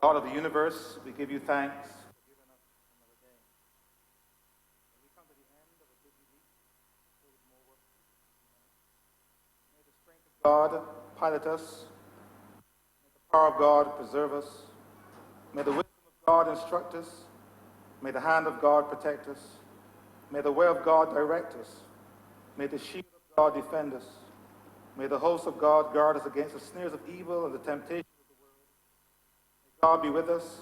God of the universe, we give you thanks for giving us another day. As we come to the end of a busy week, there is more work to do. May the strength of God pilot us. May the power of God preserve us. May the wisdom of God instruct us. May the hand of God protect us. May the way of God direct us. May the shield of God defend us. May the host of God guard us against the snares of evil and the temptations of the world. May God be with us,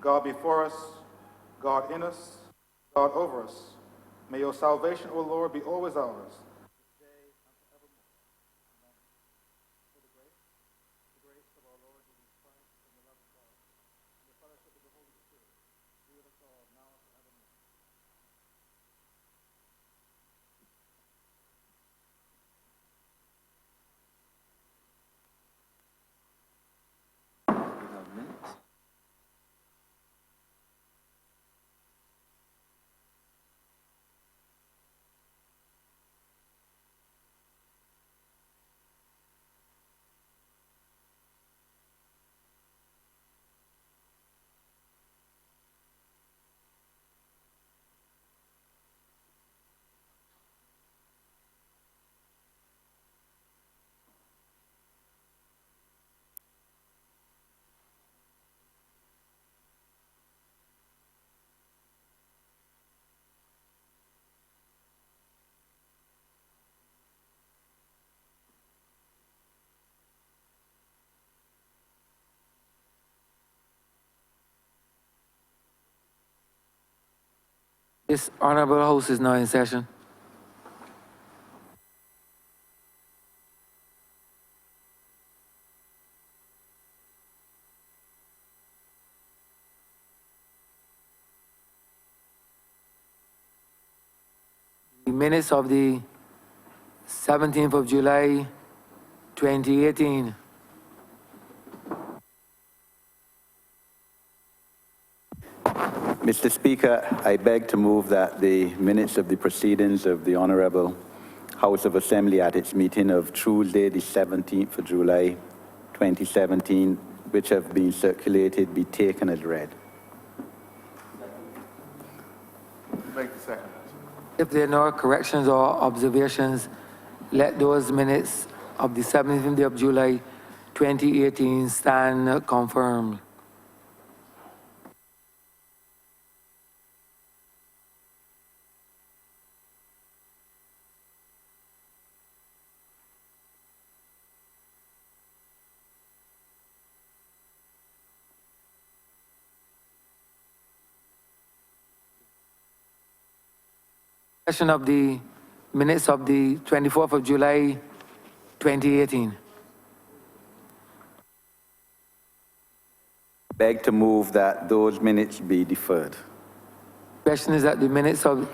God be for us, God in us, God over us. May your salvation, O Lord, be always ours, this day and forevermore. Amen. For the grace of our Lord Jesus Christ, and the love of God, and the fellowship of the Holy Spirit, be with us all now and forevermore. This Honourable House is now in session. The minutes of the 17th of July, 2018. Mr. Speaker, I beg to move that the minutes of the proceedings of the Honourable House of Assembly at its meeting of Tuesday, the 17th of July, 2017, which have been circulated, be taken as read. Make the second. If there are no corrections or observations, let those minutes of the 17th day of July, 2018 stand confirmed. Session of the minutes of the 24th of July, 2018. Beg to move that those minutes be deferred. Question is that the minutes of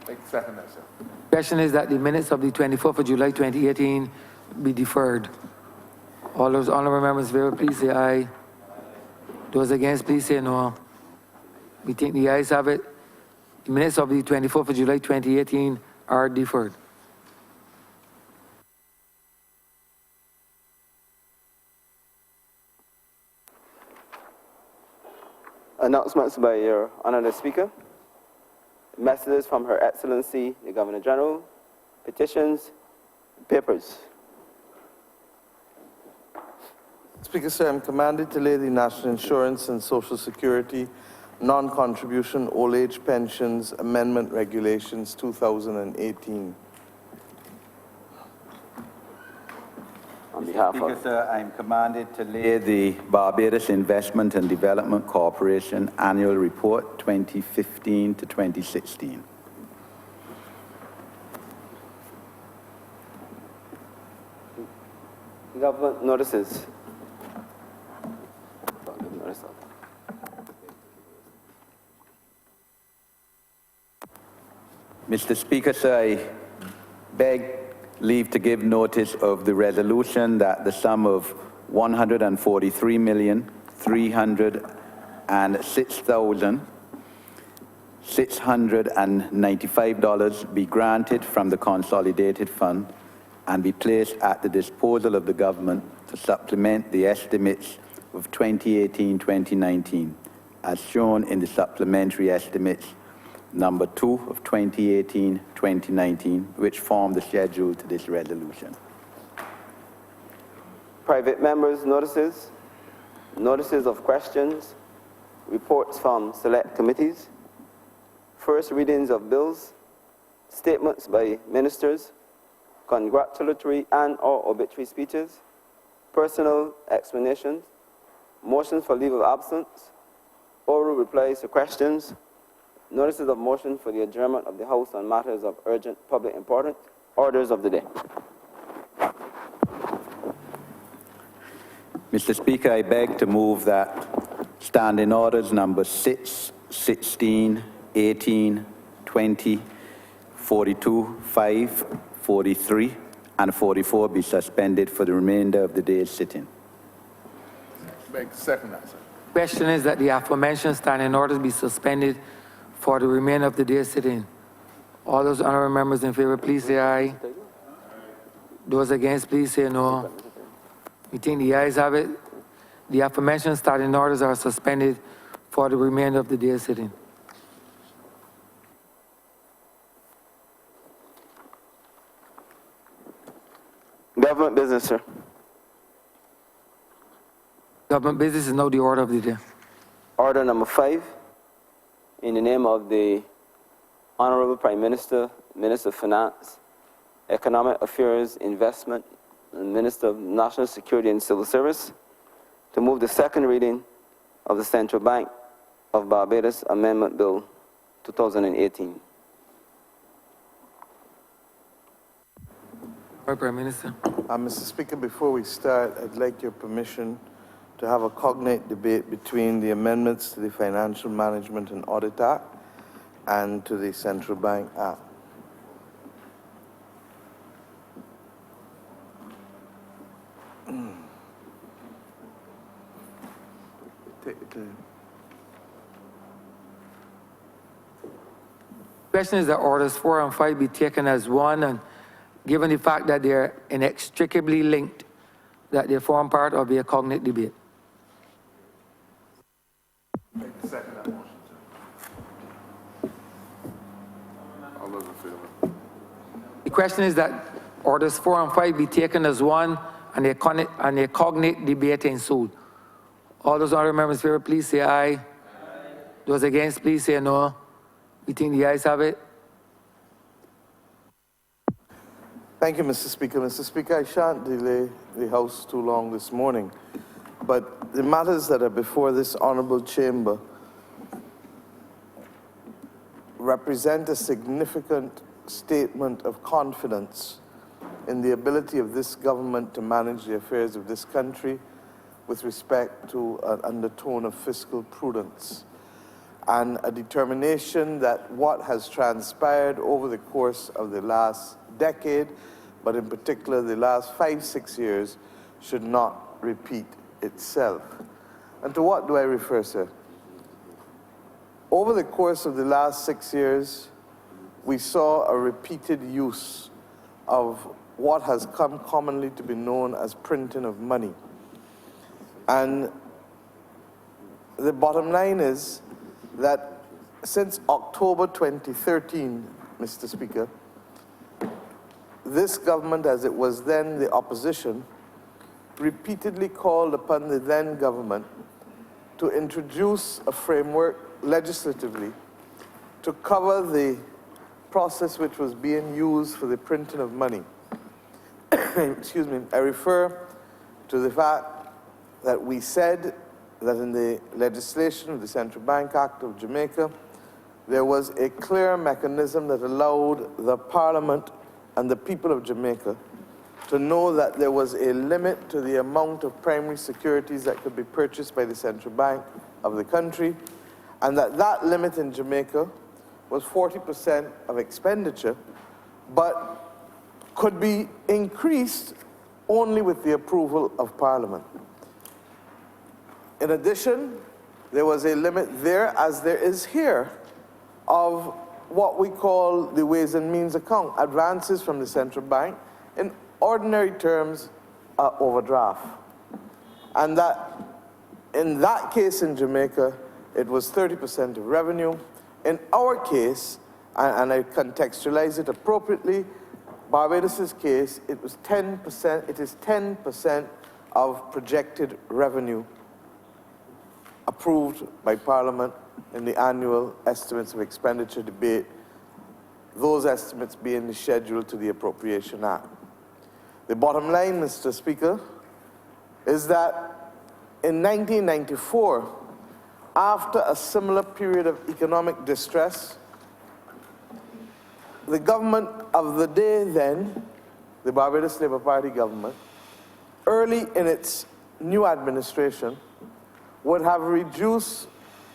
Make the second, sir. question is that the minutes of the 24th of July, 2018 be deferred. All those honourable members in favor, please say aye. Those against, please say no. We think the ayes have it. The minutes of the 24th of July, 2018 are deferred. Announcements by your Honourable Speaker. Messages from Her Excellency, the Governor General. Petitions, papers. Speaker, sir, I'm commanded to lay the National Insurance and Social Security Non-Contribution Old Age Pensions Amendment Regulations 2018. On behalf Speaker, of... sir, I'm commanded to lay the Barbados Investment and Development Corporation Annual Report 2015 to 2016. Government notices. Mr. Speaker, sir, I beg leave to give notice of the resolution that the sum of $143,306,695 be granted from the Consolidated Fund and be placed at the disposal of the government to supplement the estimates of 2018-2019, as shown in the supplementary estimates number 2 of 2018-2019, which form the schedule to this resolution. Private members' notices, notices of questions, reports from select committees, first readings of bills, statements by ministers, congratulatory and/or obituary speeches, personal explanations, motions for leave of absence, oral replies to questions, notices of motion for the adjournment of the House on matters of urgent public importance, orders of the day. Mr. Speaker, I beg to move that standing orders number 6, 16, 18, 20, 42, 5, 43, and 44 be suspended for the remainder of the day's sitting. Beg to second that, sir. Question is that the aforementioned standing orders be suspended for the remainder of the day's sitting. All those honourable members in favor, please say aye. Those against, please say no. We think the ayes have it. The aforementioned standing orders are suspended for the remainder of the day's sitting. Government business, sir. Government business is now the order of the day. Order number 5, in the name of the Honourable Prime Minister, Minister of Finance, Economic Affairs, Investment, and Minister of National Security and Civil Service, to move the second reading of the Central Bank of Barbados Amendment Bill 2018. Prime Minister. Mr. Speaker, before we start, I'd like your permission to have a cognate debate between the amendments to the Financial Management and Audit Act and to the Central Bank Act. Take your time. Question is that orders 4 and 5 be taken as one, and given the fact that they're inextricably linked, that they form part of a cognate debate. Second that motion, sir. All those in favor? The question is that orders 4 and 5 be taken as one, and a cognate debate ensued. All those honourable members in favor, please say aye. Aye. Those against, please say no. We think the ayes have it. Thank you, Mr. Speaker. Mr. Speaker, I shan't delay the House too long this morning, but the matters that are before this honourable chamber represent a significant statement of confidence in the ability of this government to manage the affairs of this country with respect to an undertone of fiscal prudence and a determination that what has transpired over the course of the last decade, but in particular the last 5-6 years, should not repeat itself. And to what do I refer, sir? Over the course of the last 6 years, we saw a repeated use of what has come commonly to be known as printing of money. And the bottom line is that since October 2013, Mr. Speaker, this government, as it was then the opposition, repeatedly called upon the then government to introduce a framework legislatively to cover the process which was being used for the printing of money. Excuse me, I refer to the fact that we said that in the legislation of the Central Bank Act of Jamaica, there was a clear mechanism that allowed the Parliament and the people of Jamaica to know that there was a limit to the amount of primary securities that could be purchased by the Central Bank of the country, and that that limit in Jamaica was 40% of expenditure, but could be increased only with the approval of Parliament. In addition, there was a limit there, as there is here, of what we call the Ways and Means account, advances from the Central Bank in ordinary terms, overdraft. And that, in that case in Jamaica, it was 30% of revenue. In our case, and I contextualize it appropriately, Barbados' case, it was 10%, it is 10% of projected revenue approved by Parliament in the annual estimates of expenditure debate, those estimates being scheduled to the Appropriation Act. The bottom line, Mr. Speaker, is that in 1994, after a similar period of economic distress, the government of the day then, the Barbados Labour Party government, early in its new administration, would have reduced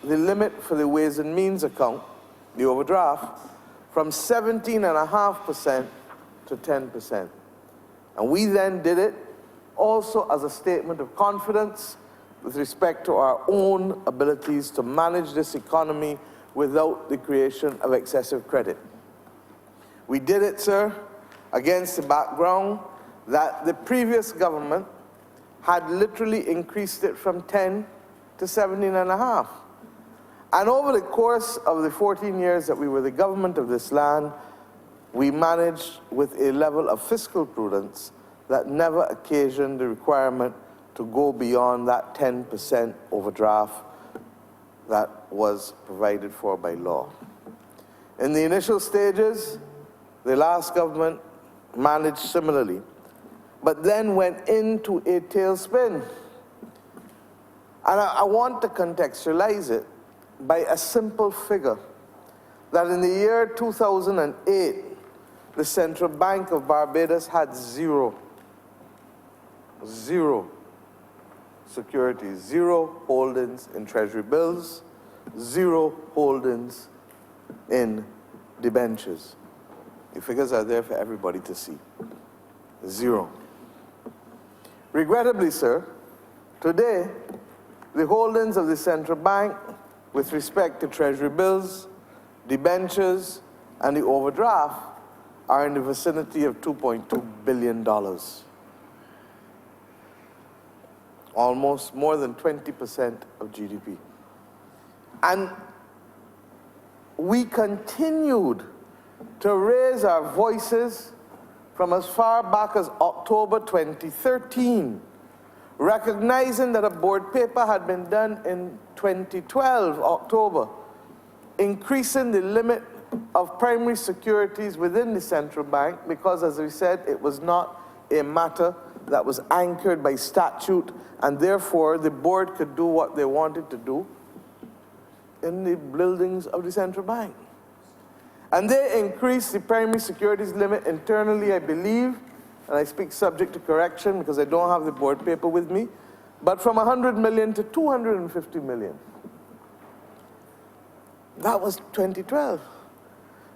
the limit for the Ways and Means account, the overdraft, from 17.5% to 10%. And we then did it also as a statement of confidence with respect to our own abilities to manage this economy without the creation of excessive credit. We did it, sir, against the background that the previous government had literally increased it from 10 to 17.5. And over the course of the 14 years that we were the government of this land, we managed with a level of fiscal prudence that never occasioned the requirement to go beyond that 10% overdraft that was provided for by law. In the initial stages, the last government managed similarly, but then went into a tailspin. And I want to contextualize it by a simple figure, that in the year 2008, the Central Bank of Barbados had zero securities, zero holdings in treasury bills, zero holdings in debentures. The figures are there for everybody to see. Zero. Regrettably, sir, today, the holdings of the central bank with respect to treasury bills, debentures, and the overdraft are in the vicinity of $2.2 billion. Almost more than 20% of GDP. And we continued to raise our voices from as far back as October 2013, recognizing that a board paper had been done in 2012, October, increasing the limit of primary securities within the central bank because, as we said, it was not a matter that was anchored by statute, and therefore the board could do what they wanted to do in the buildings of the central bank. And they increased the primary securities limit internally, I believe, and I speak subject to correction because I don't have the board paper with me, but from 100 million to 250 million. That was 2012.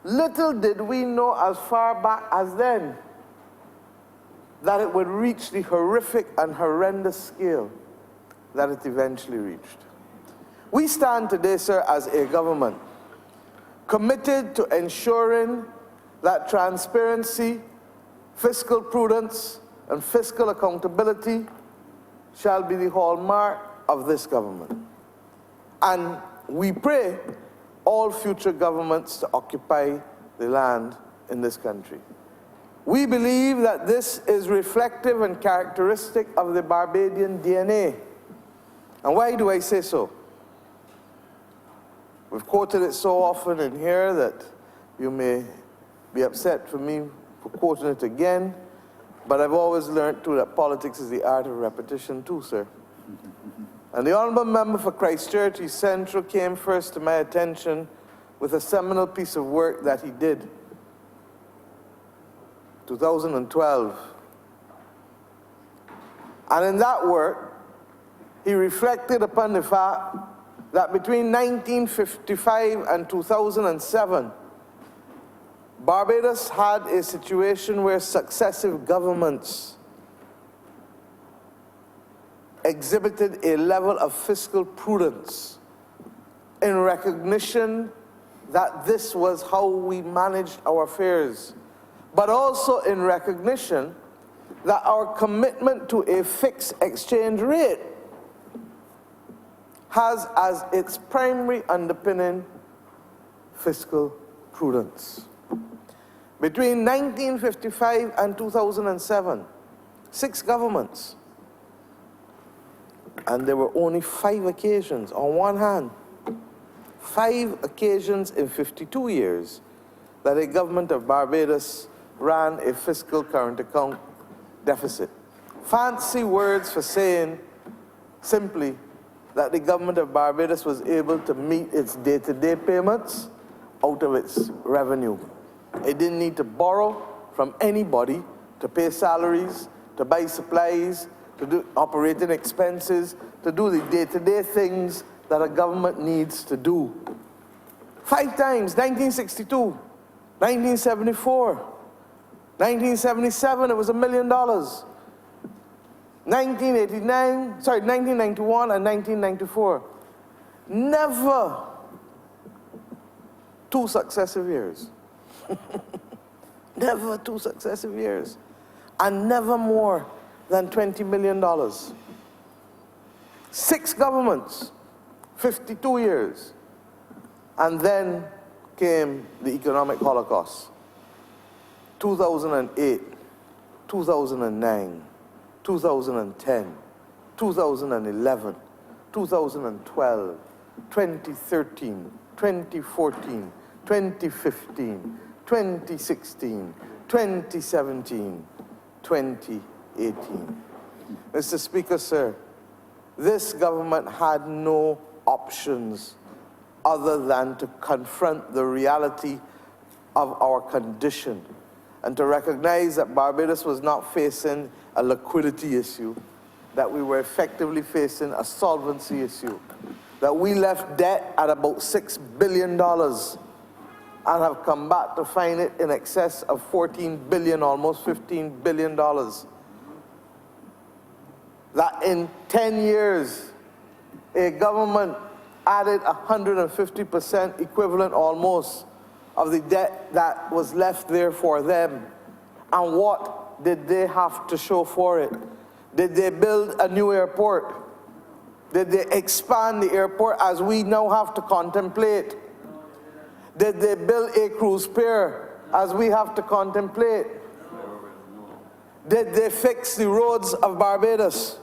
Little did we know as far back as then that it would reach the horrific and horrendous scale that it eventually reached. We stand today, sir, as a government committed to ensuring that transparency, fiscal prudence, and fiscal accountability shall be the hallmark of this government. And we pray all future governments to occupy the land in this country. We believe that this is reflective and characteristic of the Barbadian DNA. And why do I say so? We've quoted it so often in here that you may be upset for me for quoting it again, but I've always learned too that politics is the art of repetition too, sir. And the Honourable Member for Christchurch East Central came first to my attention with a seminal piece of work that he did, 2012. And in that work, he reflected upon the fact that between 1955 and 2007, Barbados had a situation where successive governments exhibited a level of fiscal prudence in recognition that this was how we managed our affairs, but also in recognition that our commitment to a fixed exchange rate has as its primary underpinning fiscal prudence. Between 1955 and 2007, 6 governments, and there were only 5 occasions, on one hand, 5 occasions in 52 years that a government of Barbados ran a fiscal current account deficit. Fancy words for saying simply that the government of Barbados was able to meet its day-to-day payments out of its revenue. It didn't need to borrow from anybody to pay salaries, to buy supplies, to do operating expenses, to do the day-to-day things that a government needs to do. 5 times, 1962, 1974, 1977, it was $1 million. 1991 and 1994. Never 2 successive years. Never 2 successive years. And never more than $20 million. 6 governments, 52 years. And then came the economic holocaust. 2008, 2009, 2010, 2011, 2012, 2013, 2014, 2015, 2016, 2017, 2018. Mr. Speaker, sir, this government had no options other than to confront the reality of our condition and to recognize that Barbados was not facing a liquidity issue, that we were effectively facing a solvency issue, that we left debt at about $6 billion and have come back to find it in excess of $14 billion, almost $15 billion. That in 10 years, a government added 150% equivalent almost of the debt that was left there for them. And what did they have to show for it? Did they build a new airport? Did they expand the airport as we now have to contemplate? Did they build a cruise pier as we have to contemplate? Did they fix the roads of Barbados?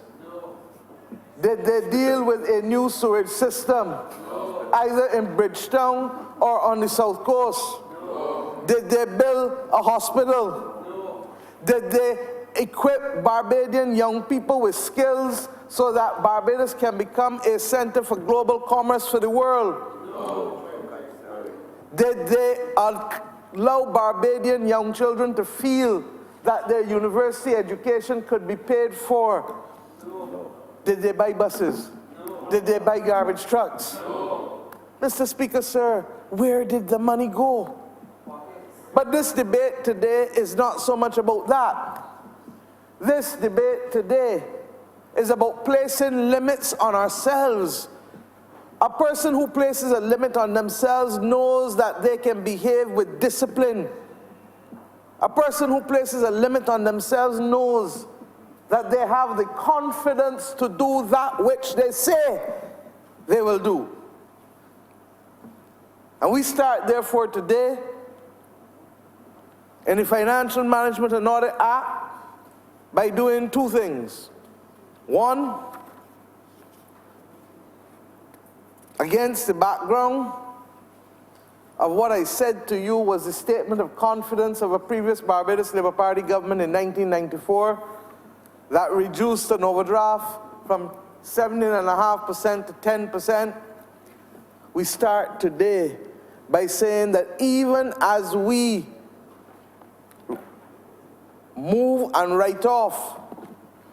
Did they deal with a new sewage system, either in Bridgetown or on the South Coast? Did they build a hospital? Did they equip Barbadian young people with skills so that Barbados can become a center for global commerce for the world? Did they allow Barbadian young children to feel that their university education could be paid for? Did they buy buses? Did they buy garbage trucks? Mr. Speaker, sir, where did the money go? But this debate today is not so much about that. This debate today is about placing limits on ourselves. A person who places a limit on themselves knows that they can behave with discipline. A person who places a limit on themselves knows that they have the confidence to do that which they say they will do. And we start, therefore, today in the Financial Management and Audit Act by doing 2 things. 1, against the background of what I said to you was the statement of confidence of a previous Barbados Labour Party government in 1994 that reduced an overdraft from 17.5% to 10%. We start today by saying that even as we move and write off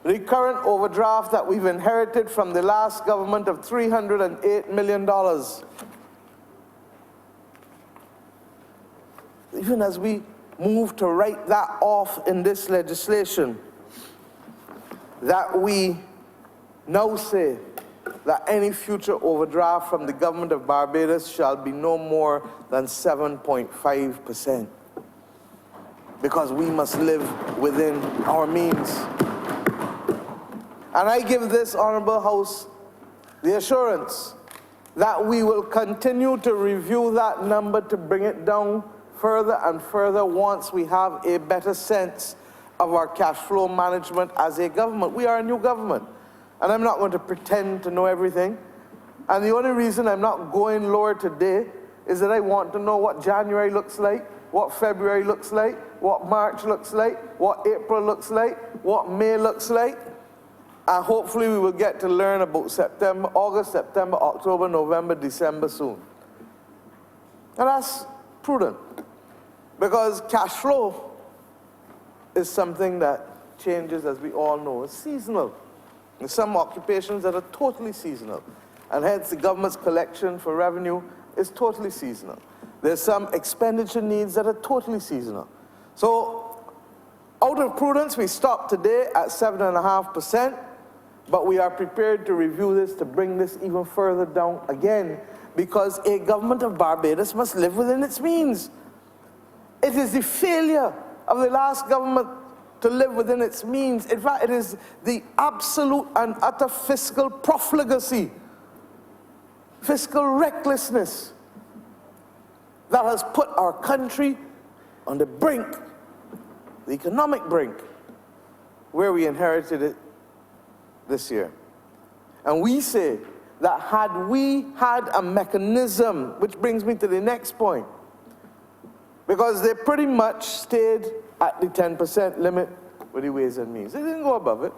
the current overdraft that we've inherited from the last government of $308 million, even as we move to write that off in this legislation, that we now say that any future overdraft from the government of Barbados shall be no more than 7.5%. because we must live within our means. And I give this Honourable House the assurance that we will continue to review that number to bring it down further and further once we have a better sense of our cash flow management as a government. We are a new government, and I'm not going to pretend to know everything. And the only reason I'm not going lower today is that I want to know what January looks like, what February looks like, what March looks like, what April looks like, what May looks like. And hopefully we will get to learn about September, August, September, October, November, December soon. And that's prudent, because cash flow is something that changes, as we all know. It's seasonal. There's some occupations that are totally seasonal, and hence the government's collection for revenue is totally seasonal. There's some expenditure needs that are totally seasonal. So out of prudence, we stopped today at 7.5%, but we are prepared to review this to bring this even further down again, because a government of Barbados must live within its means. It is the failure of the last government to live within its means. In fact, it is the absolute and utter fiscal profligacy, fiscal recklessness that has put our country on the brink, the economic brink, where we inherited it this year. And we say that had we had a mechanism, which brings me to the next point, because they pretty much stayed at the 10% limit with the Ways and Means. They didn't go above it.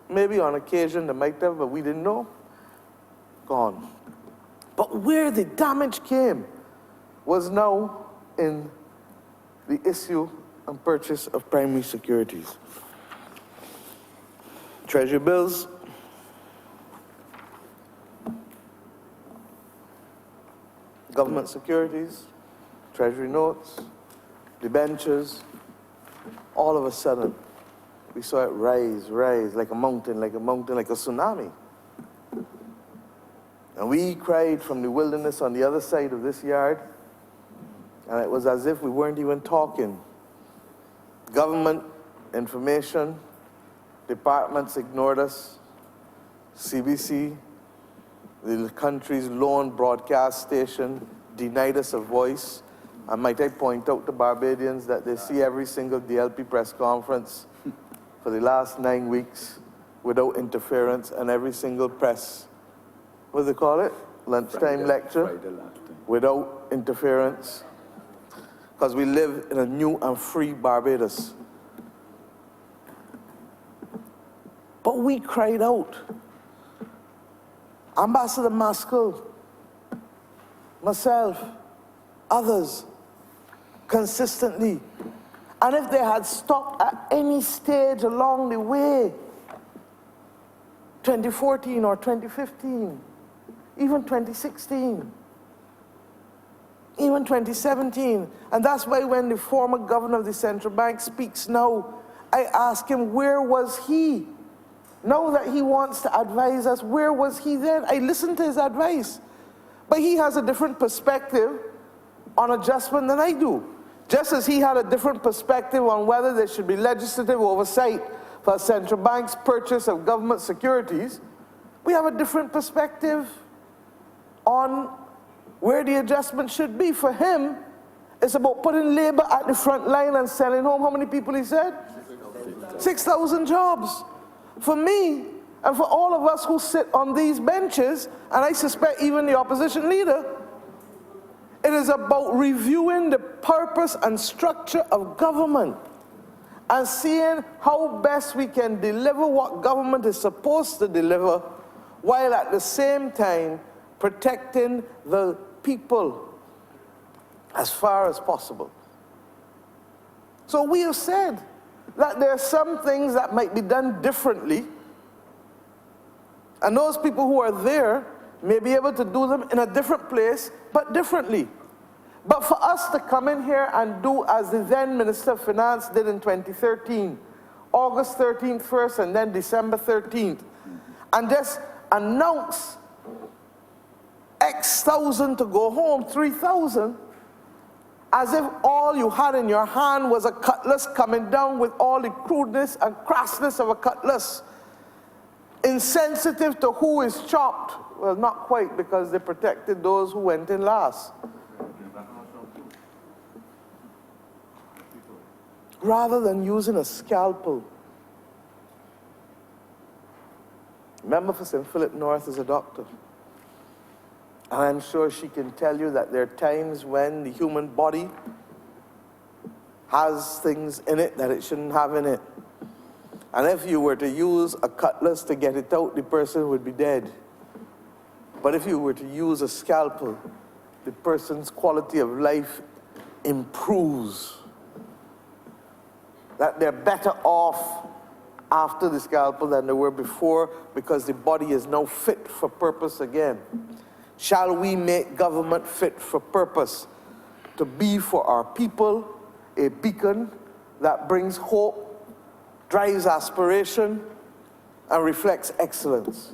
Maybe on occasion they might have, but we didn't know. Gone. But where the damage came was now in the issue and purchase of primary securities. Treasury bills, government securities, treasury notes, debentures. All of a sudden, we saw it rise like a mountain, like a tsunami. And we cried from the wilderness on the other side of this yard, and it was as if we weren't even talking. Government information departments ignored us. CBC, the country's lone broadcast station, denied us a voice. And might I point out to Barbadians that they see every single DLP press conference for the last 9 weeks without interference, and every single press, what do they call it? Lunchtime lecture, without interference. Because we live in a new and free Barbados. But we cried out. Ambassador Maskell, myself, others, consistently. And if they had stopped at any stage along the way, 2014 or 2015, even 2016, even 2017, and that's why when the former governor of the central bank speaks now, I ask him, where was he? Now that he wants to advise us, where was he then? I listened to his advice, but he has a different perspective on adjustment than I do. Just as he had a different perspective on whether there should be legislative oversight for central bank's purchase of government securities, we have a different perspective on where the adjustment should be. For him, it's about putting labor at the front line and sending home, how many people he said? 6,000 jobs. For me, and for all of us who sit on these benches, and I suspect even the opposition leader, it is about reviewing the purpose and structure of government and seeing how best we can deliver what government is supposed to deliver, while at the same time protecting the people as far as possible. So we have said that there are some things that might be done differently, and those people who are there may be able to do them in a different place, but differently. But for us to come in here and do as the then Minister of Finance did in 2013, August 13th first and then December 13th, and just announce X thousand to go home, 3,000, as if all you had in your hand was a cutlass coming down with all the crudeness and crassness of a cutlass. Insensitive to who is chopped. Well, not quite, because they protected those who went in last. Rather than using a scalpel. Member for St. Philip North is a doctor. And I'm sure she can tell you that there are times when the human body has things in it that it shouldn't have in it. And if you were to use a cutlass to get it out, the person would be dead. But if you were to use a scalpel, the person's quality of life improves. That they're better off after the scalpel than they were before, because the body is now fit for purpose again. Shall we make government fit for purpose? To be for our people a beacon that brings hope, drives aspiration, and reflects excellence?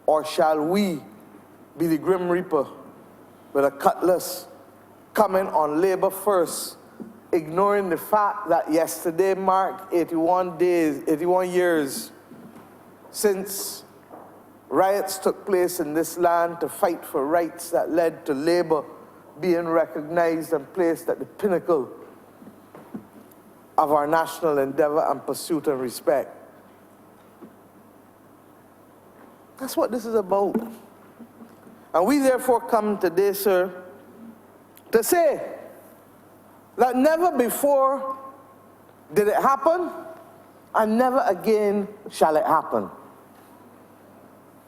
Or shall we be the Grim Reaper with a cutlass coming on labor first, ignoring the fact that yesterday marked 81 years since riots took place in this land to fight for rights that led to labor being recognized and placed at the pinnacle of our national endeavor and pursuit and respect. That's what this is about. And we therefore come today, sir, to say that never before did it happen, and never again shall it happen.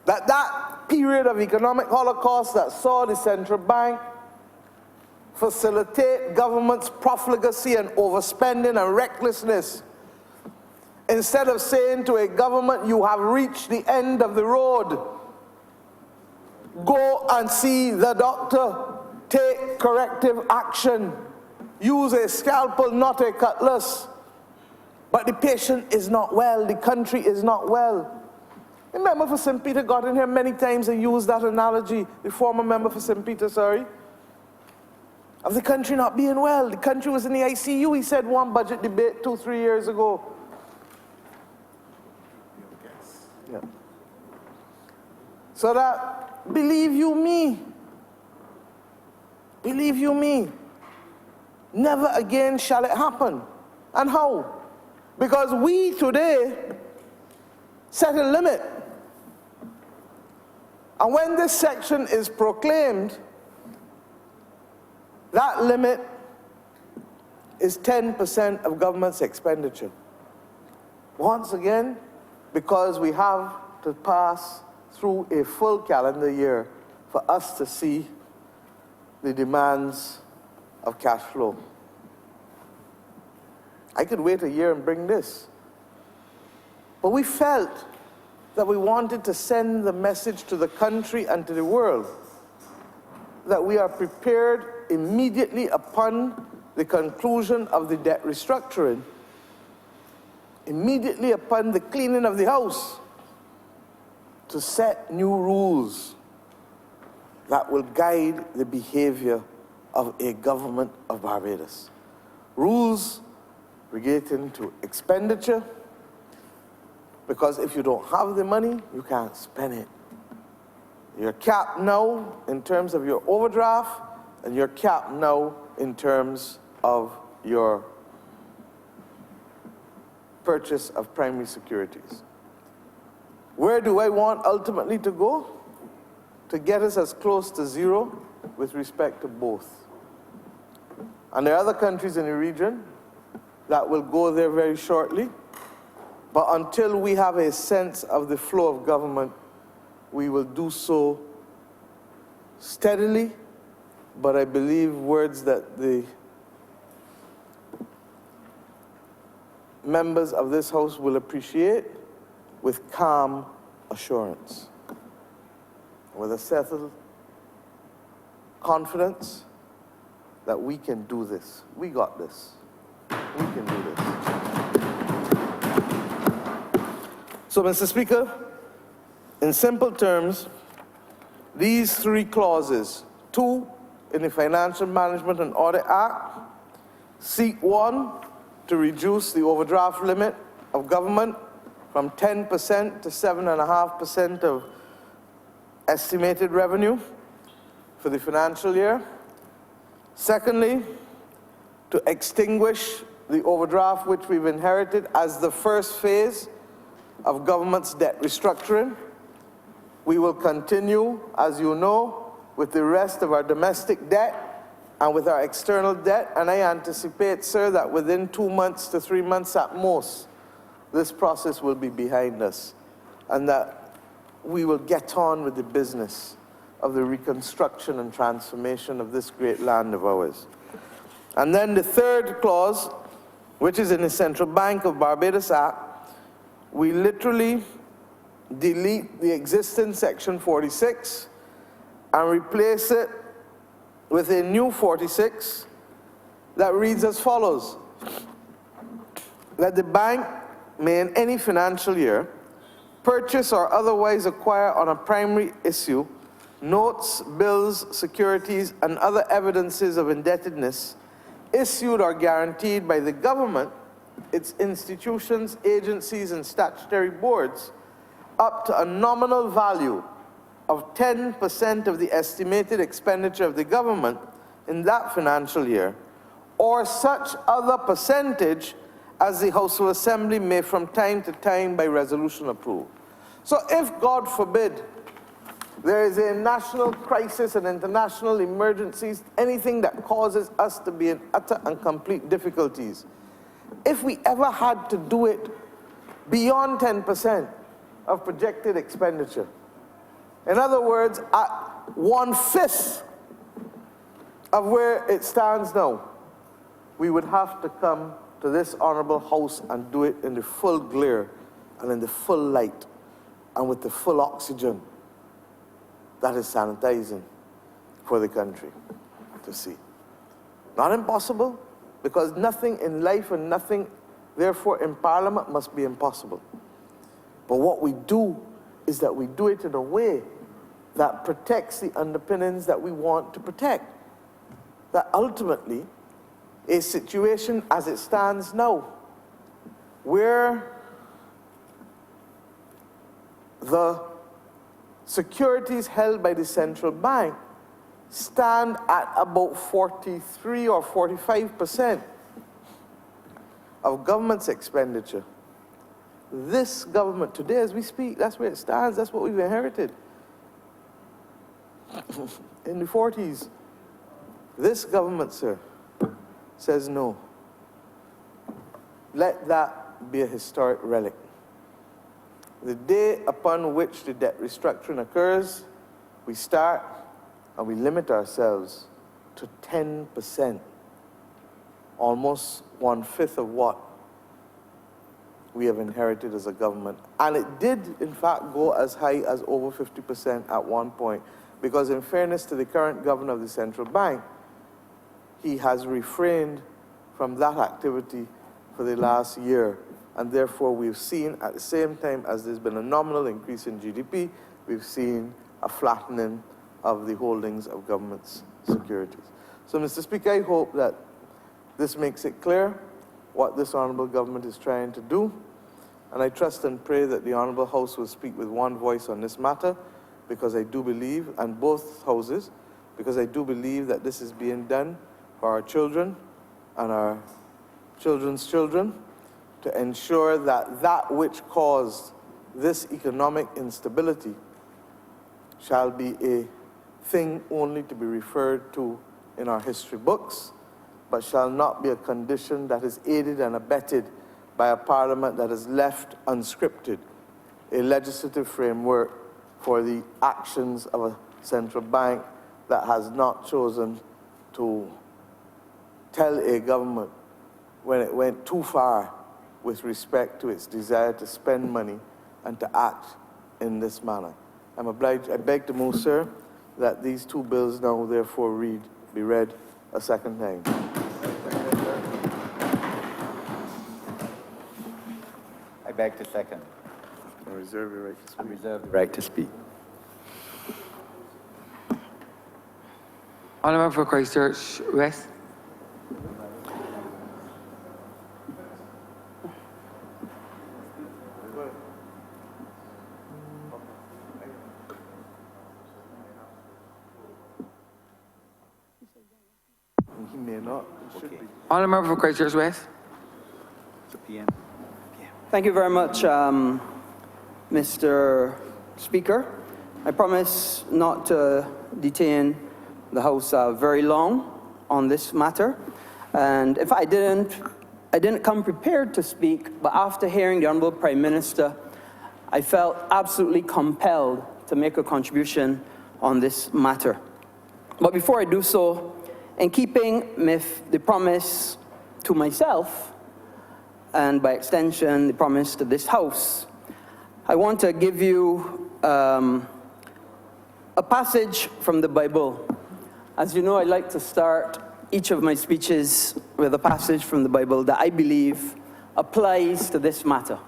That period of economic holocaust that saw the central bank facilitate government's profligacy and overspending and recklessness, instead of saying to a government, you have reached the end of the road, go and see the doctor, take corrective action, use a scalpel, not a cutlass. But the patient is not well, the country is not well. The member for St. Peter got in here many times and used that analogy, the former member for St. Peter, of the country not being well. The country was in the ICU, he said, one budget debate 2-3 years ago. Yeah. So that, believe you me, never again shall it happen. And how? Because we today set a limit. And when this section is proclaimed, that limit is 10% of government's expenditure. Once again, because we have to pass through a full calendar year for us to see the demands of cash flow. I could wait a year and bring this. But we felt that we wanted to send the message to the country and to the world that we are prepared immediately upon the conclusion of the debt restructuring, immediately upon the cleaning of the house, to set new rules that will guide the behavior of a government of Barbados. Rules relating to expenditure, because if you don't have the money, you can't spend it. You're capped now in terms of your overdraft, and you're capped now in terms of your purchase of primary securities. Where do I want ultimately to go? To get us as close to zero with respect to both. And there are other countries in the region that will go there very shortly. But until we have a sense of the flow of government, we will do so steadily, but I believe words that the members of this House will appreciate, with calm assurance, with a settled confidence that we can do this. We got this. We can do this. So, Mr. Speaker, in simple terms, these three clauses, 2, in the Financial Management and Audit Act seek, one, to reduce the overdraft limit of government from 10% to 7.5% of estimated revenue for the financial year. Secondly, to extinguish the overdraft which we've inherited as the first phase of government's debt restructuring. We will continue, as you know, with the rest of our domestic debt and with our external debt, and I anticipate, sir, that within 2 months to 3 months at most, this process will be behind us, and that we will get on with the business of the reconstruction and transformation of this great land of ours. And then the third clause, which is in the Central Bank of Barbados Act, we literally delete the existing Section 46 and replace it with a new 46 that reads as follows: that the bank may in any financial year purchase or otherwise acquire on a primary issue notes, bills, securities, and other evidences of indebtedness issued or guaranteed by the government, its institutions, agencies, and statutory boards, up to a nominal value of 10% of the estimated expenditure of the government in that financial year, or such other percentage as the House of Assembly may from time to time by resolution approve. So if, God forbid, there is a national crisis, an international emergencies, anything that causes us to be in utter and complete difficulties, if we ever had to do it beyond 10% of projected expenditure, in other words, at 1/5 of where it stands now, we would have to come to this honorable House and do it in the full glare and in the full light and with the full oxygen that is sanitizing for the country to see. Not impossible, because nothing in life and nothing, therefore, in Parliament must be impossible. But what we do is that we do it in a way that protects the underpinnings that we want to protect. That ultimately, a situation as it stands now, where the securities held by the central bank stand at about 43 or 45% of government's expenditure. This government, today as we speak, that's where it stands, that's what we've inherited. In the 40s, this government, sir, says no. Let that be a historic relic. The day upon which the debt restructuring occurs, we start and we limit ourselves to 10%, almost 1/5 of what we have inherited as a government. And it did, in fact, go as high as over 50% at one point, because in fairness to the current governor of the central bank, he has refrained from that activity for the last year. And therefore, we've seen, at the same time as there's been a nominal increase in GDP, we've seen a flattening of the holdings of government's securities. So, Mr. Speaker, I hope that this makes it clear what this honourable government is trying to do. And I trust and pray that the honourable House will speak with one voice on this matter, because I do believe, and both houses, because I do believe that this is being done for our children and our children's children, to ensure that that which caused this economic instability shall be a thing only to be referred to in our history books, but shall not be a condition that is aided and abetted by a parliament that has left unscripted a legislative framework for the actions of a central bank that has not chosen to tell a government when it went too far with respect to its desire to spend money and to act in this manner. I'm obliged, I beg to move, sir, that these two bills now therefore be read a second time. I beg to second. I reserve your right to speak. I reserve the right to speak. Honourable for Christchurch West. He may not. It should be. Honourable for Christchurch West. It's a PM. Thank you very much, Mr. Speaker. I promise not to detain the House very long on this matter. And if I didn't come prepared to speak, but after hearing the Honourable Prime Minister, I felt absolutely compelled to make a contribution on this matter. But before I do so, in keeping with the promise to myself, and by extension, the promise to this House, I want to give you a passage from the Bible. As you know, I like to start each of my speeches with a passage from the Bible that I believe applies to this matter.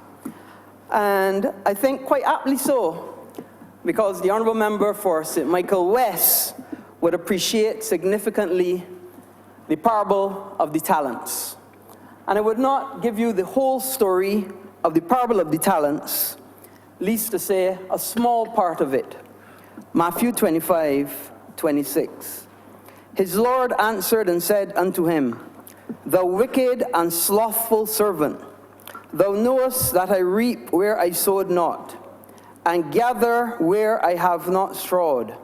And I think quite aptly so, because the Honourable Member for St. Michael West would appreciate significantly the parable of the talents. And I would not give you the whole story of the parable of the talents, least to say a small part of it. Matthew 25:26. His Lord answered and said unto him, Thou wicked and slothful servant, thou knowest that I reap where I sowed not, and gather where I have not strawed.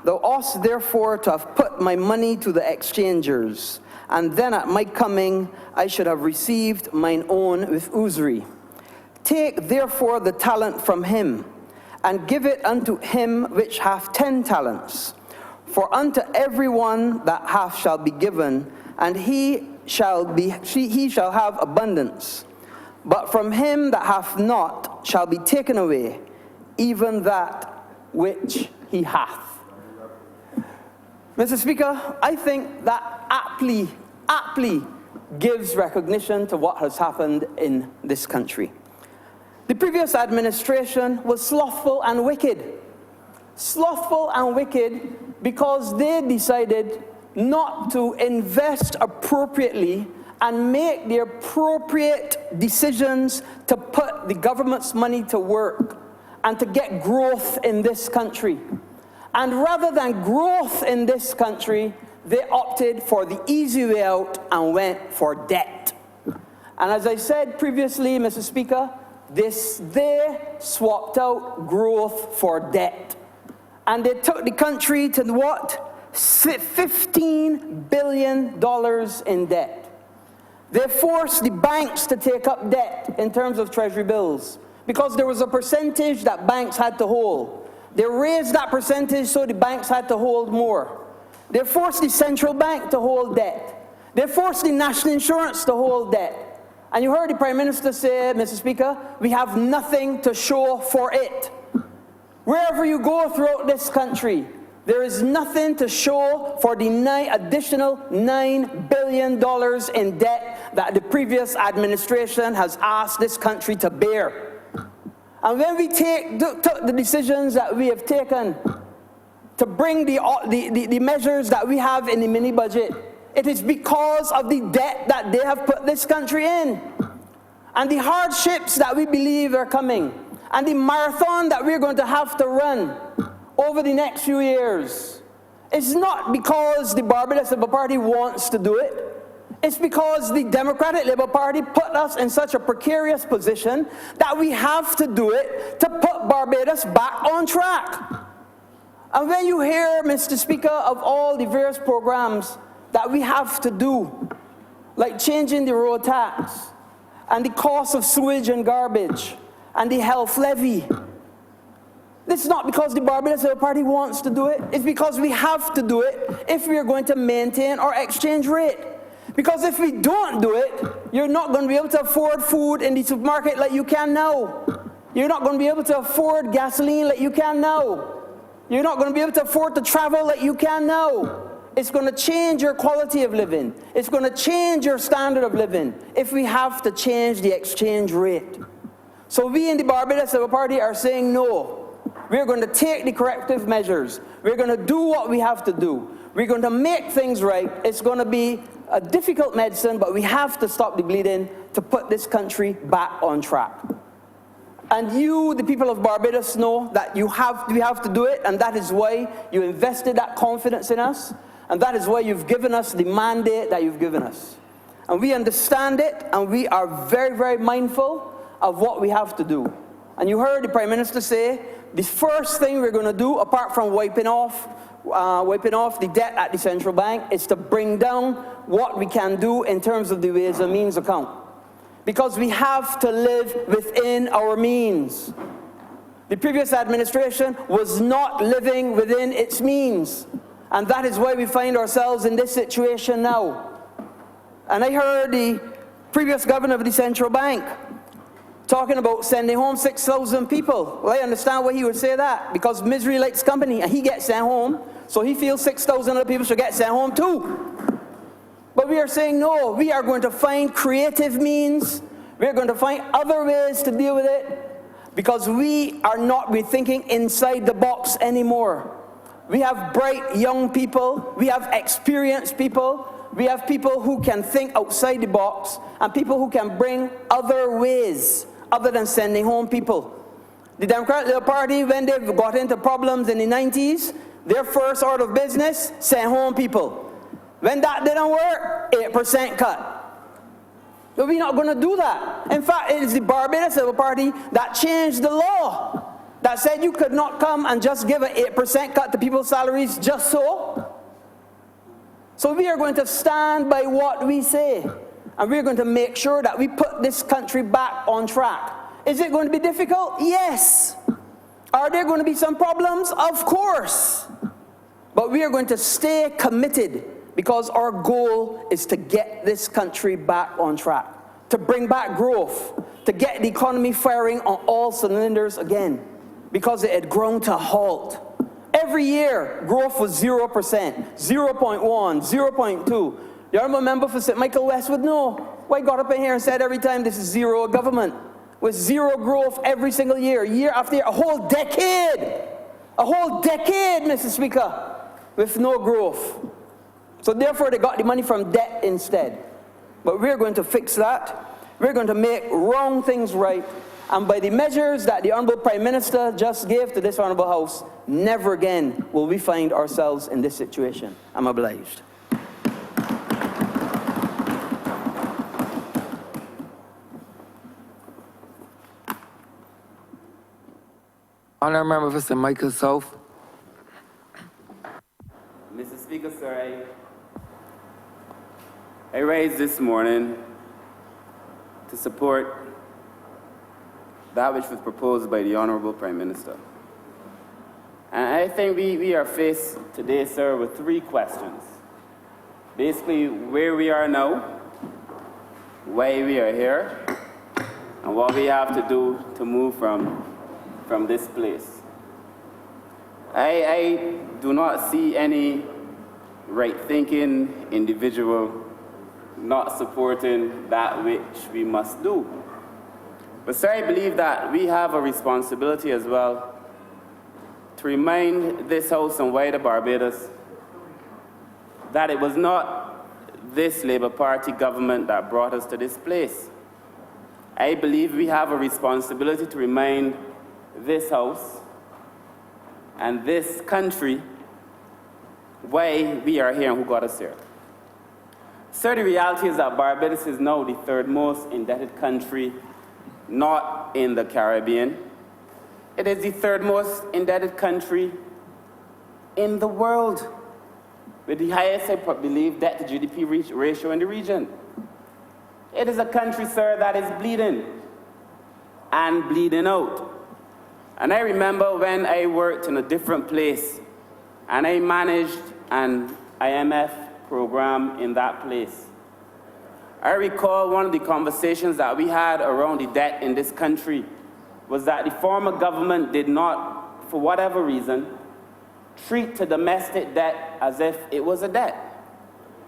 Thou ought therefore to have put my money to the exchangers, and then at my coming I should have received mine own with usury. Take therefore the talent from him, and give it unto him which hath 10 talents. For unto everyone that hath shall be given, and he shall have abundance. But from him that hath not shall be taken away, even that which he hath. Mr. Speaker, I think that aptly gives recognition to what has happened in this country. The previous administration was slothful and wicked. Slothful and wicked because they decided not to invest appropriately and make the appropriate decisions to put the government's money to work and to get growth in this country. And rather than growth in this country, they opted for the easy way out and went for debt. And as I said previously, Mr. Speaker, they swapped out growth for debt. And they took the country to what? $15 billion in debt. They forced the banks to take up debt in terms of treasury bills because there was a percentage that banks had to hold. They raised that percentage so the banks had to hold more. They forced the central bank to hold debt. They forced the national insurance to hold debt. And you heard the Prime Minister say, Mr. Speaker, we have nothing to show for it. Wherever you go throughout this country, there is nothing to show for the additional $9 billion in debt that the previous administration has asked this country to bear. And when we took the decisions that we have taken to bring the measures that we have in the mini-budget, it is because of the debt that they have put this country in. And the hardships that we believe are coming. And the marathon that we're going to have to run over the next few years. It's not because the Barbados Labour Party wants to do it. It's because the Democratic Labour Party put us in such a precarious position that we have to do it to put Barbados back on track. And when you hear, Mr. Speaker, of all the various programs that we have to do, like changing the road tax, and the cost of sewage and garbage, and the health levy, it's not because the Barbados Labour Party wants to do it. It's because we have to do it if we are going to maintain our exchange rate. Because if we don't do it, you're not going to be able to afford food in the supermarket like you can now. You're not going to be able to afford gasoline like you can now. You're not going to be able to afford to travel like you can now. It's going to change your quality of living. It's going to change your standard of living if we have to change the exchange rate. So we in the Barbados Labour Party are saying no. We're going to take the corrective measures. We're going to do what we have to do. We're going to make things right. It's going to be a difficult medicine, but we have to stop the bleeding to put this country back on track. And you, the people of Barbados, know that we have to do it, and that is why you invested that confidence in us, and that is why you've given us the mandate that you've given us. And we understand it, and we are very, very mindful of what we have to do. And you heard the Prime Minister say, the first thing we're going to do, apart from wiping off the debt at the central bank, is to bring down what we can do in terms of the Ways and Means account. Because we have to live within our means. The previous administration was not living within its means. And that is why we find ourselves in this situation now. And I heard the previous governor of the central bank talking about sending home 6,000 people. Well, I understand why he would say that, because misery likes company, and he gets sent home, so he feels 6,000 other people should get sent home too. But we are saying no, we are going to find creative means, we are going to find other ways to deal with it, because we are not rethinking inside the box anymore. We have bright young people, we have experienced people, we have people who can think outside the box, and people who can bring other ways other than sending home people. The Democratic Labour Party, when they got into problems in the 90s, their first order of business, send home people. When that didn't work, 8% cut. But we're not going to do that. In fact, it is the Barbados Labour Party that changed the law that said you could not come and just give an 8% cut to people's salaries just so. So we are going to stand by what we say, and we're going to make sure that we put this country back on track. Is it going to be difficult? Yes. Are there going to be some problems? Of course. But we are going to stay committed, because our goal is to get this country back on track, to bring back growth, to get the economy firing on all cylinders again, because it had grown to a halt. Every year, growth was 0%, 0.1, 0.2. The Honourable Member for St. Michael West would know why he got up in here and said every time this is zero government, with zero growth every single year, year after year, a whole decade, Mr. Speaker, with no growth. So therefore, they got the money from debt instead. But we're going to fix that. We're going to make wrong things right. And by the measures that the Honourable Prime Minister just gave to this Honourable House, never again will we find ourselves in this situation. I'm obliged. Honourable Member for St. Michael South. Mr. Speaker, sir, I raised this morning to support that which was proposed by the Honourable Prime Minister. And I think we are faced today, sir, with three questions. Basically, where we are now, why we are here, and what we have to do to move from this place. I do not see any right-thinking individual not supporting that which we must do. But sir, I believe that we have a responsibility as well to remind this House and wider Barbados that it was not this Labour Party government that brought us to this place. I believe we have a responsibility to remind this House and this country why we are here and who got us here. Sir, the reality is that Barbados is now the third most indebted country not in the Caribbean. It is the third most indebted country in the world, with the highest, I believe, debt to GDP ratio in the region. It is a country, sir, that is bleeding and bleeding out. And I remember when I worked in a different place and I managed an IMF program in that place. I recall one of the conversations that we had around the debt in this country was that the former government did not, for whatever reason, treat the domestic debt as if it was a debt.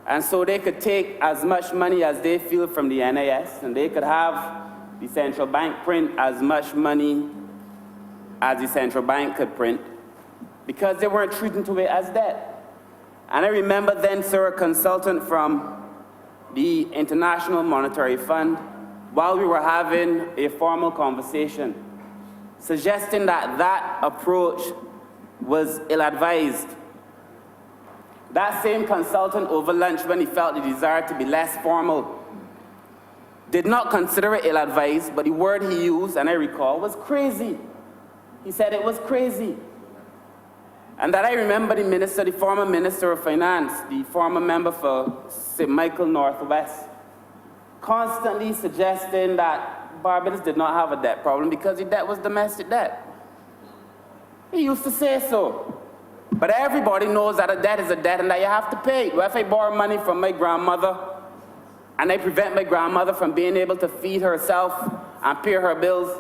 And so they could take as much money as they feel from the NIS, and they could have the central bank print as much money as the central bank could print, because they weren't treating to it as debt. And I remember then, sir, a consultant from the International Monetary Fund, while we were having a formal conversation, suggesting that that approach was ill-advised. That same consultant over lunch, when he felt the desire to be less formal, did not consider it ill-advised, but the word he used, and I recall, was crazy. He said it was crazy. And that I remember the minister, the former Minister of Finance, the former member for St. Michael Northwest, constantly suggesting that Barbados did not have a debt problem because the debt was domestic debt. He used to say so. But everybody knows that a debt is a debt and that you have to pay. Well, if I borrow money from my grandmother and I prevent my grandmother from being able to feed herself and pay her bills,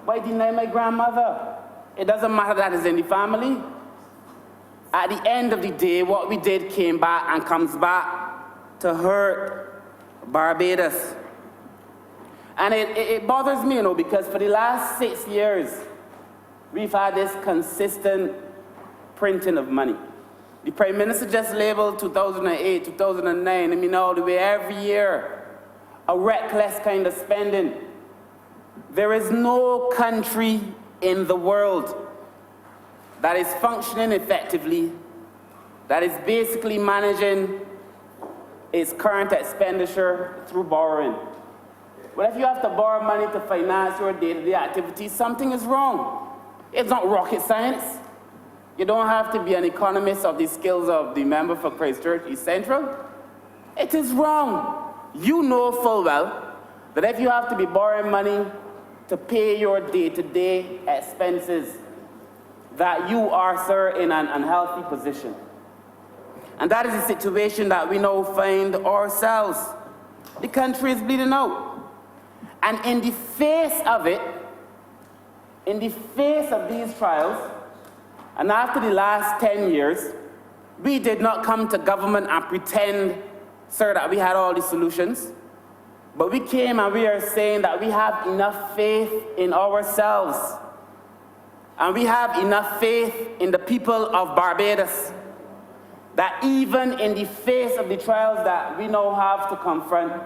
why deny my grandmother? It doesn't matter that it's in the family. At the end of the day, what we did came back and comes back to hurt Barbados. And it bothers me, because for the last 6 years, we've had this consistent printing of money. The Prime Minister just labeled 2008, 2009, all the way every year, a reckless kind of spending. There is no country in the world that is functioning effectively, that is basically managing its current expenditure through borrowing. Well, if you have to borrow money to finance your day-to-day activities, something is wrong. It's not rocket science. You don't have to be an economist of the skills of the member for Christchurch East Central. It is wrong. You know full well that if you have to be borrowing money to pay your day-to-day expenses, that you are, sir, in an unhealthy position. And that is the situation that we now find ourselves. The country is bleeding out. And in the face of it, in the face of these trials, and after the last 10 years, we did not come to government and pretend, sir, that we had all the solutions. But we came and we are saying that we have enough faith in ourselves. And we have enough faith in the people of Barbados that even in the face of the trials that we now have to confront,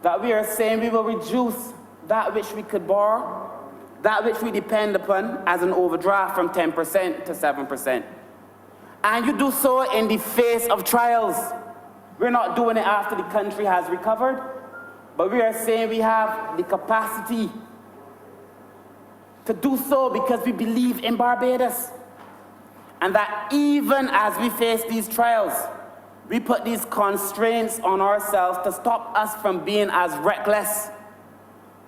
that we are saying we will reduce that which we could borrow, that which we depend upon as an overdraft from 10% to 7%. And you do so in the face of trials. We're not doing it after the country has recovered, but we are saying we have the capacity to do so because we believe in Barbados. And that even as we face these trials, we put these constraints on ourselves to stop us from being as reckless.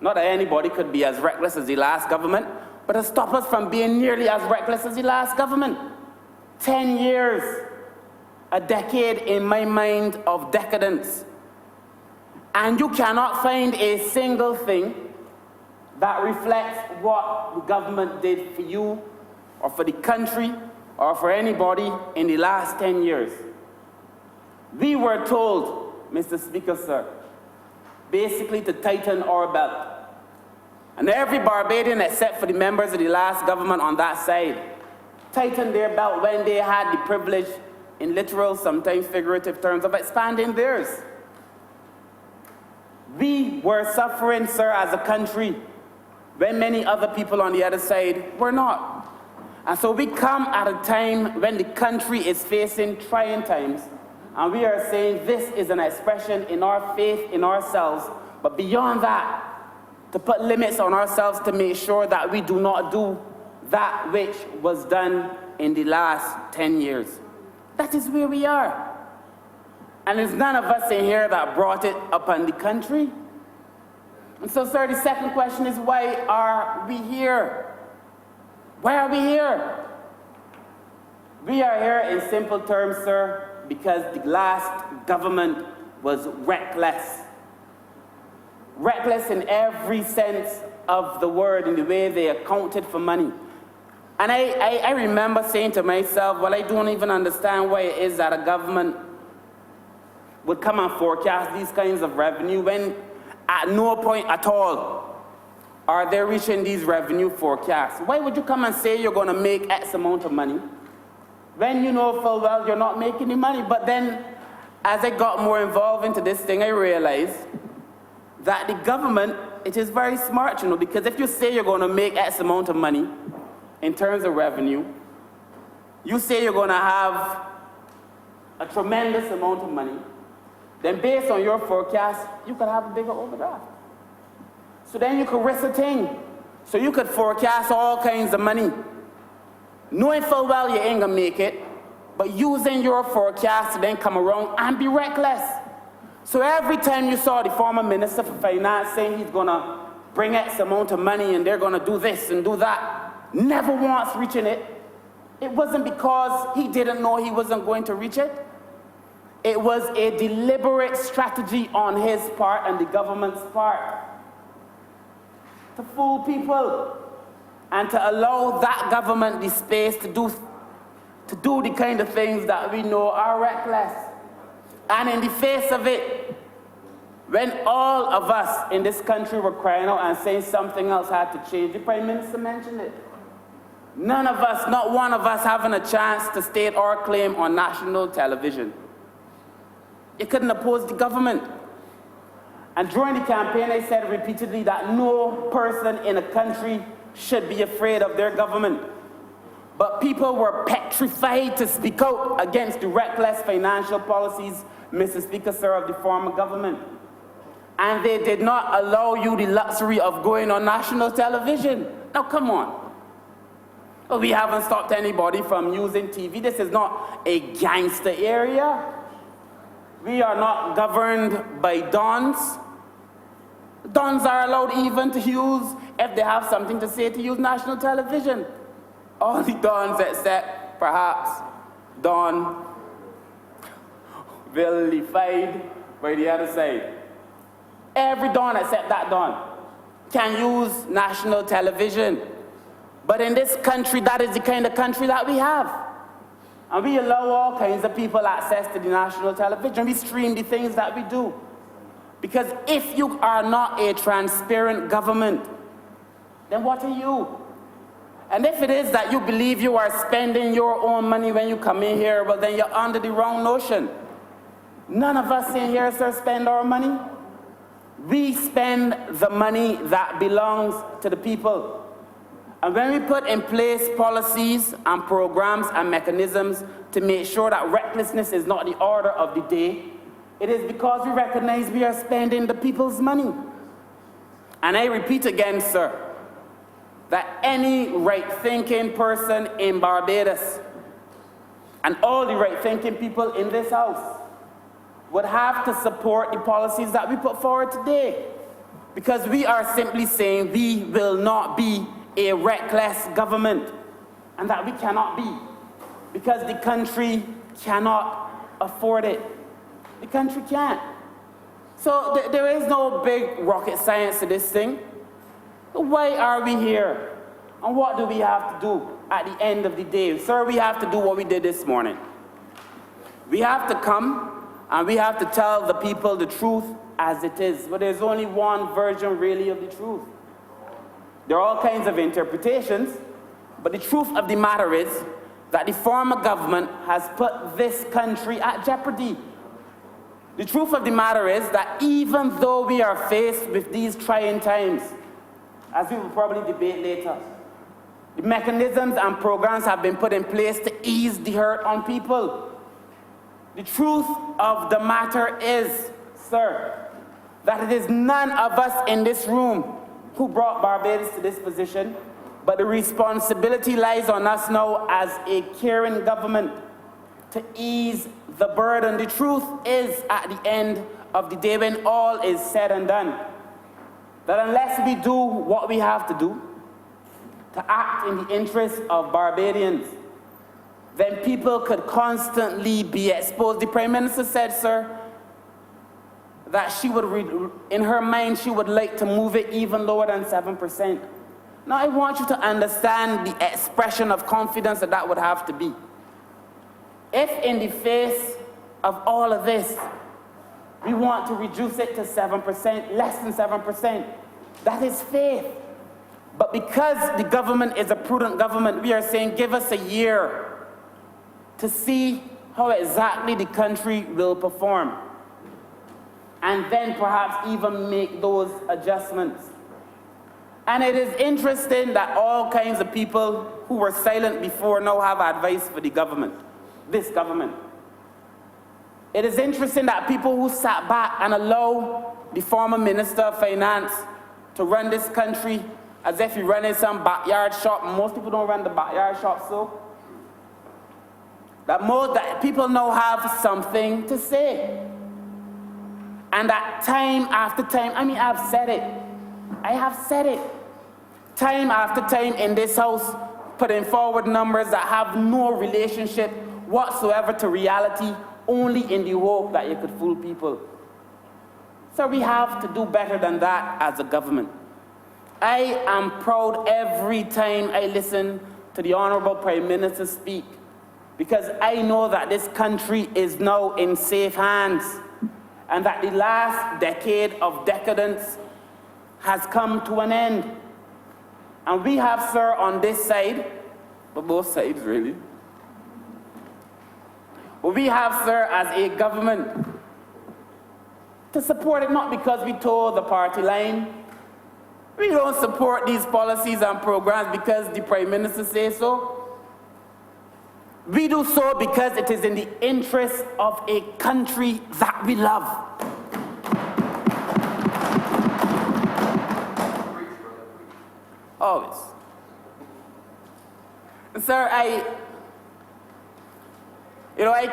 Not that anybody could be as reckless as the last government, but to stop us from being nearly as reckless as the last government. 10 years, a decade in my mind of decadence. And you cannot find a single thing that reflects what the government did for you or for the country or for anybody in the last 10 years. We were told, Mr. Speaker, sir, basically to tighten our belt. And every Barbadian, except for the members of the last government on that side, tightened their belt when they had the privilege, in literal, sometimes figurative terms, of expanding theirs. We were suffering, sir, as a country, when many other people on the other side were not. And so we come at a time when the country is facing trying times, and we are saying this is an expression in our faith in ourselves, but beyond that, to put limits on ourselves to make sure that we do not do that which was done in the last 10 years. That is where we are. And there's none of us in here that brought it upon the country. And so, sir, the second question is, why are we here? Why are we here? We are here in simple terms, sir, because the last government was reckless. Reckless in every sense of the word, in the way they accounted for money. And I remember saying to myself, well, I don't even understand why it is that a government would come and forecast these kinds of revenue when at no point at all are they reaching these revenue forecasts. Why would you come and say you're going to make X amount of money when you know full well you're not making any money. But then, as I got more involved into this thing, I realized that the government, it is very smart, you know, because if you say you're going to make X amount of money in terms of revenue, you say you're going to have a tremendous amount of money, then based on your forecast, you could have a bigger overdraft. So then you could risk a thing. So you could forecast all kinds of money, knowing full well you ain't gonna make it, but using your forecast to then come around and be reckless. So every time you saw the former Minister for Finance saying he's gonna bring X amount of money and they're gonna do this and do that, never once reaching it, it wasn't because he didn't know he wasn't going to reach it. It was a deliberate strategy on his part and the government's part to fool people and to allow that government the space to do the kind of things that we know are reckless. And in the face of it, when all of us in this country were crying out and saying something else had to change, the Prime Minister mentioned it. None of us, not one of us, having a chance to state our claim on national television. You couldn't oppose the government. And during the campaign, I said repeatedly that no person in a country should be afraid of their government. But people were petrified to speak out against the reckless financial policies, Mr. Speaker, sir, of the former government. And they did not allow you the luxury of going on national television. Now, come on. Well, we haven't stopped anybody from using TV. This is not a gangster area. We are not governed by dons. Dons are allowed even to use, if they have something to say, to use national television. All the dons except, perhaps, Don vilified by the other side. Every Don except that Don can use national television. But in this country, that is the kind of country that we have. And we allow all kinds of people access to the national television. We stream the things that we do. Because if you are not a transparent government, then what are you? And if it is that you believe you are spending your own money when you come in here, well, then you're under the wrong notion. None of us in here, sir, spend our money. We spend the money that belongs to the people. And when we put in place policies and programs and mechanisms to make sure that recklessness is not the order of the day, it is because we recognize we are spending the people's money. And I repeat again, sir, that any right-thinking person in Barbados and all the right-thinking people in this house would have to support the policies that we put forward today. Because we are simply saying we will not be a reckless government, and that we cannot be, because the country cannot afford it. The country can't. So there is no big rocket science to this thing. Why are we here? And what do we have to do at the end of the day? Sir, we have to do what we did this morning. We have to come and we have to tell the people the truth as it is. But there's only one version really of the truth. There are all kinds of interpretations, but the truth of the matter is that the former government has put this country at jeopardy. The truth of the matter is that even though we are faced with these trying times, as we will probably debate later, the mechanisms and programs have been put in place to ease the hurt on people. The truth of the matter is, sir, that it is none of us in this room who brought Barbados to this position, but the responsibility lies on us now as a caring government to ease the burden. The truth is, at the end of the day, when all is said and done, that unless we do what we have to do to act in the interest of Barbadians, then people could constantly be exposed. The Prime Minister said, sir, that she would, in her mind, she would like to move it even lower than 7%. Now, I want you to understand the expression of confidence that that would have to be. If in the face of all of this, we want to reduce it to 7%, less than 7%, that is faith. But because the government is a prudent government, we are saying, give us a year. to see how exactly the country will perform, and then perhaps even make those adjustments. And it is interesting that all kinds of people who were silent before now have advice for the government, this government. It is interesting that people who sat back and allow the former Minister of Finance to run this country as if he running some backyard shop. Most people don't run the backyard shop, so that people now have something to say. And that time after time, I mean, I've said it. I have said it. Time after time in this house, putting forward numbers that have no relationship whatsoever to reality, only in the hope that you could fool people. So we have to do better than that as a government. I am proud every time I listen to the Honourable Prime Minister speak, because I know that this country is now in safe hands, and that the last decade of decadence has come to an end. And we have, sir, on this side, but both sides really, but we have, sir, as a government, to support it, not because we told the party line. We don't support these policies and programs because the Prime Minister says so. We do so because it is in the interest of a country that we love. Always. And sir, I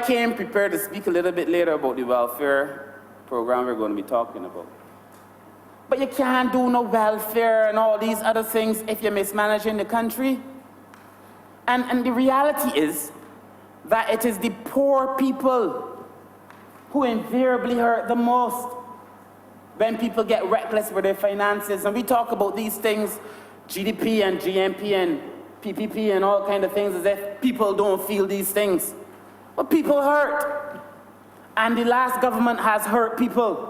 came prepared to speak a little bit later about the welfare program we're going to be talking about. But you can't do no welfare and all these other things if you're mismanaging the country. And the reality is that it is the poor people who invariably hurt the most when people get reckless with their finances. And we talk about these things, GDP and GMP and PPP and all kind of things, as if people don't feel these things. But people hurt. And the last government has hurt people.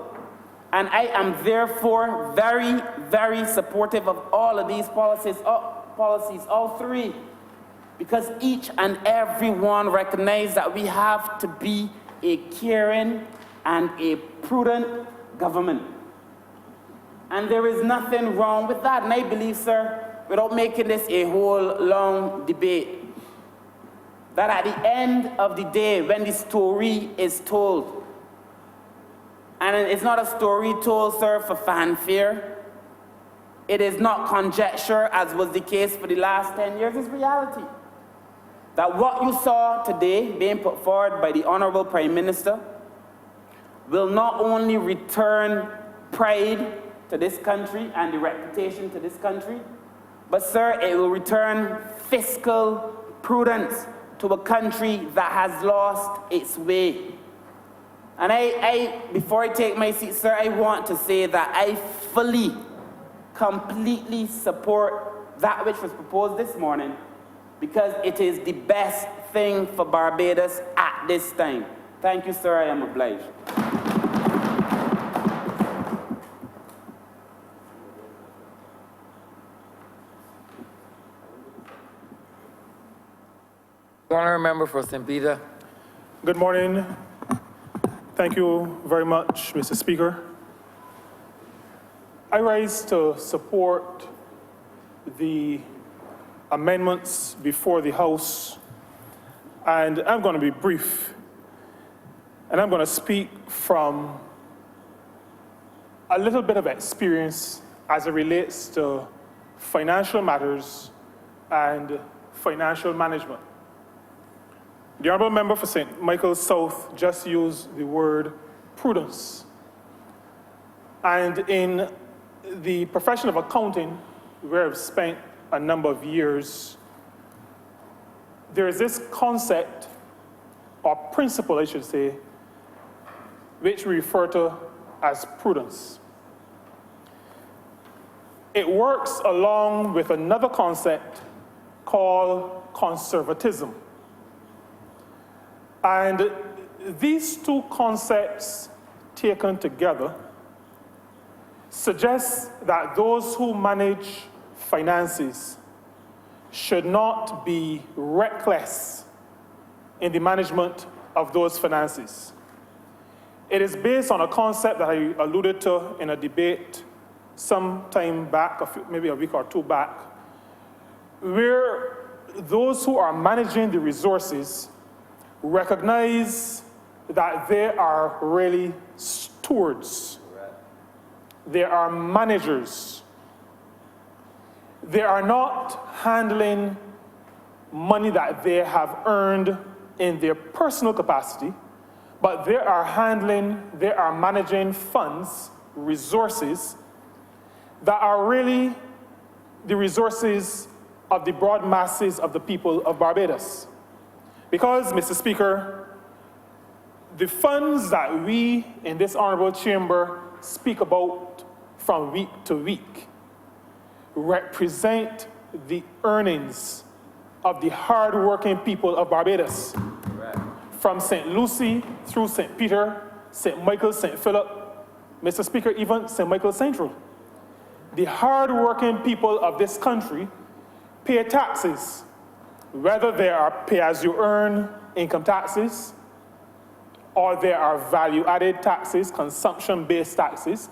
And I am therefore very, very supportive of all of these policies, all three, because each and every one recognize that we have to be a caring and a prudent government. And there is nothing wrong with that. And I believe, sir, without making this a whole long debate, that at the end of the day, when the story is told, and it's not a story told, sir, for fanfare, it is not conjecture, as was the case for the last 10 years, it's reality. That what you saw today being put forward by the Honourable Prime Minister will not only return pride to this country and the reputation to this country, but, sir, it will return fiscal prudence to a country that has lost its way. And before I take my seat, sir, I want to say that I fully, completely support that which was proposed this morning, because it is the best thing for Barbados at this time. Thank you, sir. I am obliged. Honourable Member for St. Peter. Good morning. Thank you very much, Mr. Speaker. I rise to support the amendments before the House, and I'm going to be brief, and I'm going to speak from a little bit of experience as it relates to financial matters and financial management. The Honourable Member for St. Michael South just used the word prudence. And in the profession of accounting, where I've spent a number of years, there is this concept, or principle, I should say, which we refer to as prudence. It works along with another concept called conservatism. And these two concepts taken together suggest that those who manage finances should not be reckless in the management of those finances. It is based on a concept that I alluded to in a debate some time back, maybe a week or two back, where those who are managing the resources recognize that they are really stewards. They are managers. They are not handling money that they have earned in their personal capacity, but they are managing funds, resources, that are really the resources of the broad masses of the people of Barbados. Because, Mr. Speaker, the funds that we in this honorable chamber speak about from week to week represent the earnings of the hard-working people of Barbados. From St. Lucie through St. Peter, St. Michael, St. Philip, Mr. Speaker, even St. Michael Central. The hard-working people of this country pay taxes, whether they are pay-as-you-earn income taxes, or there are value-added taxes, consumption-based taxes.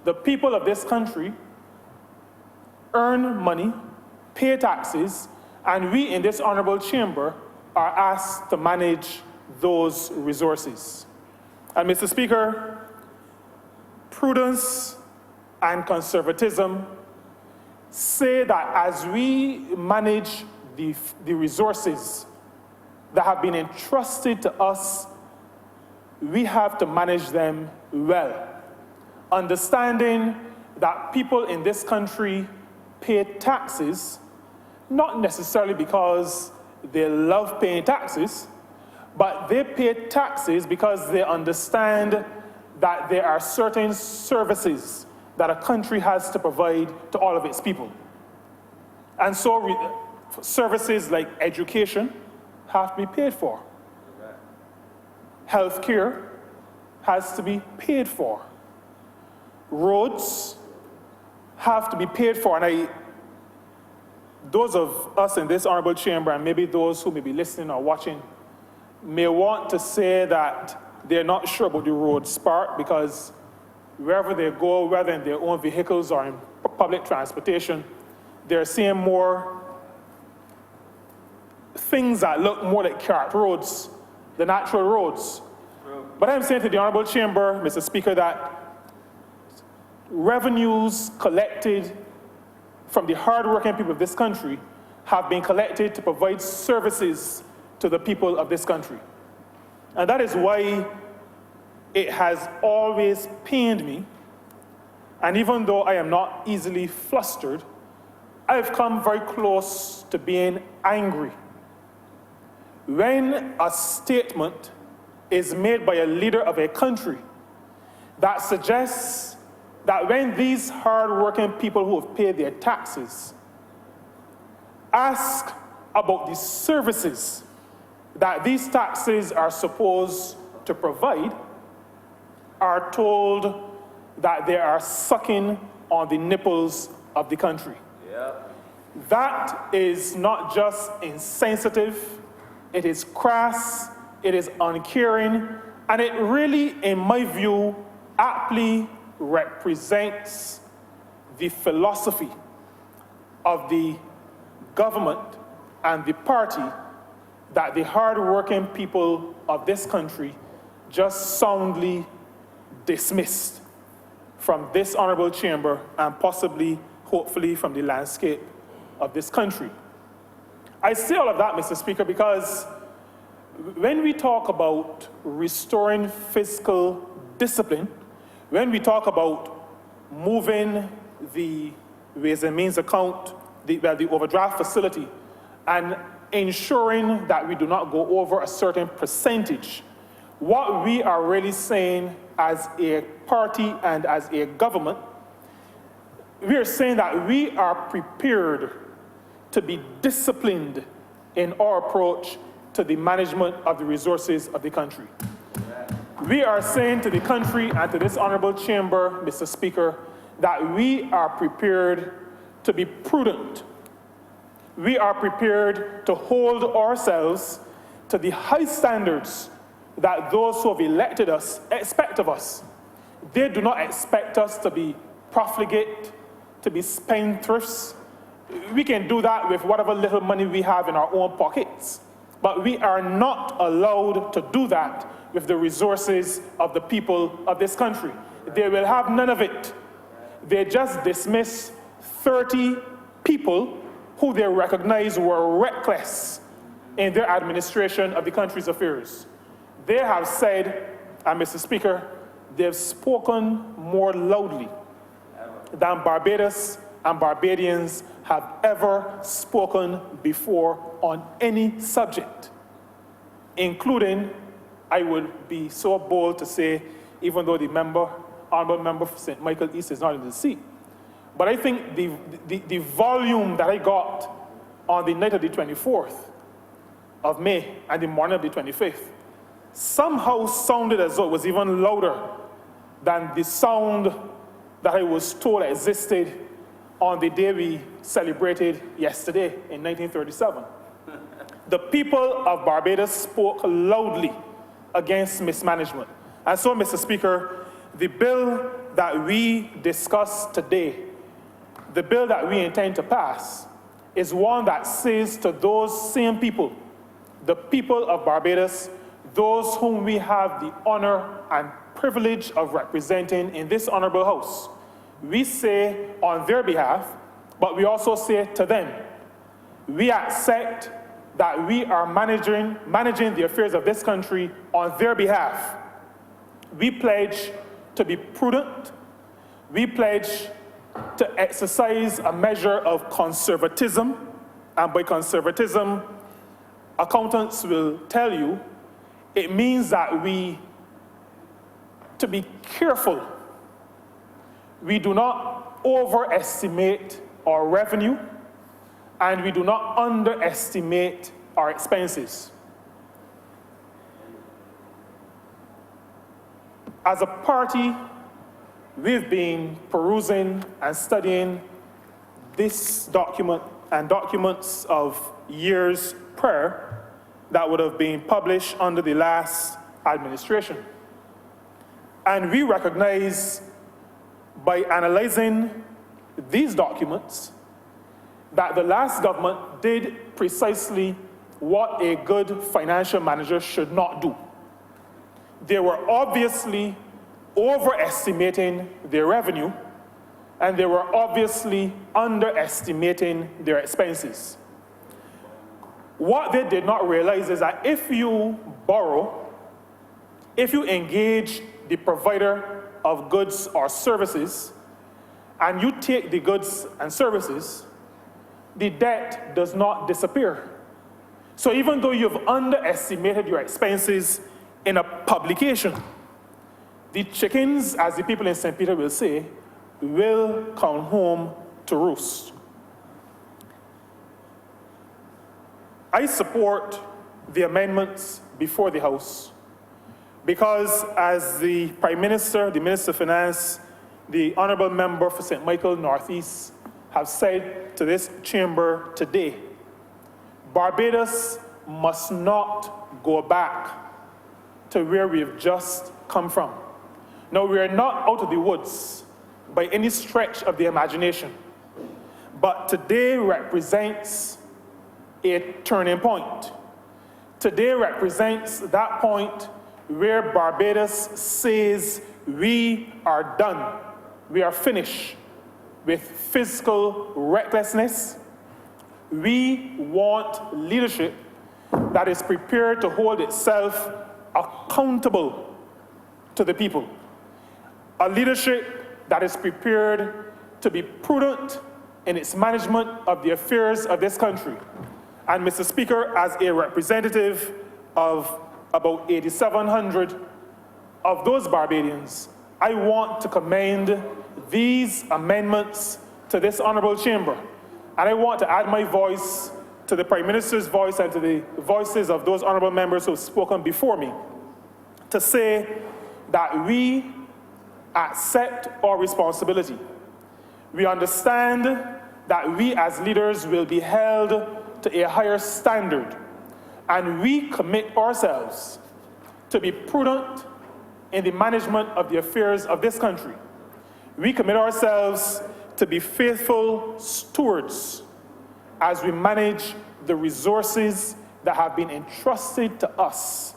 The people of this country earn money, pay taxes, and we in this honorable chamber are asked to manage those resources. And Mr. Speaker, prudence and conservatism say that as we manage the resources that have been entrusted to us, we have to manage them well, understanding that people in this country pay taxes, not necessarily because they love paying taxes, but they pay taxes because they understand that there are certain services that a country has to provide to all of its people. And so services like education have to be paid for. Healthcare has to be paid for. Roads have to be paid for. And those of us in this honorable chamber, and maybe those who may be listening or watching, may want to say that they're not sure about the roads part, because wherever they go, whether in their own vehicles or in public transportation, they're seeing more things that look more like carpet roads than actual roads. But I'm saying to the honorable chamber, Mr. Speaker, that revenues collected from the hard-working people of this country have been collected to provide services to the people of this country. And that is why it has always pained me, and even though I am not easily flustered, I've come very close to being angry when a statement is made by a leader of a country that suggests that when these hard-working people who have paid their taxes ask about the services that these taxes are supposed to provide, are told that they are sucking on the nipples of the country. That is not just insensitive, it is crass, it is uncaring, and it really, in my view, aptly represents the philosophy of the government and the party that the hard-working people of this country just soundly dismissed from this honorable chamber and possibly, hopefully, from the landscape of this country. I say all of that, Mr. Speaker, because when we talk about restoring fiscal discipline, when we talk about moving the Ways and Means account, the overdraft facility, and ensuring that we do not go over a certain percentage, what we are really saying as a party and as a government, we are saying that we are prepared to be disciplined in our approach to the management of the resources of the country. We are saying to the country and to this honorable chamber, Mr. Speaker, that we are prepared to be prudent. We are prepared to hold ourselves to the high standards that those who have elected us expect of us. They do not expect us to be profligate, to be spendthrifts. We can do that with whatever little money we have in our own pockets, but we are not allowed to do that with the resources of the people of this country. They will have none of it. They just dismiss 30 people who they recognize were reckless in their administration of the country's affairs. They have said, and Mr. Speaker, they've spoken more loudly than Barbados and Barbadians have ever spoken before on any subject, including, I would be so bold to say, even though the honourable member for St. Michael East is not in the seat, but I think the volume that I got on the night of the 24th of May and the morning of the 25th somehow sounded as though it was even louder than the sound that I was told existed on the day we celebrated yesterday in 1937. The people of Barbados spoke loudly against mismanagement. And so, Mr. Speaker, the bill that we discuss today, the bill that we intend to pass, is one that says to those same people, the people of Barbados, those whom we have the honor and privilege of representing in this honorable house, we say on their behalf, but we also say to them, we accept that we are managing the affairs of this country on their behalf. We pledge to be prudent. We pledge to exercise a measure of conservatism. And by conservatism, accountants will tell you, it means that to be careful, we do not overestimate our revenue, and we do not underestimate our expenses. As a party, we've been perusing and studying this document and documents of years prior that would have been published under the last administration. And we recognize by analyzing these documents that the last government did precisely what a good financial manager should not do. They were obviously overestimating their revenue, and they were obviously underestimating their expenses. What they did not realize is that if you borrow, if you engage the provider of goods or services, and you take the goods and services, the debt does not disappear. So even though you've underestimated your expenses in a publication, the chickens, as the people in St. Peter will say, will come home to roost. I support the amendments before the House because, as the Prime Minister, the Minister of Finance, the Honourable Member for St. Michael Northeast have said to this chamber today, Barbados must not go back to where we've just come from. Now, we are not out of the woods by any stretch of the imagination, but today represents a turning point. Today represents that point where Barbados says we are done, we are finished with fiscal recklessness. We want leadership that is prepared to hold itself accountable to the people. A leadership that is prepared to be prudent in its management of the affairs of this country. And Mr. Speaker, as a representative of about 8,700 of those Barbadians, I want to commend these amendments to this honourable chamber. And I want to add my voice to the Prime Minister's voice and to the voices of those honourable members who have spoken before me to say that we accept our responsibility. We understand that we as leaders will be held to a higher standard. and we commit ourselves to be prudent in the management of the affairs of this country. We commit ourselves to be faithful stewards as we manage the resources that have been entrusted to us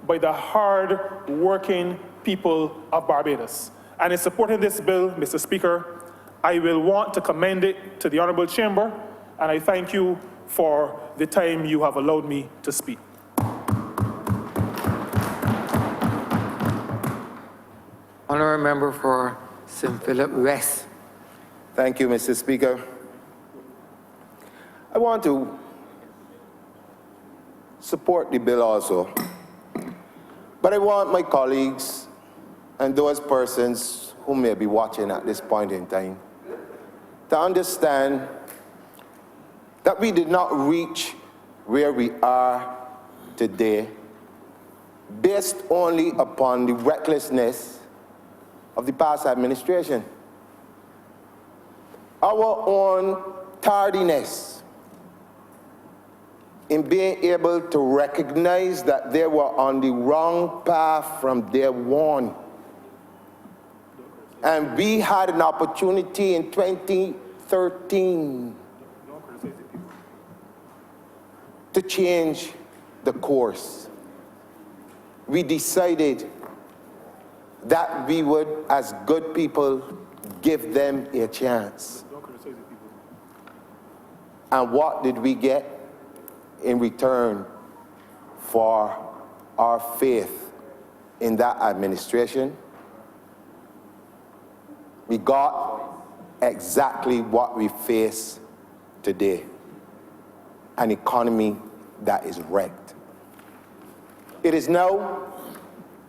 by the hard-working people of Barbados. And in supporting this bill, Mr. Speaker, I will want to commend it to the Honourable Chamber, and I thank you for the time you have allowed me to speak. Honourable Member for St. Philip West. Thank you, Mr. Speaker. I want to support the bill also, but I want my colleagues and those persons who may be watching at this point in time to understand that we did not reach where we are today based only upon the recklessness of the past administration. Our own tardiness in being able to recognize that they were on the wrong path from day one. And we had an opportunity in 2013 to change the course. We decided that we would, as good people, give them a chance. And what did we get in return for our faith in that administration? We got exactly what we face today, an economy that is wrecked. It is now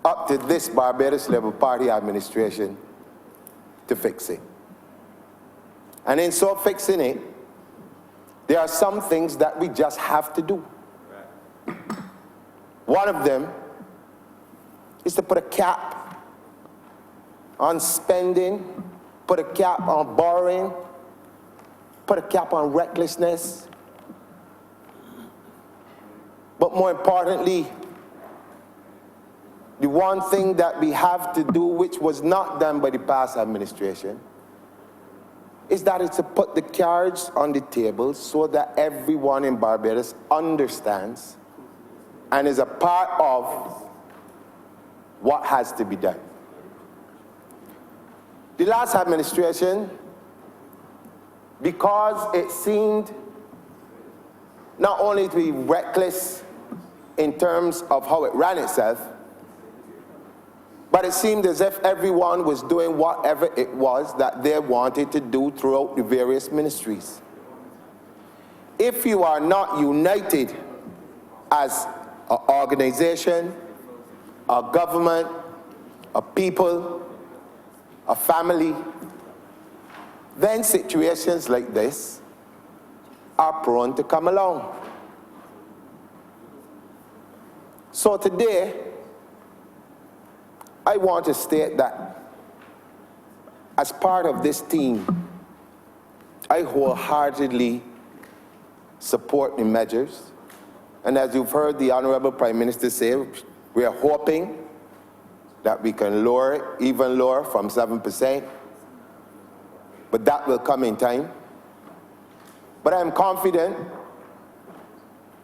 up to this Barbados Labour Party administration to fix it. And in so fixing it, there are some things that we just have to do. One of them is to put a cap on spending, put a cap on borrowing, put a cap on recklessness. But more importantly, the one thing that we have to do, which was not done by the past administration, is that it's to put the cards on the table so that everyone in Barbados understands and is a part of what has to be done. The last administration, because it seemed not only to be reckless in terms of how it ran itself, but it seemed as if everyone was doing whatever it was that they wanted to do throughout the various ministries. If you are not united as an organization, a government, a people, a family, then situations like this are prone to come along. So today, I want to state that as part of this team, I wholeheartedly support the measures. And as you've heard the Honourable Prime Minister say, we are hoping that we can lower it, even lower from 7%, but that will come in time. But I'm confident,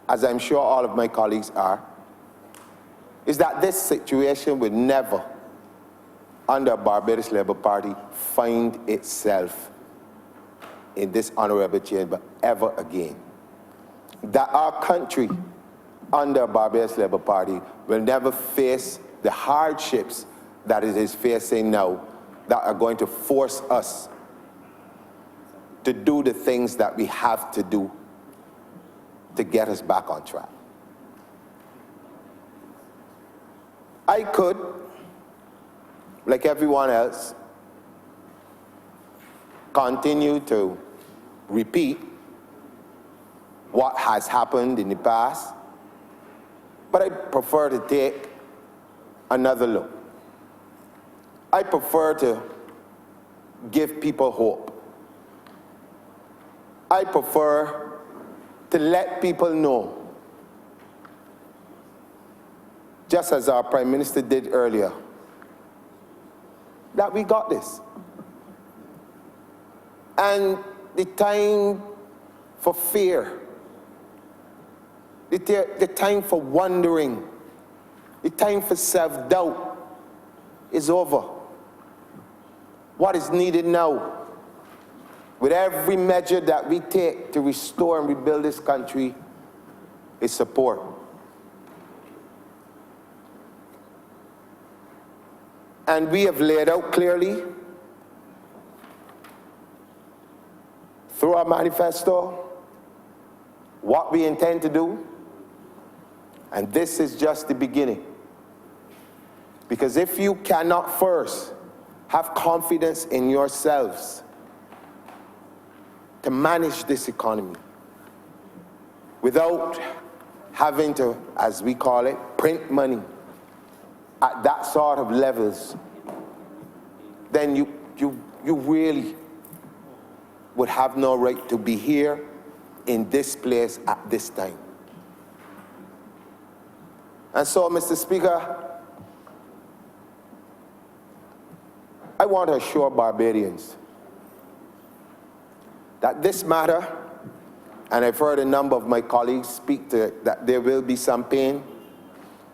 as I'm sure all of my colleagues are, is that this situation will never, under Barbados Labour Party, find itself in this honourable chamber ever again. That our country, under Barbados Labour Party, will never face the hardships that it is facing now that are going to force us to do the things that we have to do to get us back on track. I could, like everyone else, continue to repeat what has happened in the past, but I prefer to take another look. I prefer to give people hope. I prefer to let people know just as our Prime Minister did earlier, that we got this. And the time for fear, the time for wondering, the time for self-doubt is over. What is needed now, with every measure that we take to restore and rebuild this country, is support. And we have laid out clearly through our manifesto what we intend to do, and this is just the beginning. Because if you cannot first have confidence in yourselves to manage this economy without having to, as we call it, print money at that sort of levels, then you really would have no right to be here in this place at this time. And so, Mr. Speaker, I want to assure Barbadians that this matter, and I've heard a number of my colleagues speak to it, that there will be some pain,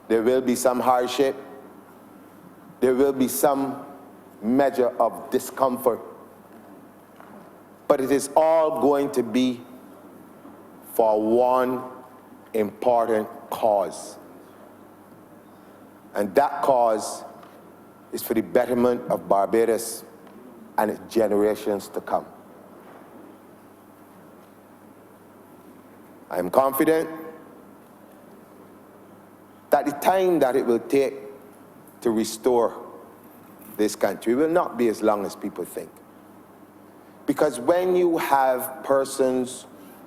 there will be some hardship, there will be some measure of discomfort, but it is all going to be for one important cause. And that cause is for the betterment of Barbados and its generations to come. I am confident that the time that it will take to restore this country will not be as long as people think. Because when you have persons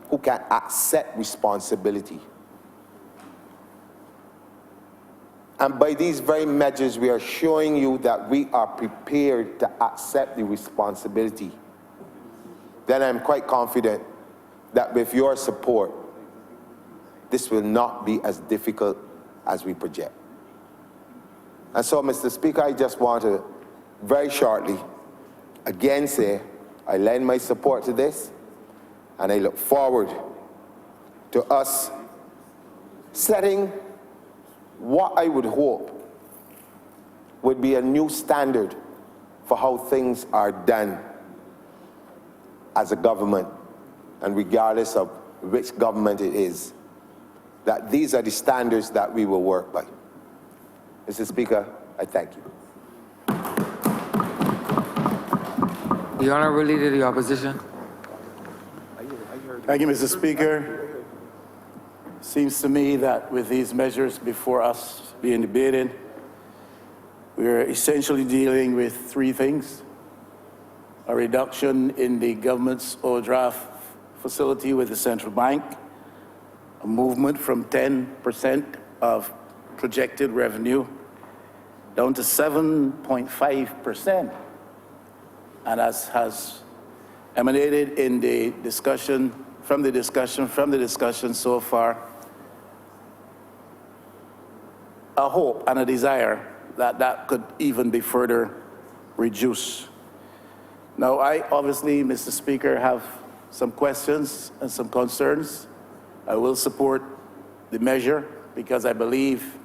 who can accept responsibility, and by these very measures we are showing you that we are prepared to accept the responsibility, then I'm quite confident that with your support, this will not be as difficult as we project. And so, Mr. Speaker, I just want to very shortly again say I lend my support to this, and I look forward to us setting what I would hope would be a new standard for how things are done as a government, and regardless of which government it is, that these are the standards that we will work by. Mr. Speaker, I thank you. The Honourable Leader of the Opposition. Thank you, Mr. Speaker. Seems to me that with these measures before us being debated, we're essentially dealing with three things: a reduction in the government's overdraft facility with the central bank, a movement from 10% of projected revenue down to 7.5%. And as has emanated in the discussion so far, a hope and a desire that that could even be further reduced. Now, I obviously, Mr. Speaker, have some questions and some concerns. I will support the measure because I believe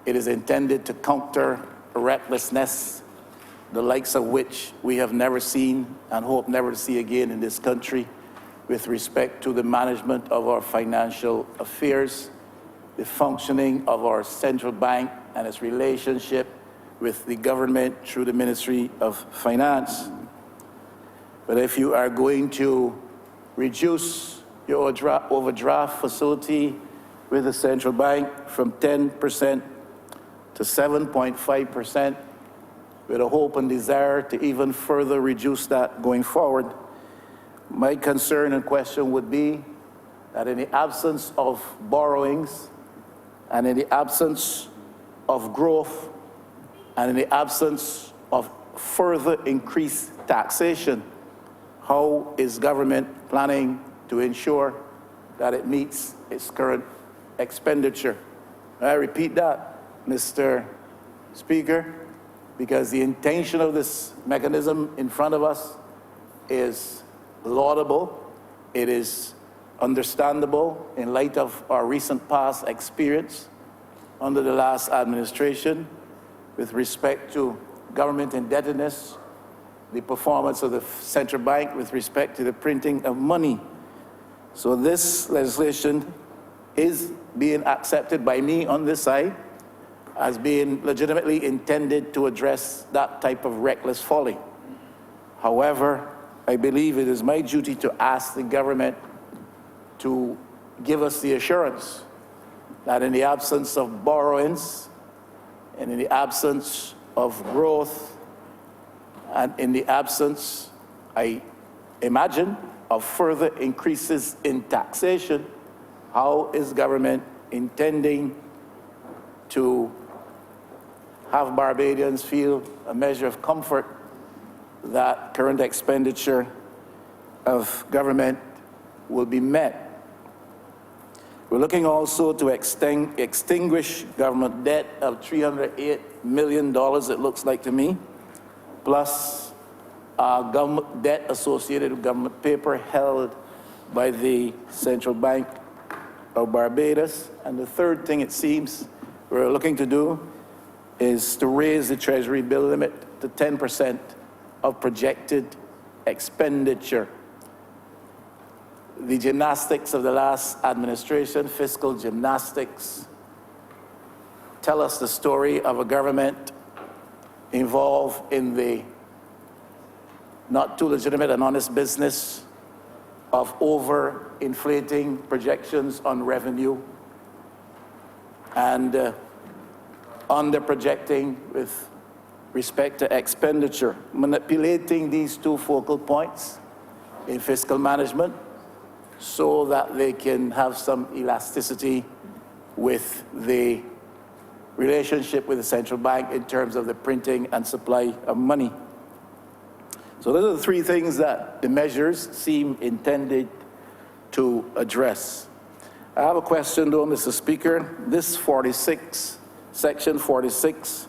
it is intended to counter a recklessness, the likes of which we have never seen and hope never to see again in this country with respect to the management of our financial affairs, the functioning of our central bank and its relationship with the government through the Ministry of Finance. But if you are going to reduce your overdraft facility with the central bank from 10% to 7.5%, with a hope and desire to even further reduce that going forward, my concern and question would be that in the absence of borrowings and in the absence of growth and in the absence of further increased taxation, how is government planning to ensure that it meets its current expenditure? I repeat that. Mr. Speaker, because the intention of this mechanism in front of us is laudable. It is understandable in light of our recent past experience under the last administration with respect to government indebtedness, the performance of the central bank with respect to the printing of money. So this legislation is being accepted by me on this side as being legitimately intended to address that type of reckless folly. However, I believe it is my duty to ask the government to give us the assurance that in the absence of borrowings and in the absence of growth and in the absence, I imagine, of further increases in taxation, how is government intending to have Barbadians feel a measure of comfort that current expenditure of government will be met? We're looking also to extinguish government debt of $308 million, it looks like to me, plus government debt associated with government paper held by the Central Bank of Barbados. And the third thing it seems we're looking to do is to raise the Treasury bill limit to 10% of projected expenditure. The gymnastics of the last administration, fiscal gymnastics, tell us the story of a government involved in the not too legitimate and honest business of over-inflating projections on revenue and under-projecting with respect to expenditure, manipulating these two focal points in fiscal management so that they can have some elasticity with the relationship with the central bank in terms of the printing and supply of money. So those are the three things that the measures seem intended to address. I have a question though, Mr. Speaker. This 46, section 46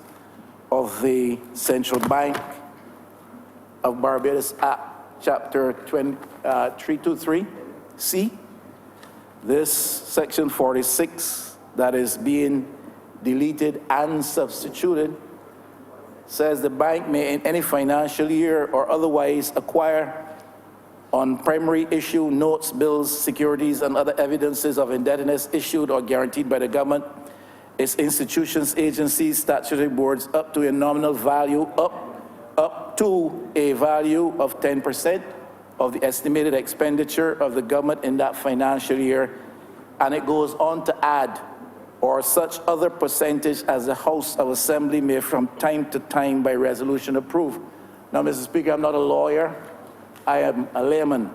of the Central Bank of Barbados Act, chapter 323C, this section 46 that is being deleted and substituted says the bank may in any financial year or otherwise acquire on primary issue notes, bills, securities, and other evidences of indebtedness issued or guaranteed by the government, its institutions, agencies, statutory boards, up to a nominal value, up to a value of 10% of the estimated expenditure of the government in that financial year. And it goes on to add, or such other percentage as the House of Assembly may from time to time by resolution approve. Now, Mr. Speaker, I'm not a lawyer, I am a layman.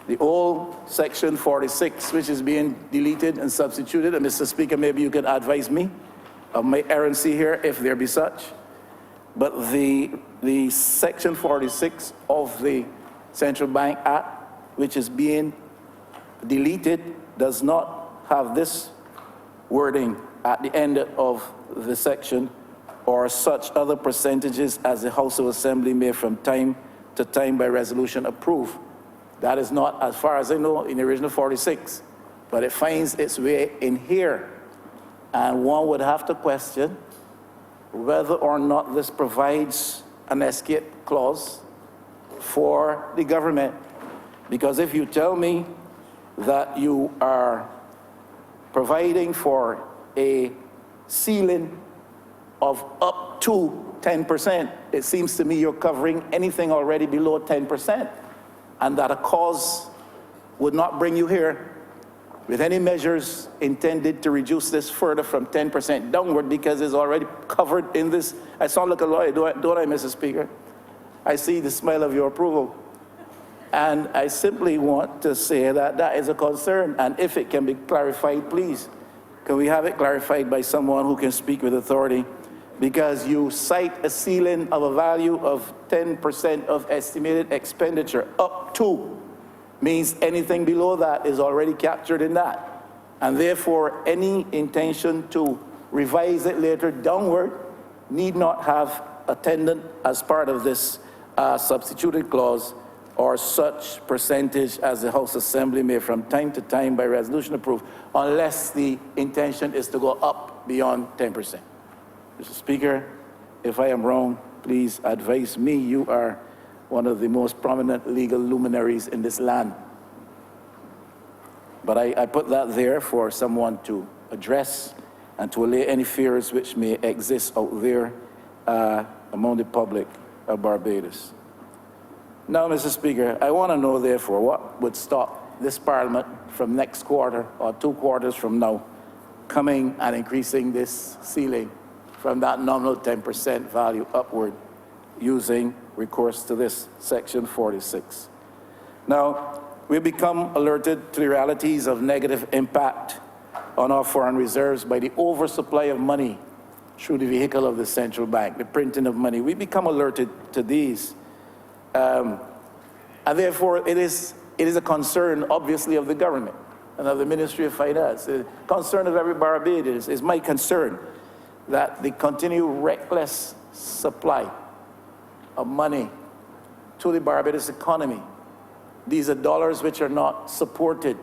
The old section 46, which is being deleted and substituted, and Mr. Speaker, maybe you can advise me of my errancy here, if there be such. But the section 46 of the Central Bank Act, which is being deleted, does not have this wording at the end of the section, or such other percentages as the House of Assembly may from time to time by resolution approve. That is not, as far as I know, in the original 46, but it finds its way in here. And one would have to question whether or not this provides an escape clause for the government. Because if you tell me that you are providing for a ceiling of up to 10%, it seems to me you're covering anything already below 10%, and that a cause would not bring you here with any measures intended to reduce this further from 10% downward, because it's already covered in this. I sound like a lawyer, don't I, Mr. Speaker? I see the smile of your approval. And I simply want to say that that is a concern, and if it can be clarified, please, can we have it clarified by someone who can speak with authority? Because you cite a ceiling of a value of 10% of estimated expenditure, up to, means anything below that is already captured in that. And therefore, any intention to revise it later downward, need not have attendant as part of this substituted clause or such percentage as the House Assembly may from time to time by resolution approve, unless the intention is to go up beyond 10%. Mr. Speaker, if I am wrong, please advise me. You are one of the most prominent legal luminaries in this land. But I put that there for someone to address and to allay any fears which may exist out there among the public of Barbados. Now, Mr. Speaker, I want to know, therefore, what would stop this Parliament from next quarter or 2 quarters from now coming and increasing this ceiling from that nominal 10% value upward using recourse to this Section 46. Now, we become alerted to the realities of negative impact on our foreign reserves by the oversupply of money through the vehicle of the central bank, the printing of money. We become alerted to these. And therefore, it is a concern, obviously, of the government and of the Ministry of Finance. The concern of every Barbadian is my concern that the continued reckless supply of money to the Barbados economy, these are dollars which are not supported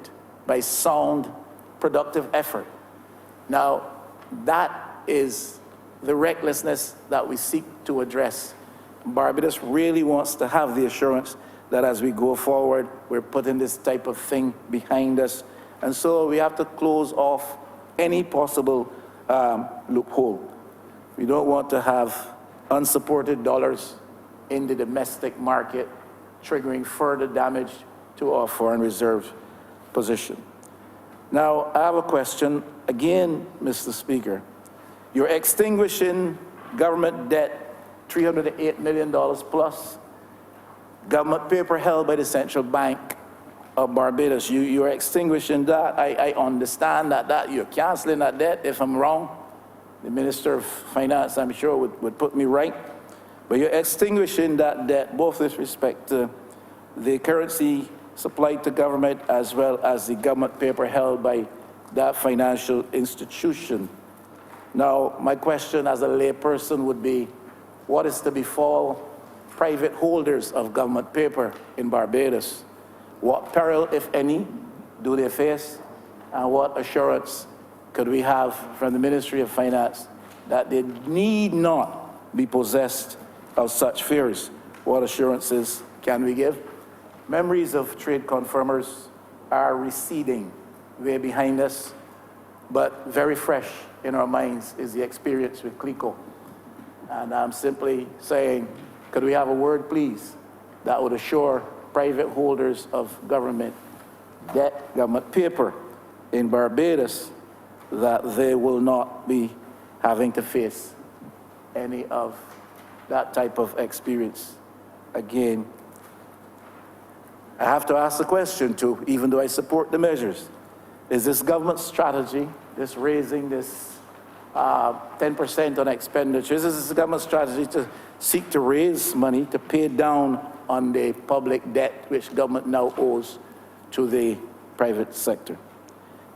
by sound, productive effort. Now, that is the recklessness that we seek to address. Barbados really wants to have the assurance that as we go forward, we're putting this type of thing behind us. And so we have to close off any possible loophole. We don't want to have unsupported dollars in the domestic market, triggering further damage to our foreign reserve position. Now, I have a question, again, Mr. Speaker. You're extinguishing government debt, $308 million plus, government paper held by the Central Bank of Barbados. You're extinguishing that. I understand that you're canceling that debt. If I'm wrong, the Minister of Finance, I'm sure, would put me right. But you're extinguishing that debt, both with respect to the currency supplied to government as well as the government paper held by that financial institution. Now, my question as a layperson would be, what is to befall private holders of government paper in Barbados? What peril, if any, do they face? And what assurance could we have from the Ministry of Finance that they need not be possessed of such fears? What assurances can we give? Memories of trade confirmers are receding way behind us, but very fresh in our minds is the experience with CLICO. And I'm simply saying, could we have a word, please, that would assure private holders of government debt, government paper in Barbados, that they will not be having to face any of that type of experience again. I have to ask the question too, even though I support the measures. Is this government strategy, this raising this 10% on expenditures, is this government strategy to seek to raise money to pay down on the public debt which government now owes to the private sector?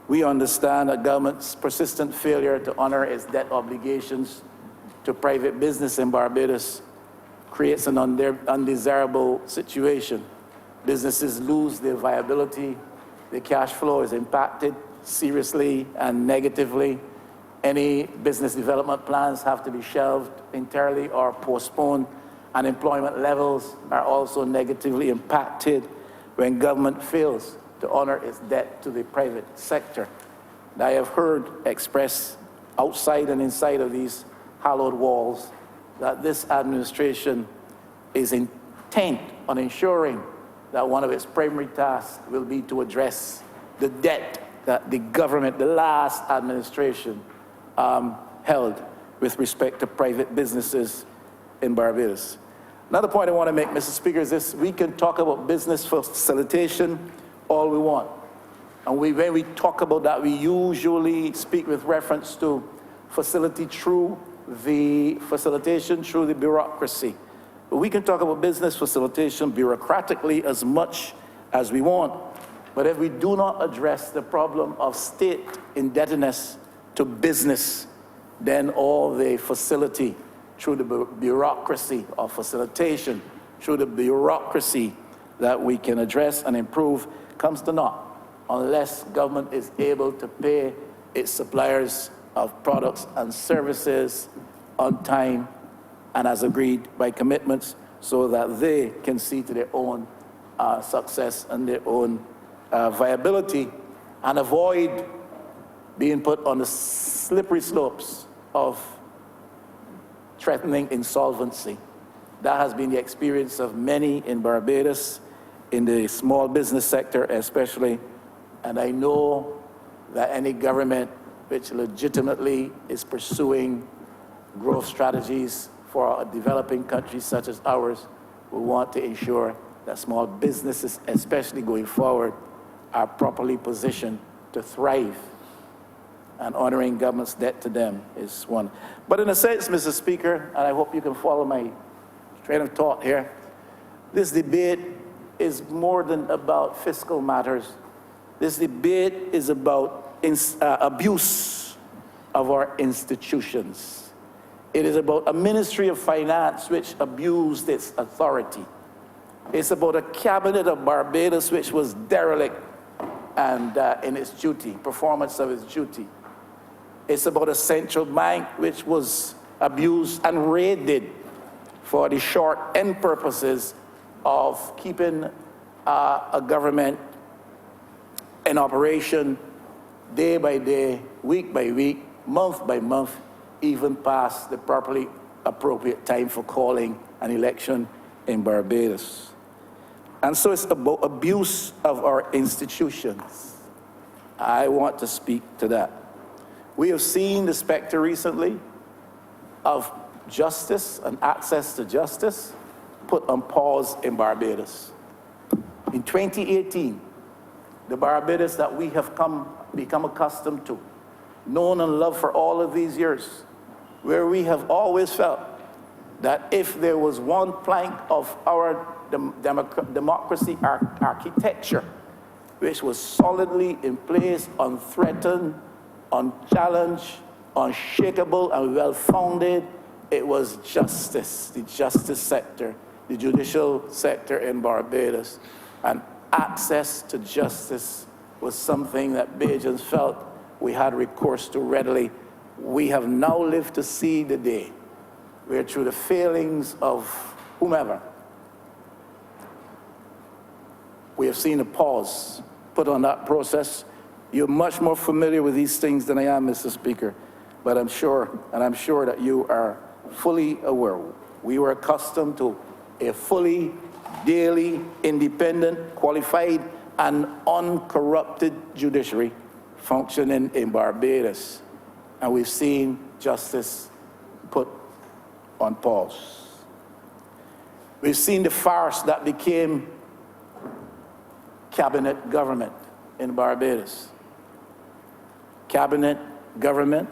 We understand that government's persistent failure to honor its debt obligations to private business in Barbados creates an undesirable situation. Businesses lose their viability, the cash flow is impacted seriously and negatively. Any business development plans have to be shelved entirely or postponed. Unemployment levels are also negatively impacted when government fails to honor its debt to the private sector. And I have heard expressed outside and inside of these hallowed walls that this administration is intent on ensuring that one of its primary tasks will be to address the debt that the government, the last administration, held with respect to private businesses in Barbados. Another point I want to make, Mr. Speaker, is this: we can talk about business facilitation all we want. And when we talk about that, we usually speak with reference to facilitation through the bureaucracy. But we can talk about business facilitation bureaucratically as much as we want. But if we do not address the problem of state indebtedness to business, then all the facility through the bureaucracy of facilitation, through the bureaucracy that we can address and improve comes to naught unless government is able to pay its suppliers of products and services on time and as agreed by commitments so that they can see to their own success and their own viability and avoid being put on the slippery slopes of threatening insolvency. That has been the experience of many in Barbados, in the small business sector especially, and I know that any government which legitimately is pursuing growth strategies for a developing country such as ours will want to ensure that small businesses, especially going forward, are properly positioned to thrive. And honoring government's debt to them is one. But in a sense, Mr. Speaker, and I hope you can follow my train of thought here, this debate is more than about fiscal matters. This debate is about abuse of our institutions. It is about a Ministry of Finance which abused its authority. It's about a cabinet of Barbados which was derelict and in its duty, performance of its duty. It's about a central bank which was abused and raided for the short-end purposes of keeping a government in operation day by day, week by week, month by month, even past the properly appropriate time for calling an election in Barbados. And so it's about abuse of our institutions. I want to speak to that. We have seen the specter recently of justice and access to justice put on pause in Barbados. In 2018, the Barbados that we have become accustomed to, known and loved for all of these years, where we have always felt that if there was one plank of our democracy architecture which was solidly in place, unthreatened, unchallenged, unshakable, and well-founded, it was justice, the justice sector, the judicial sector in Barbados. And access to justice was something that Bajans felt we had recourse to readily. We have now lived to see the day where through the failings of whomever, we have seen a pause put on that process. You're much more familiar with these things than I am, Mr. Speaker, but I'm sure that you are fully aware. We were accustomed to a fully, daily, independent, qualified, and uncorrupted judiciary functioning in Barbados. And we've seen justice put on pause. We've seen the farce that became cabinet government in Barbados. Cabinet government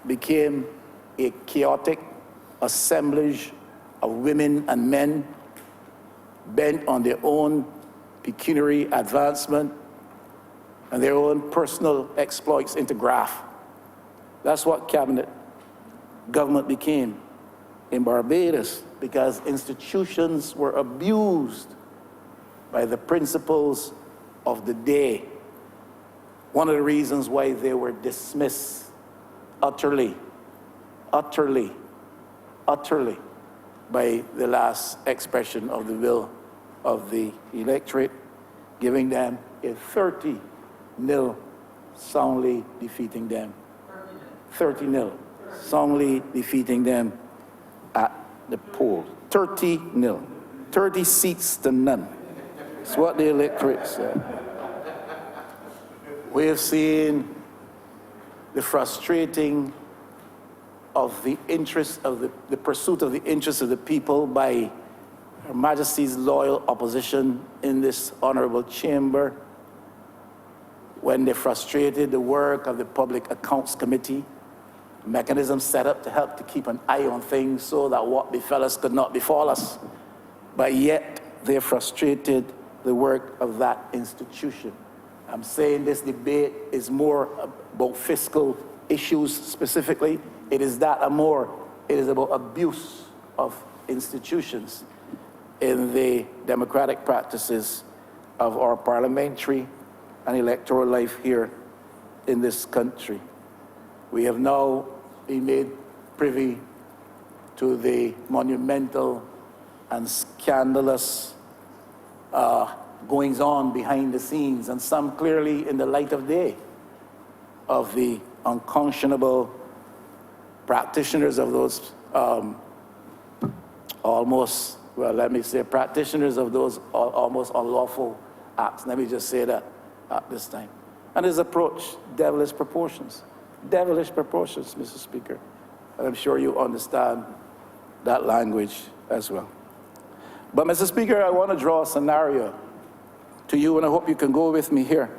became a chaotic assemblage of women and men bent on their own pecuniary advancement and their own personal exploits into graft. That's what cabinet government became in Barbados, because institutions were abused by the principles of the day. One of the reasons why they were dismissed utterly by the last expression of the will of the electorate, giving them a 30-0, soundly defeating them. 30-0, soundly defeating them at the poll. 30-0, 30 seats to none. It's what the electorate said. We have seen the frustrating of the interest of the pursuit of the interests of the people by Her Majesty's loyal opposition in this honourable chamber when they frustrated the work of the Public Accounts Committee, a mechanism set up to help to keep an eye on things so that what befell us could not befall us. But yet they frustrated the work of that institution. I'm saying this debate is more about fiscal issues specifically. It is that and more. It is about abuse of institutions in the democratic practices of our parliamentary and electoral life here in this country. We have now been made privy to the monumental and scandalous goings on behind the scenes, and some clearly in the light of day, of the unconscionable practitioners of those practitioners of those almost unlawful acts. Let me just say that at this time. And his approach, devilish proportions. Devilish proportions, Mr. Speaker. And I'm sure you understand that language as well. But, Mr. Speaker, I want to draw a scenario to you, and I hope you can go with me here.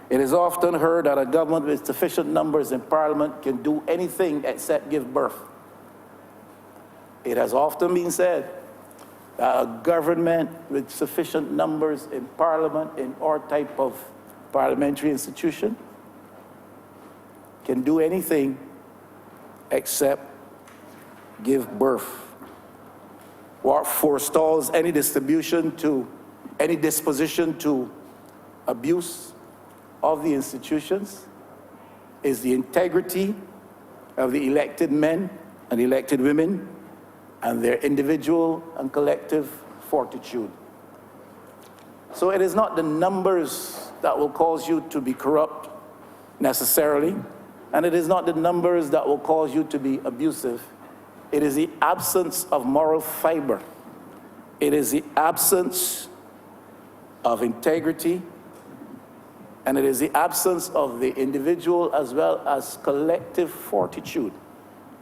It is often heard that a government with sufficient numbers in Parliament can do anything except give birth. It has often been said that a government with sufficient numbers in Parliament, in our type of parliamentary institution, can do anything except give birth. What forestalls any disposition to abuse of the institutions is the integrity of the elected men and elected women and their individual and collective fortitude. So it is not the numbers that will cause you to be corrupt necessarily, and it is not the numbers that will cause you to be abusive. It is the absence of moral fiber. It is the absence of integrity, and it is the absence of the individual as well as collective fortitude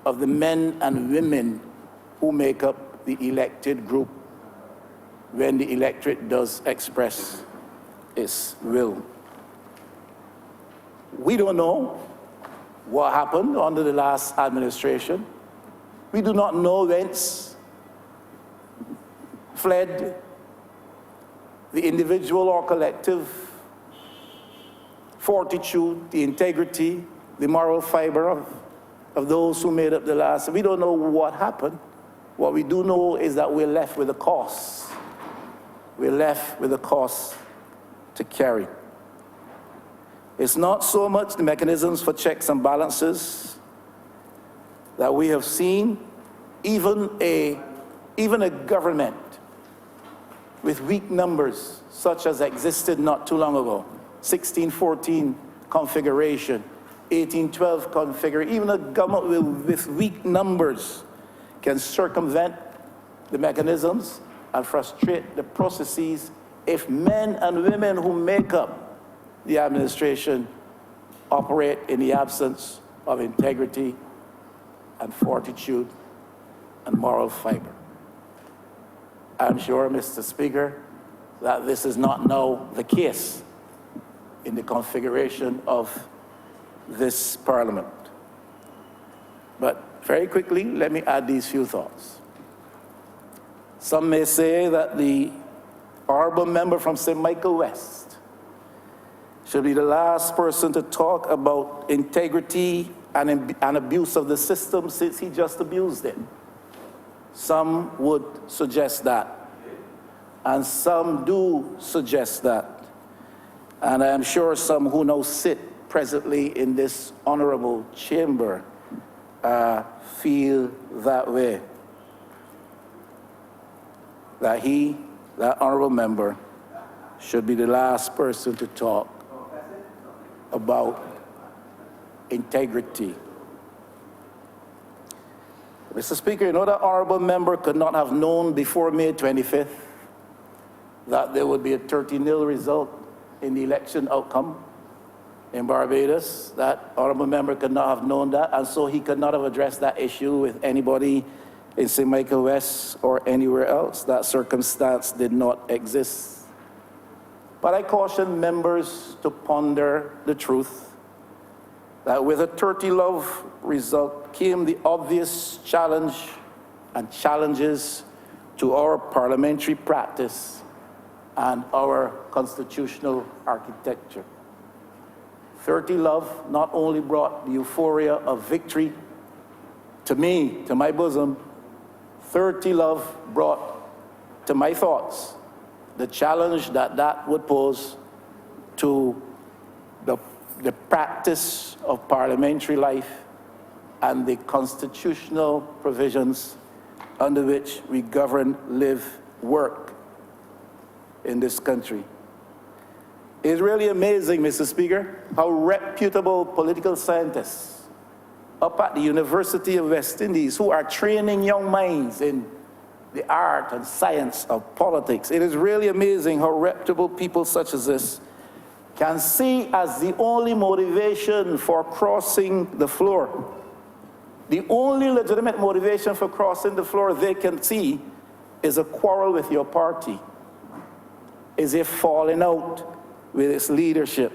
of the men and women who make up the elected group when the electorate does express its will. We don't know what happened under the last administration. We do not know whence fled the individual or collective fortitude, the integrity, the moral fiber of those who made up the last. We don't know what happened. What we do know is that we're left with a cost. We're left with a cost to carry. It's not so much the mechanisms for checks and balances that we have seen. Even a government with weak numbers, such as existed not too long ago, 1614 configuration, 1812 configuration, even a government with weak numbers can circumvent the mechanisms and frustrate the processes if men and women who make up the administration operate in the absence of integrity and fortitude and moral fiber. I'm sure, Mr. Speaker, that this is not now the case in the configuration of this Parliament. But very quickly, let me add these few thoughts. Some may say that the Honourable member from St. Michael West should be the last person to talk about integrity and abuse of the system since he just abused it. Some would suggest that, and some do suggest that. And I am sure some who now sit presently in this honorable chamber feel that way. That honorable member, should be the last person to talk about integrity. Mr. Speaker, you know that honorable member could not have known before May 25th that there would be a 30-0 result in the election outcome in Barbados. That honorable member could not have known that, and so he could not have addressed that issue with anybody in St. Michael West or anywhere else. That circumstance did not exist. But I caution members to ponder the truth that with a 30-0 result came the obvious challenge and challenges to our parliamentary practice and our constitutional architecture. 30 Love not only brought the euphoria of victory to me, to my bosom, 30 Love brought to my thoughts the challenge that that would pose to the practice of parliamentary life and the constitutional provisions under which we govern, live, work in this country. It's really amazing, Mr. Speaker, how reputable political scientists up at the University of West Indies who are training young minds in the art and science of politics. It is really amazing how reputable people such as this can see as the only motivation for crossing the floor, the only legitimate motivation for crossing the floor they can see is a quarrel with your party, is a falling out with its leadership.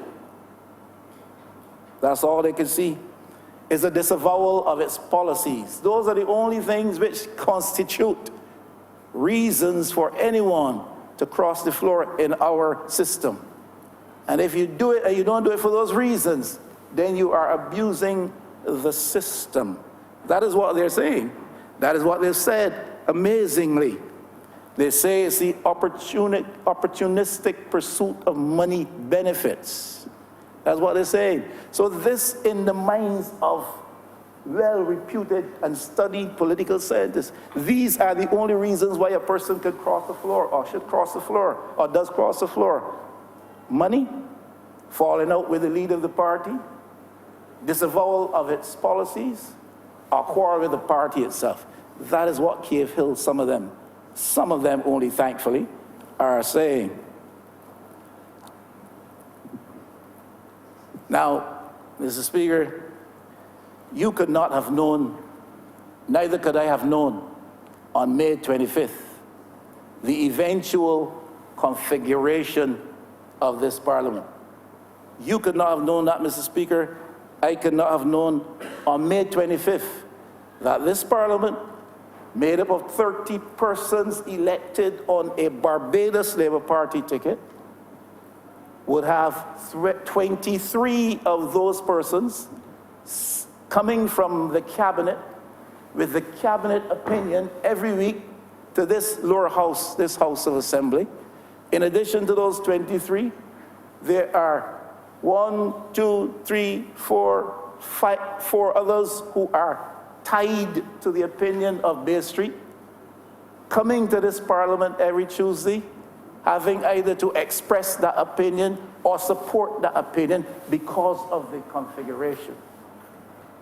That's all they can see, is a disavowal of its policies. Those are the only things which constitute reasons for anyone to cross the floor in our system. And if you do it and you don't do it for those reasons, then you are abusing the system. That is what they're saying. That is what they've said, amazingly. They say it's the opportunistic pursuit of money benefits. That's what they're saying. So this, in the minds of well-reputed and studied political scientists, these are the only reasons why a person can cross the floor, or should cross the floor, or does cross the floor. Money, falling out with the leader of the party, disavowal of its policies, or quarrel with the party itself. That is what Cave Hill, some of them only thankfully, are saying. Now, Mr. Speaker, you could not have known, neither could I have known, on May 25th, the eventual configuration of this Parliament. You could not have known that, Mr. Speaker. I could not have known on May 25th that this Parliament, made up of 30 persons elected on a Barbados Labour Party ticket, would have 23 of those persons coming from the cabinet with the cabinet opinion every week to this lower house, this House of Assembly. In addition to those 23, there are 4 others who are tied to the opinion of Bay Street, coming to this Parliament every Tuesday, having either to express that opinion or support that opinion because of the configuration.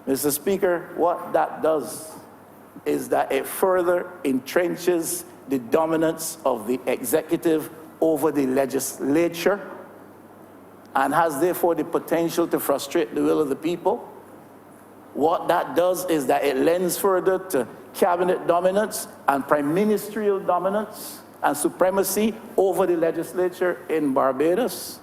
Mr. Speaker, what that does is that it further entrenches the dominance of the executive over the legislature and has therefore the potential to frustrate the will of the people. What that does is that it lends further to cabinet dominance and prime ministerial dominance and supremacy over the legislature in Barbados,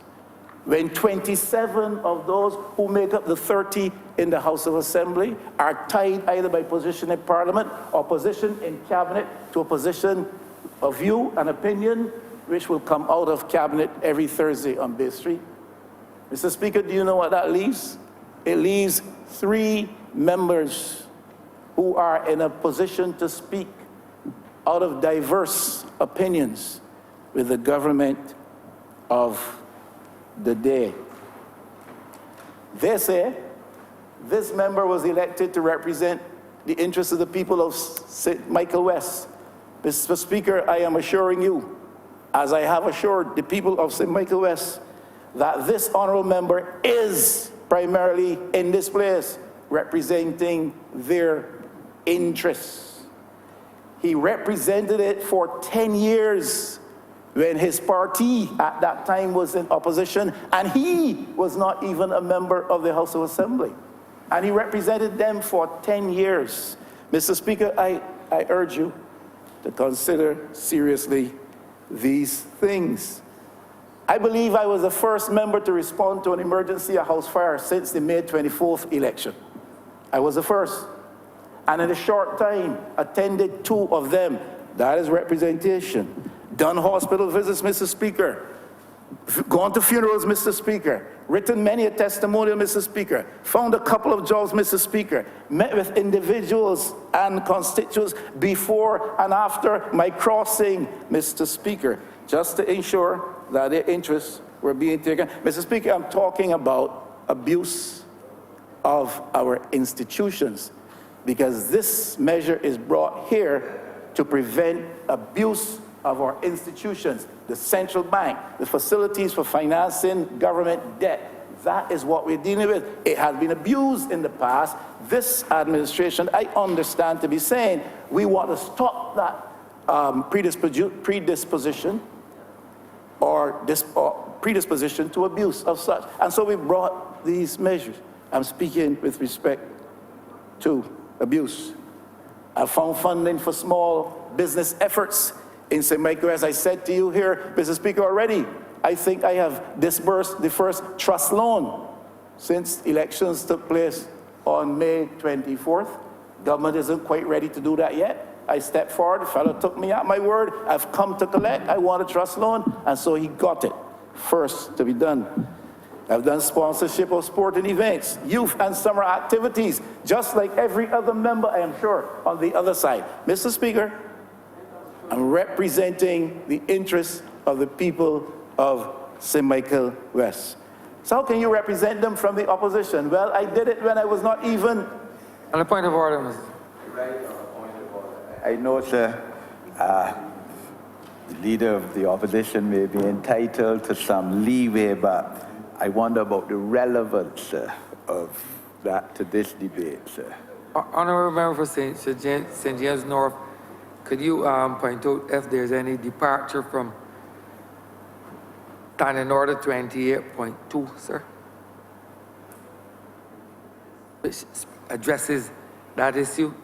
when 27 of those who make up the 30 in the House of Assembly are tied either by position in Parliament or position in cabinet to a position of view and opinion which will come out of cabinet every Thursday on Bay Street. Mr. Speaker, do you know what that leaves? It leaves 3 members who are in a position to speak out of diverse opinions with the government of the day. They say this member was elected to represent the interests of the people of St. Michael West. Mr. Speaker, I am assuring you, as I have assured the people of St. Michael West, that this honourable member is primarily in this place representing their interests. He represented it for 10 years when his party at that time was in opposition, and he was not even a member of the House of Assembly. And he represented them for 10 years. Mr. Speaker, I urge you to consider seriously these things. I believe I was the first member to respond to an emergency or house fire since the May 24th election. I was the first. And in a short time, attended 2 of them. That is representation. Done hospital visits, Mr. Speaker. Gone to funerals, Mr. Speaker. Written many a testimonial, Mr. Speaker. Found a couple of jobs, Mr. Speaker. Met with individuals and constituents before and after my crossing, Mr. Speaker, just to ensure that their interests were being taken. Mr. Speaker, I'm talking about abuse of our institutions, because this measure is brought here to prevent abuse of our institutions, the central bank, the facilities for financing government debt. That is what we're dealing with. It has been abused in the past. This administration, I understand to be saying, we want to stop that predisposition to abuse of such. And so we brought these measures. I'm speaking with respect to abuse. I found funding for small business efforts in St. Michael. As I said to you here, Mr. Speaker, already, I think I have disbursed the first trust loan since elections took place on May 24th. Government isn't quite ready to do that yet. I stepped forward, the fellow took me at my word. I've come to collect, I want a trust loan, and so he got it first to be done. I've done sponsorship of sporting events, youth and summer activities, just like every other member, I am sure, on the other side. Mr. Speaker, I'm representing the interests of the people of St. Michael West. So how can you represent them from the opposition? Well, I did it when I was not even... On a point of order, Mr. I know, sir, the leader of the opposition may be entitled to some leeway, but I wonder about the relevance of that to this debate, sir. Honourable Member for St. James North, could you point out if there's any departure from Standing Order 28.2, sir? Which addresses that issue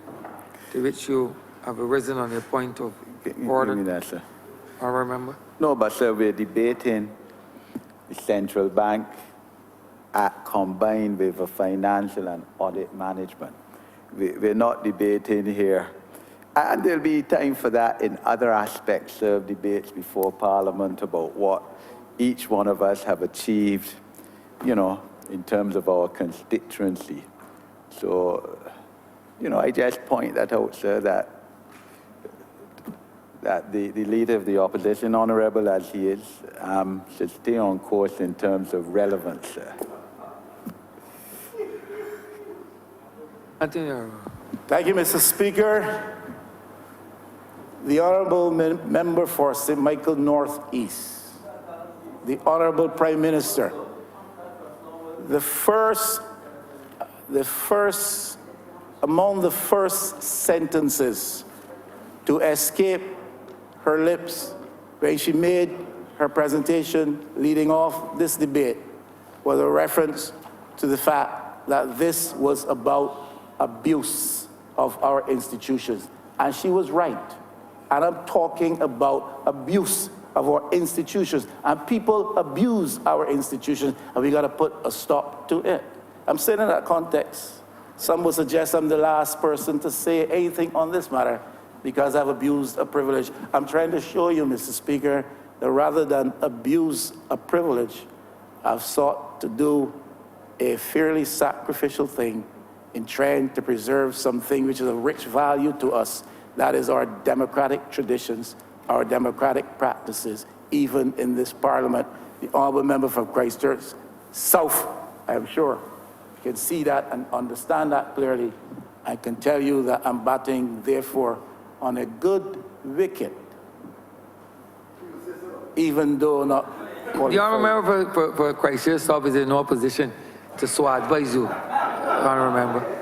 to which you have arisen on your point of order. Give me that, sir. Honourable Member. No, but sir, we're debating the central bank act combined with a financial and audit management. We're not debating here. And there'll be time for that in other aspects of debates before Parliament about what each one of us have achieved, you know, in terms of our constituency. So, you know, I just point that out, sir, that the leader of the opposition, honourable as he is, should stay on course in terms of relevance, sir. Continue. Thank you, Mr. Speaker. The Honourable Member for St. Michael North East, the Honourable Prime Minister, among the first sentences to escape her lips when she made her presentation leading off this debate was a reference to the fact that this was about abuse of our institutions. And she was right. And I'm talking about abuse of our institutions. And people abuse our institutions, and we got to put a stop to it. I'm saying in that context, some would suggest I'm the last person to say anything on this matter because I've abused a privilege. I'm trying to show you, Mr. Speaker, that rather than abuse a privilege, I've sought to do a fairly sacrificial thing in trying to preserve something which is of rich value to us. That is our democratic traditions, our democratic practices, even in this Parliament. The Honourable Member from Christchurch South, I am sure, can see that and understand that clearly. I can tell you that I'm batting, therefore, on a good wicket, even though not qualified. The Honourable Member for Christchurch South is in no position to so advise you, Honourable Member.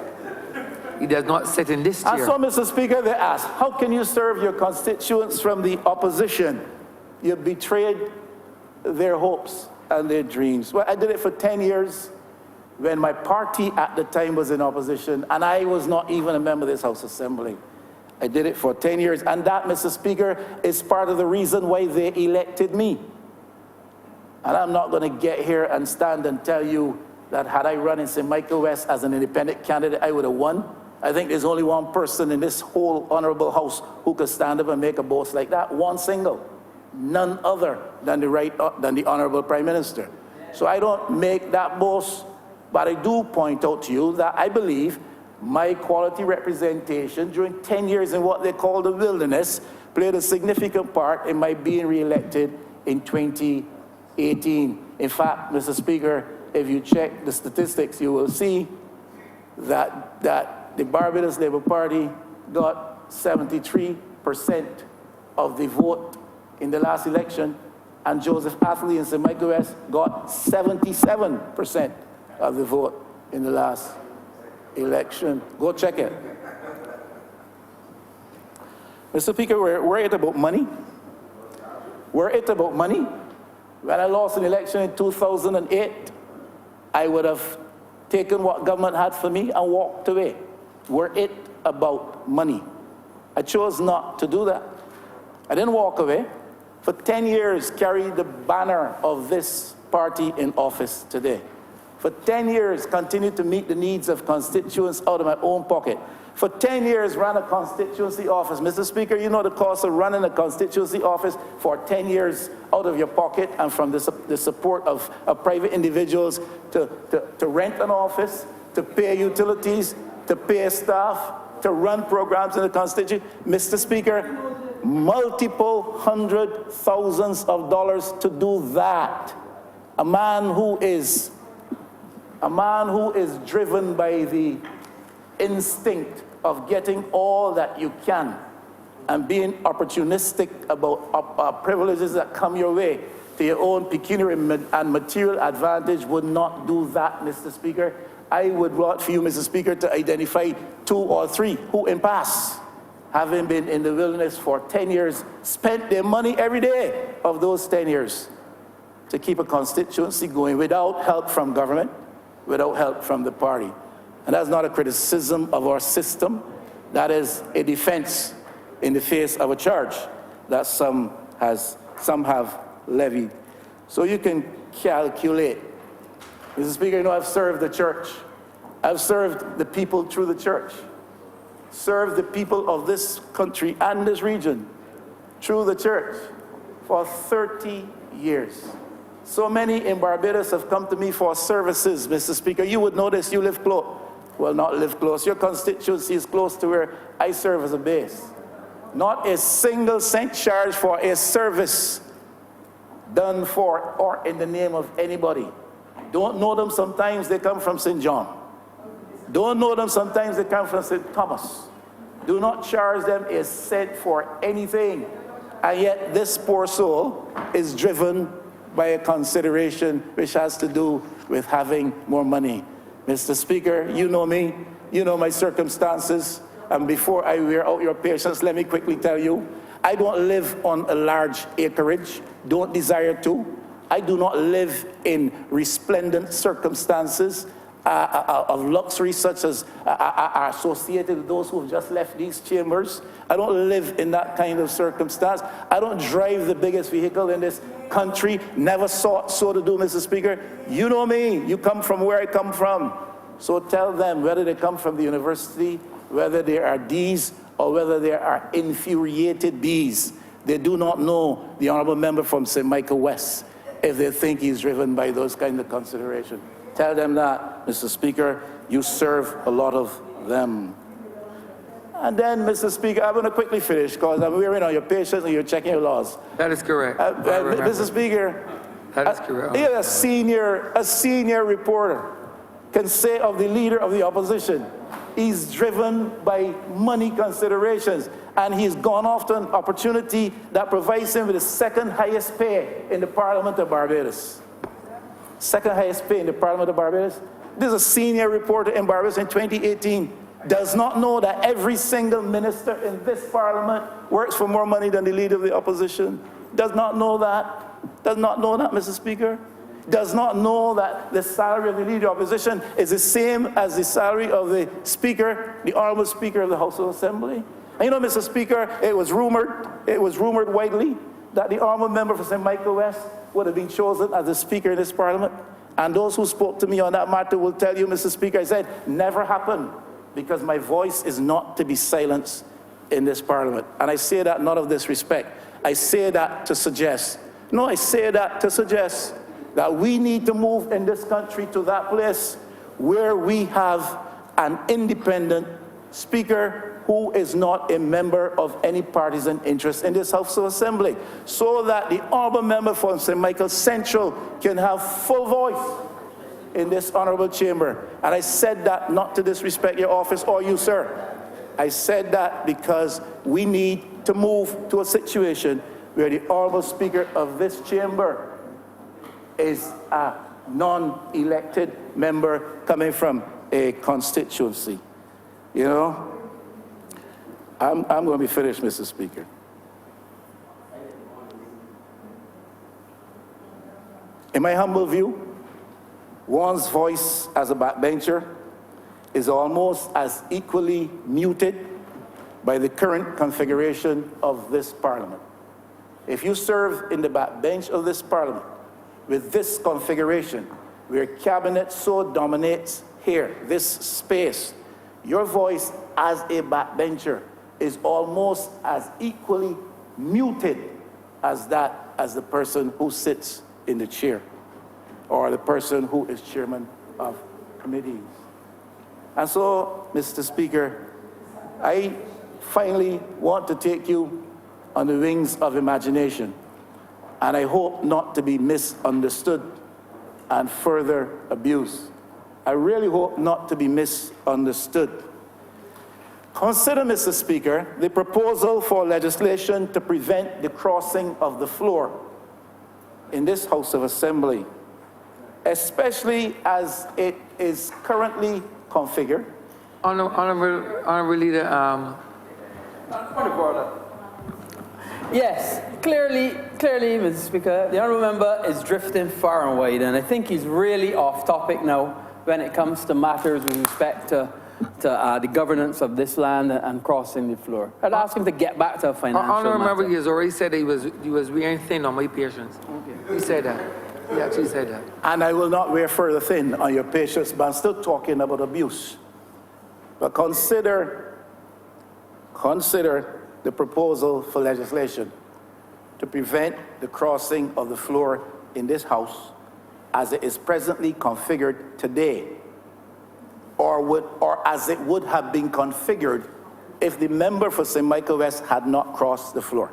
He does not sit in this chair. And so, Mr. Speaker, they ask, how can you serve your constituents from the opposition? You betrayed their hopes and their dreams. Well, I did it for 10 years when my party at the time was in opposition, and I was not even a member of this House Assembly. I did it for 10 years, and that, Mr. Speaker, is part of the reason why they elected me. And I'm not going to get here and stand and tell you that had I run in St. Michael West as an independent candidate, I would have won. I think there's only one person in this whole honourable house who could stand up and make a boast like that, one single. none other than the Honourable Prime Minister. So I don't make that boast, but I do point out to you that I believe my quality representation during 10 years in what they call the wilderness played a significant part in my being re-elected in 2018. In fact, Mr. Speaker, if you check the statistics, you will see that the Barbados Labour Party got 73% of the vote in the last election, and Joseph Atherley in St. Michael West got 77% of the vote in the last election. Go check it. Mr. Speaker, were it about money? Were it about money? When I lost an election in 2008, I would have taken what government had for me and walked away. Were it about money? I chose not to do that. I didn't walk away. For 10 years, carried the banner of this party in office today. For 10 years, continued to meet the needs of constituents out of my own pocket. For 10 years, ran a constituency office. Mr. Speaker, you know the cost of running a constituency office for 10 years out of your pocket and from the support of private individuals to rent an office, to pay utilities, to pay staff, to run programs in the constituency. Mr. Speaker, multiple hundred thousands of dollars to do that. A man who is driven by the instinct of getting all that you can and being opportunistic about privileges that come your way to your own pecuniary and material advantage would not do that, Mr. Speaker. I would want for you, Mr. Speaker, to identify 2 or 3 who in past, having been in the wilderness for 10 years, spent their money every day of those 10 years to keep a constituency going without help from government, without help from the party. And that's not a criticism of our system. That is a defense in the face of a charge that some have levied. So you can calculate. Mr. Speaker, you know I've served the church. I've served the people through the church. Served the people of this country and this region through the church for 30 years. So many in Barbados have come to me for services, Mr. Speaker. You would notice you live close. Well, not live close. Your constituency is close to where I serve as a base. Not a single cent charged for a service done for or in the name of anybody. Don't know them, sometimes they come from St. John. Don't know them, sometimes they come from St. Thomas. Do not charge them a cent for anything. And yet this poor soul is driven by a consideration which has to do with having more money. Mr. Speaker, you know me, you know my circumstances, and before I wear out your patience, let me quickly tell you, I don't live on a large acreage, don't desire to. I do not live in resplendent circumstances of luxury such as are associated with those who have just left these chambers. I don't live in that kind of circumstance. I don't drive the biggest vehicle in this country. Never sought so to do, Mr. Speaker. You know me. You come from where I come from. So tell them whether they come from the university, whether they are D's or whether they are infuriated B's. They do not know the honourable member from St. Michael West if they think he's driven by those kind of considerations. Tell them that, Mr. Speaker, you serve a lot of them. And then, Mr. Speaker, I'm going to quickly finish because I'm wearing on your patience and you're checking your laws. That is correct. Mr. Speaker, that is correct. A senior reporter can say of the leader of the opposition, he's driven by money considerations, and he's gone after an opportunity that provides him with the second highest pay in the Parliament of Barbados. Second highest pay in the Parliament of Barbados. This is a senior reporter in Barbados in 2018. Does not know that every single minister in this Parliament works for more money than the leader of the opposition. Does not know that. Does not know that, Mr. Speaker. Does not know that the salary of the leader of the opposition is the same as the salary of the Speaker, the Honourable Speaker of the House of Assembly. And you know, Mr. Speaker, it was rumored widely that the Honourable member for St. Michael West would have been chosen as the Speaker in this Parliament. And those who spoke to me on that matter will tell you, Mr. Speaker, I said, never happened, because my voice is not to be silenced in this Parliament. And I say that not of disrespect. I say that to suggest, no, I say that to suggest that we need to move in this country to that place where we have an independent speaker who is not a member of any partisan interest in this House of Assembly, so that the honourable member from St. Michael Central can have full voice in this honourable chamber. And I said that not to disrespect your office or you, sir. I said that because we need to move to a situation where the honourable speaker of this chamber is a non-elected member coming from a constituency. You know, I'm going to be finished, Mr. Speaker. In my humble view, one's voice as a backbencher is almost as equally muted by the current configuration of this parliament. If you serve in the backbench of this parliament with this configuration, where cabinet so dominates here, this space, your voice as a backbencher is almost as equally muted as that as the person who sits in the chair or the person who is chairman of committees. And so, Mr. Speaker, I finally want to take you on the wings of imagination, and I hope not to be misunderstood and further abused. I really hope not to be misunderstood. Consider, Mr. Speaker, the proposal for legislation to prevent the crossing of the floor in this House of Assembly, especially as it is currently configured. Honourable Leader, Point of order. Yes, clearly, Mr. Speaker, the honourable member is drifting far and wide, and I think he's really off topic now when it comes to matters with respect to the governance of this land and crossing the floor. I'd ask him to get back to a financial Honourable matter. member, he has already said that he was wearing thin on my patience. Okay. He said that. He actually said that. And I will not wear further thin on your patience, but I'm still talking about abuse. But consider the proposal for legislation to prevent the crossing of the floor in this House as it is presently configured today, or as it would have been configured if the member for St. Michael West had not crossed the floor.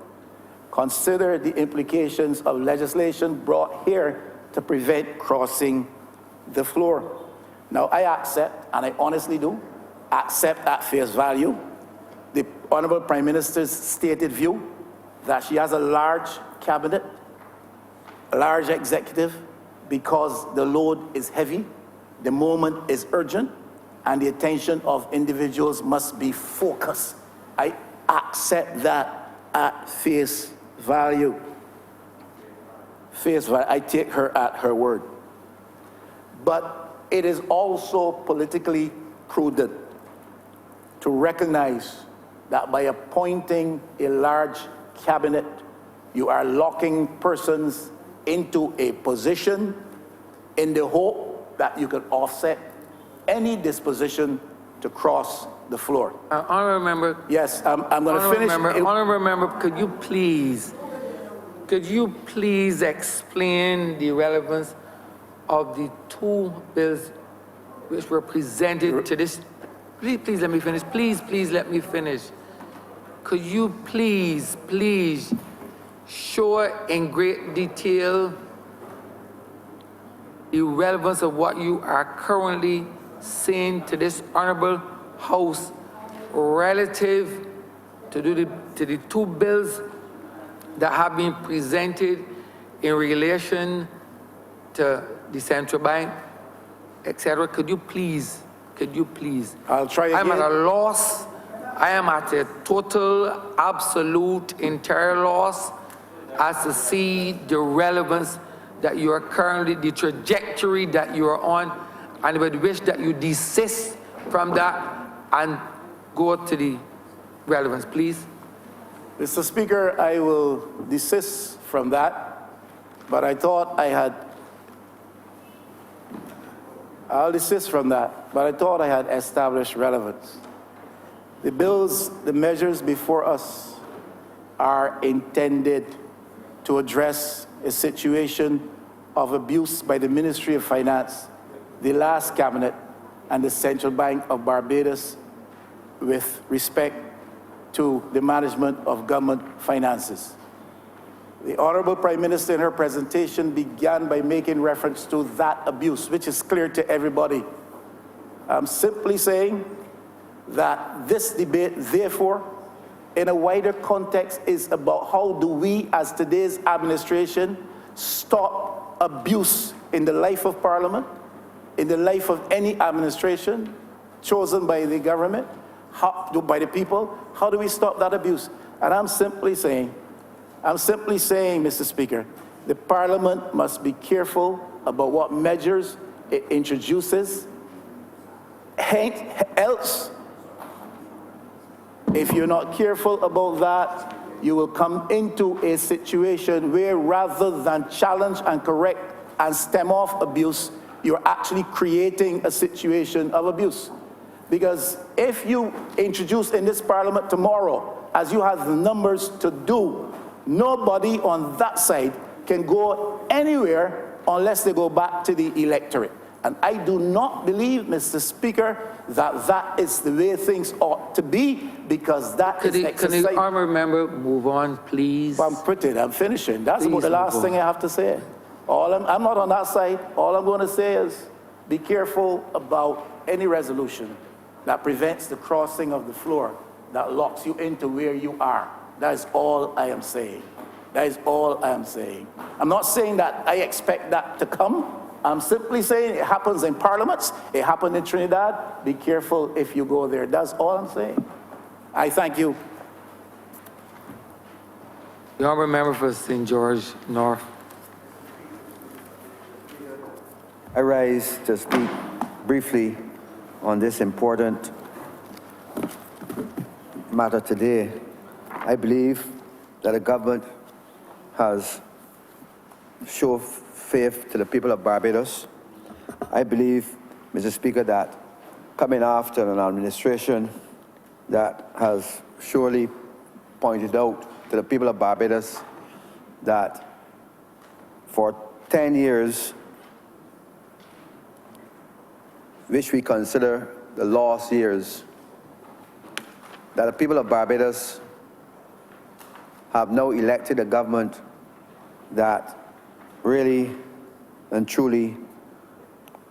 Consider the implications of legislation brought here to prevent crossing the floor. Now, I accept, and I honestly do, accept at face value the Honourable Prime Minister's stated view that she has a large cabinet, a large executive, because the load is heavy, the moment is urgent, and the attention of individuals must be focused. I accept that at face value. Face value, I take her at her word. But it is also politically prudent to recognize that by appointing a large cabinet, you are locking persons into a position in the hope that you can offset any disposition to cross the floor. Honourable member. Yes, I'm going to finish. Honourable member, could you please explain the relevance of the two bills which were presented to this? Please let me finish. Please let me finish. Could you please show in great detail the relevance of what you are currently saying to this honourable House relative to the two bills that have been presented in relation to the central bank, etc. Could you please? I'll try again. I'm at a loss. I am at a total, absolute, entire loss as to see the relevance that you are currently, the trajectory that you are on, and I would wish that you desist from that and go to the relevance, please. Mr. Speaker, I will desist from that, but I'll desist from that, but I thought I had established relevance. The bills, the measures before us are intended to address a situation of abuse by the Ministry of Finance, the last cabinet, and the Central Bank of Barbados with respect to the management of government finances. The Honourable Prime Minister in her presentation began by making reference to that abuse, which is clear to everybody. I'm simply saying that this debate, therefore, in a wider context, is about how do we, as today's administration, stop abuse in the life of Parliament, in the life of any administration chosen by the government, by the people. How do we stop that abuse? And I'm simply saying, Mr. Speaker, the Parliament must be careful about what measures it introduces. Else, if you're not careful about that, you will come into a situation where rather than challenge and correct and stem off abuse, you're actually creating a situation of abuse. Because if you introduce in this Parliament tomorrow, as you have the numbers to do, nobody on that side can go anywhere unless they go back to the electorate. And I do not believe, Mr. Speaker, that that is the way things ought to be, because that is exercise. Can the honourable member move on, please? I'm finishing. That's Please about the last thing I have to say. I'm not on that side. All I'm going to say is be careful about any resolution that prevents the crossing of the floor, that locks you into where you are. That is all I am saying. That is all I am saying. I'm not saying that I expect that to come. I'm simply saying it happens in parliaments. It happened in Trinidad. Be careful if you go there. That's all I'm saying. I thank you. The honourable member for St. George North. I rise to speak briefly on this important matter today. I believe that the government has shown faith to the people of Barbados. I believe, Mr. Speaker, that coming after an administration that has surely pointed out to the people of Barbados that for 10 years, which we consider the lost years, that the people of Barbados have now elected a government that really and truly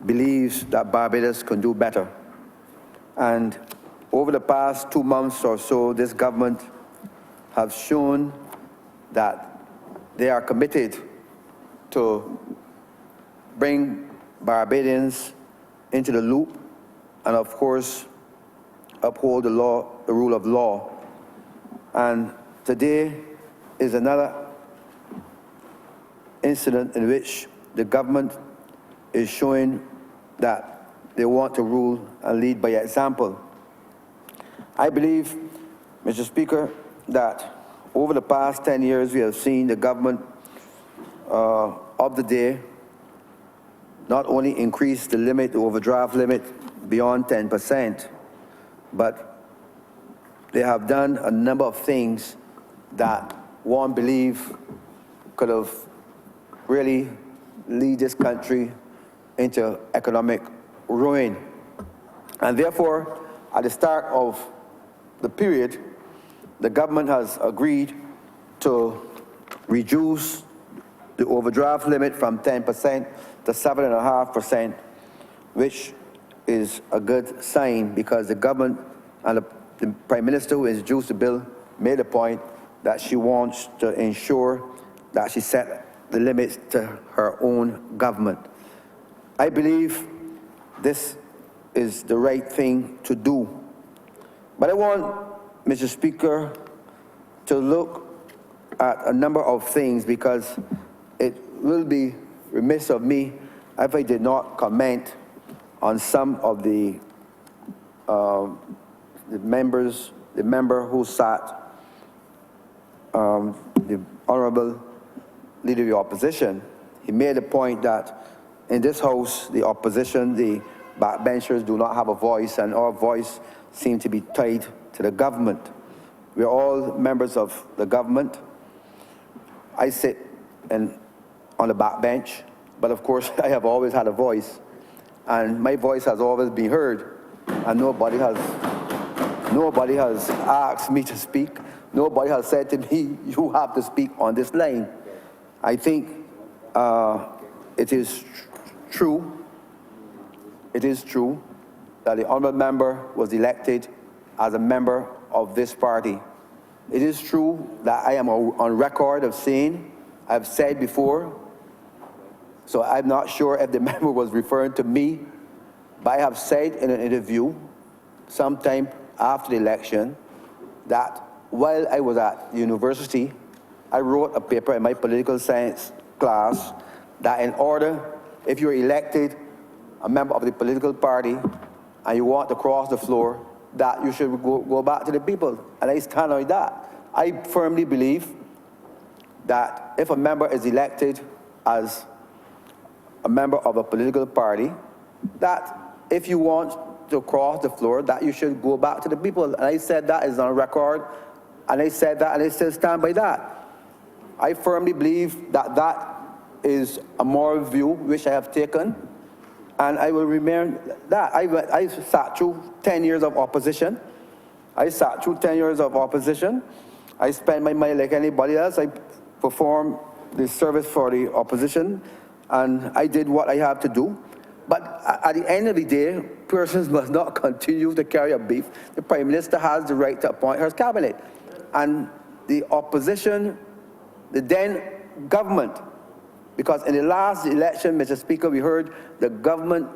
believes that Barbados can do better. And over the past 2 months or so, this government has shown that they are committed to bring Barbadians into the loop and, of course, uphold the law, the rule of law. And today is another incident in which the government is showing that they want to rule and lead by example. I believe, Mr. Speaker, that over the past 10 years we have seen the government of the day not only increase the limit, the overdraft limit, beyond 10%, but they have done a number of things that one believe could have really lead this country into economic ruin. And therefore, at the start of the period, the government has agreed to reduce the overdraft limit from 10% to 7.5%, which is a good sign because the government and the Prime Minister who introduced the bill made a point that she wants to ensure that she set the limits to her own government. I believe this is the right thing to do. But I want, Mr. Speaker, to look at a number of things because it will be remiss of me if I did not comment on some of the member who sat, the Honourable Leader of the Opposition. He made a point that in this House, the opposition, the backbenchers do not have a voice, and our voice seems to be tied to the government. we're all members of the government. I sit on the back bench, but of course I have always had a voice, and my voice has always been heard, and nobody has asked me to speak. Nobody has said to me, you have to speak on this line. I think it is true that the honourable member was elected as a member of this party. It is true that I am on record of saying, I've said before, so I'm not sure if the member was referring to me, but I have said in an interview sometime after the election that while I was at university, I wrote a paper in my political science class that in order, if you're elected a member of the political party and you want to cross the floor, that you should go back to the people. And I stand on that. I firmly believe that if a member is elected as a member of a political party, that if you want to cross the floor, that you should go back to the people. And I said that is on record, and I said that, and I still stand by that. I firmly believe that that is a moral view which I have taken, and I will remain that. I sat through 10 years of opposition. I spent my money like anybody else. I performed the service for the opposition, and I did what I have to do. But at the end of the day, persons must not continue to carry a beef. The Prime Minister has the right to appoint her cabinet. And the opposition, the then government, because in the last election, Mr. Speaker, we heard the government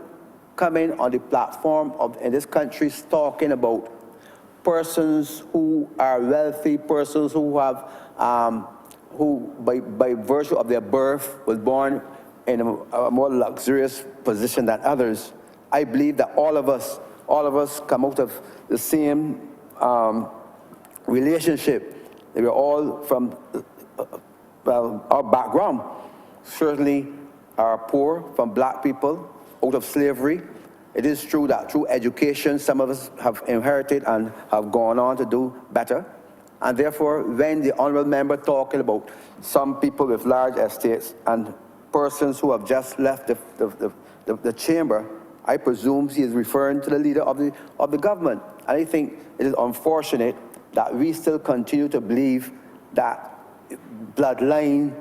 coming on the platform in this country talking about persons who are wealthy, persons who have, who by virtue of their birth was born in a more luxurious position than others. I believe that all of us come out of the same relationship. We're all from, well, our background. Certainly are poor, from black people, out of slavery. It is true that through education, some of us have inherited and have gone on to do better. And therefore, when the honourable member talking about some people with large estates and persons who have just left the chamber, I presume he is referring to the leader of the government. And I think it is unfortunate that we still continue to believe that bloodline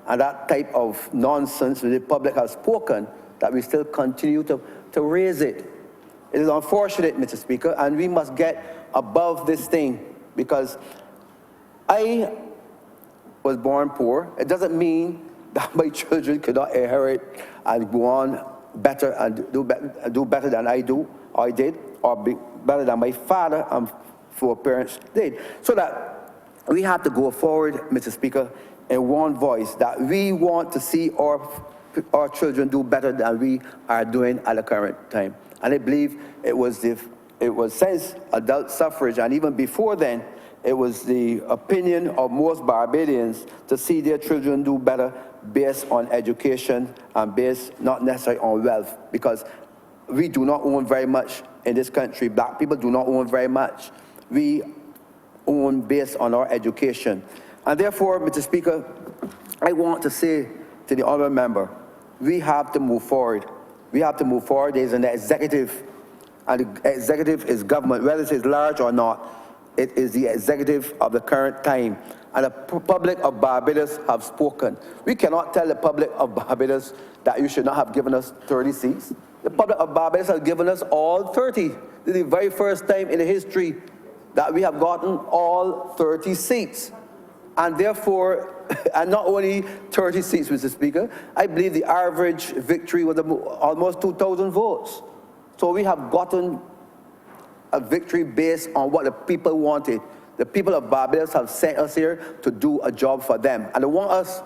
and that type of nonsense that the public has spoken, that we still continue to raise it. It is unfortunate, Mr. Speaker, and we must get above this thing, because I was born poor. It doesn't mean that my children cannot inherit and go on better and do better than I do, or I did, or be better than my father and four parents did. So that we have to go forward, Mr. Speaker, in one voice, that we want to see our children do better than we are doing at the current time. And I believe it was since adult suffrage, and even before then, it was the opinion of most Barbadians to see their children do better based on education and based not necessarily on wealth, because we do not own very much in this country. Black people do not own very much. We own based on our education. And therefore, Mr. Speaker, I want to say to the honourable member, we have to move forward. We have to move forward. There's an executive, and the executive is government, whether it is large or not. It is the executive of the current time. And the public of Barbados have spoken. We cannot tell the public of Barbados that you should not have given us 30 seats. The public of Barbados has given us all 30. This is the very first time in the history that we have gotten all 30 seats. And therefore, and not only 30 seats, Mr. Speaker, I believe the average victory was almost 2,000 votes. So we have gotten a victory based on what the people wanted. The people of Barbados have sent us here to do a job for them. And they want us,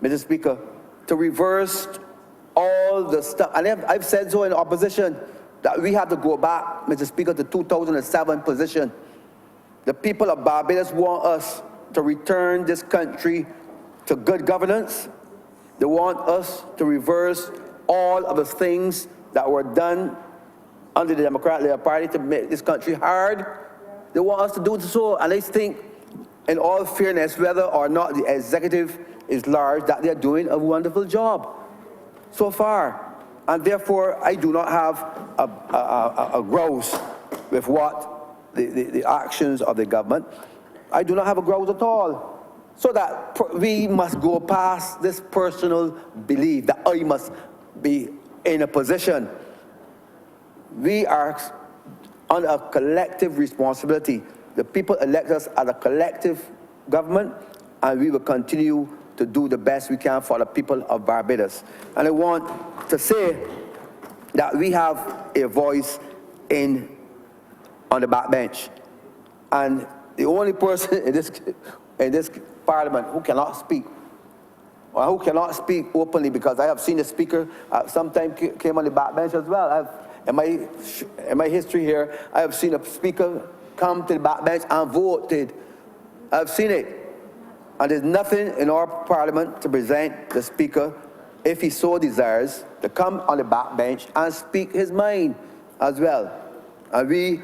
Mr. Speaker, to reverse all the stuff. And I've said so in opposition, that we have to go back, Mr. Speaker, to 2007 position. The people of Barbados want us to return this country to good governance. They want us to reverse all of the things that were done under the Democratic Labour Party to make this country hard. they want us to do so. And I think, in all fairness, whether or not the executive is large, that they're doing a wonderful job so far. And therefore, I do not have a grouse with what the actions of the government. I do not have a grouse at all. So that we must go past this personal belief that I must be in a position. We are on a collective responsibility. The people elect us as a collective government, and we will continue to do the best we can for the people of Barbados. And I want to say that we have a voice on the backbench. And the only person in this parliament who cannot speak, or who cannot speak openly, because I have seen the speaker sometimes came on the backbench as well. In my history here, I have seen a speaker come to the backbench and voted. I've seen it. And there's nothing in our parliament to present the speaker, if he so desires, to come on the backbench and speak his mind as well. And we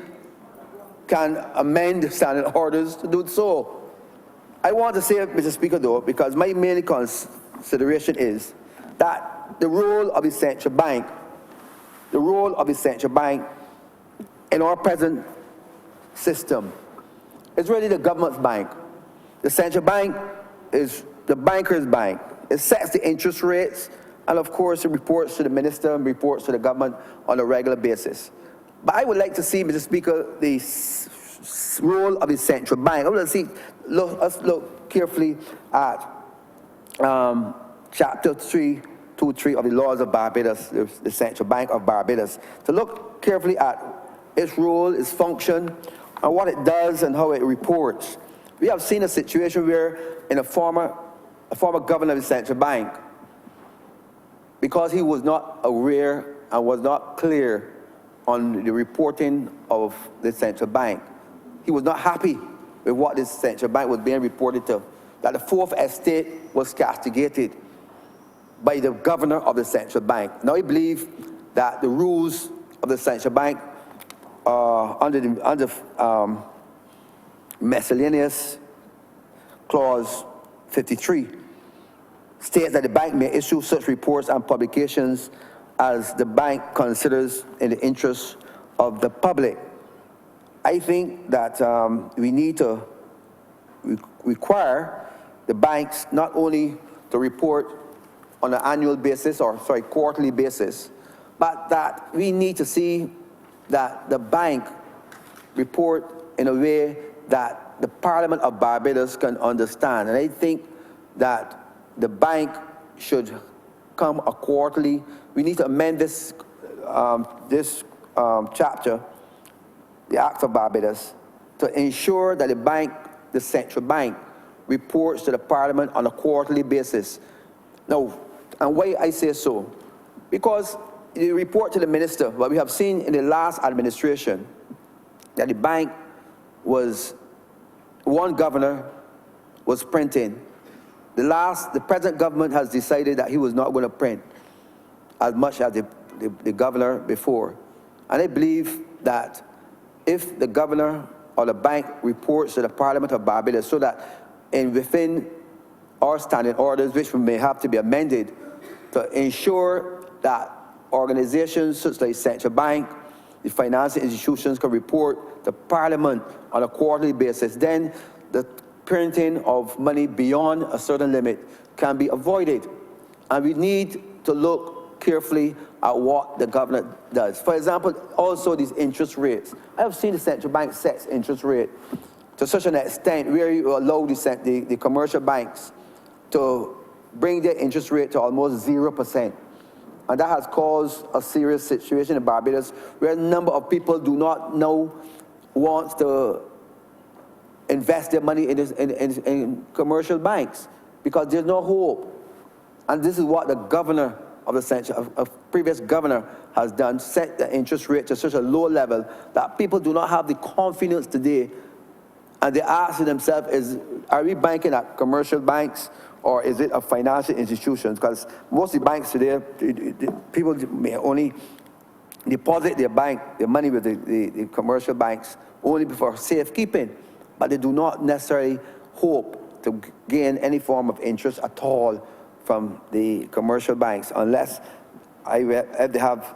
can amend standing orders to do so. I want to say, Mr. Speaker, though, because my main consideration is that the role of the central bank, in our present system is really the government's bank. The central bank is the banker's bank. It sets the interest rates, and of course it reports to the minister and reports to the government on a regular basis. But I would like to see, Mr. Speaker, the role of the central bank. I want to let's look carefully at Chapter 323 of the laws of Barbados, the Central Bank of Barbados, to look carefully at its role, its function, and what it does and how it reports. We have seen a situation where a former governor of the Central Bank, because he was not aware and was not clear on the reporting of the Central Bank, he was not happy with what the Central Bank was being reported to, that the Fourth Estate was castigated by the governor of the Central Bank. Now I believe that the rules of the Central Bank under miscellaneous clause 53 states that the bank may issue such reports and publications as the bank considers in the interest of the public. I think that we need to require the banks not only to report on an annual basis, or quarterly basis, but that we need to see that the bank report in a way that the Parliament of Barbados can understand. And I think that the bank should come a quarterly. We need to amend this chapter, the Act of Barbados, to ensure that the central bank, reports to the Parliament on a quarterly basis. Now, and why I say so? Because the report to the minister, what we have seen in the last administration, that the bank was, one governor was printing. The present government has decided that he was not going to print as much as the governor before. And I believe that if the governor or the bank reports to the Parliament of Barbados, so that within our standing orders, which may have to be amended, to ensure that organizations such as Central Bank, the financial institutions can report to Parliament on a quarterly basis, then the printing of money beyond a certain limit can be avoided. And we need to look carefully at what the government does. For example, also these interest rates. I have seen the Central Bank sets interest rate to such an extent where you allow the commercial banks to bring their interest rate to almost 0%. And that has caused a serious situation in Barbados where a number of people do not want to invest their money in commercial banks because there's no hope. And this is what the governor of the previous governor has done, set the interest rate to such a low level that people do not have the confidence today. And they're asking themselves, are we banking at commercial banks or is it a financial institutions? Because most of the banks today, people may only deposit their money with the commercial banks only for safekeeping, but they do not necessarily hope to gain any form of interest at all from the commercial banks unless they have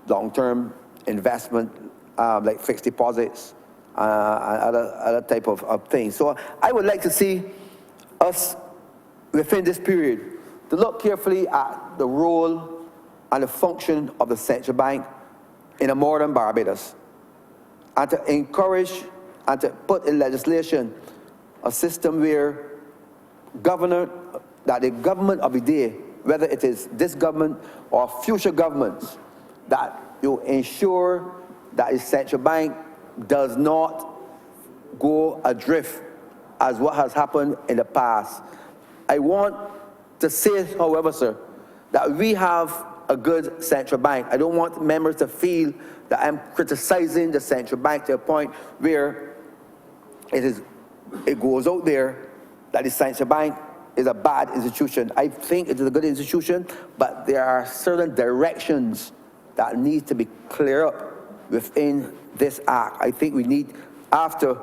long-term investment like fixed deposits and other type of things. So I would like to see us within this period to look carefully at the role and the function of the central bank in a modern Barbados, and to encourage and to put in legislation a system where that the government of the day, whether it is this government or future governments, that you ensure that the central bank does not go adrift as what has happened in the past. I want to say, however, sir, that we have a good central bank. I don't want members to feel that I'm criticizing the central bank to a point where it goes out there that the central bank is a bad institution. I think it is a good institution, but there are certain directions that need to be cleared up within this act. I think we need, after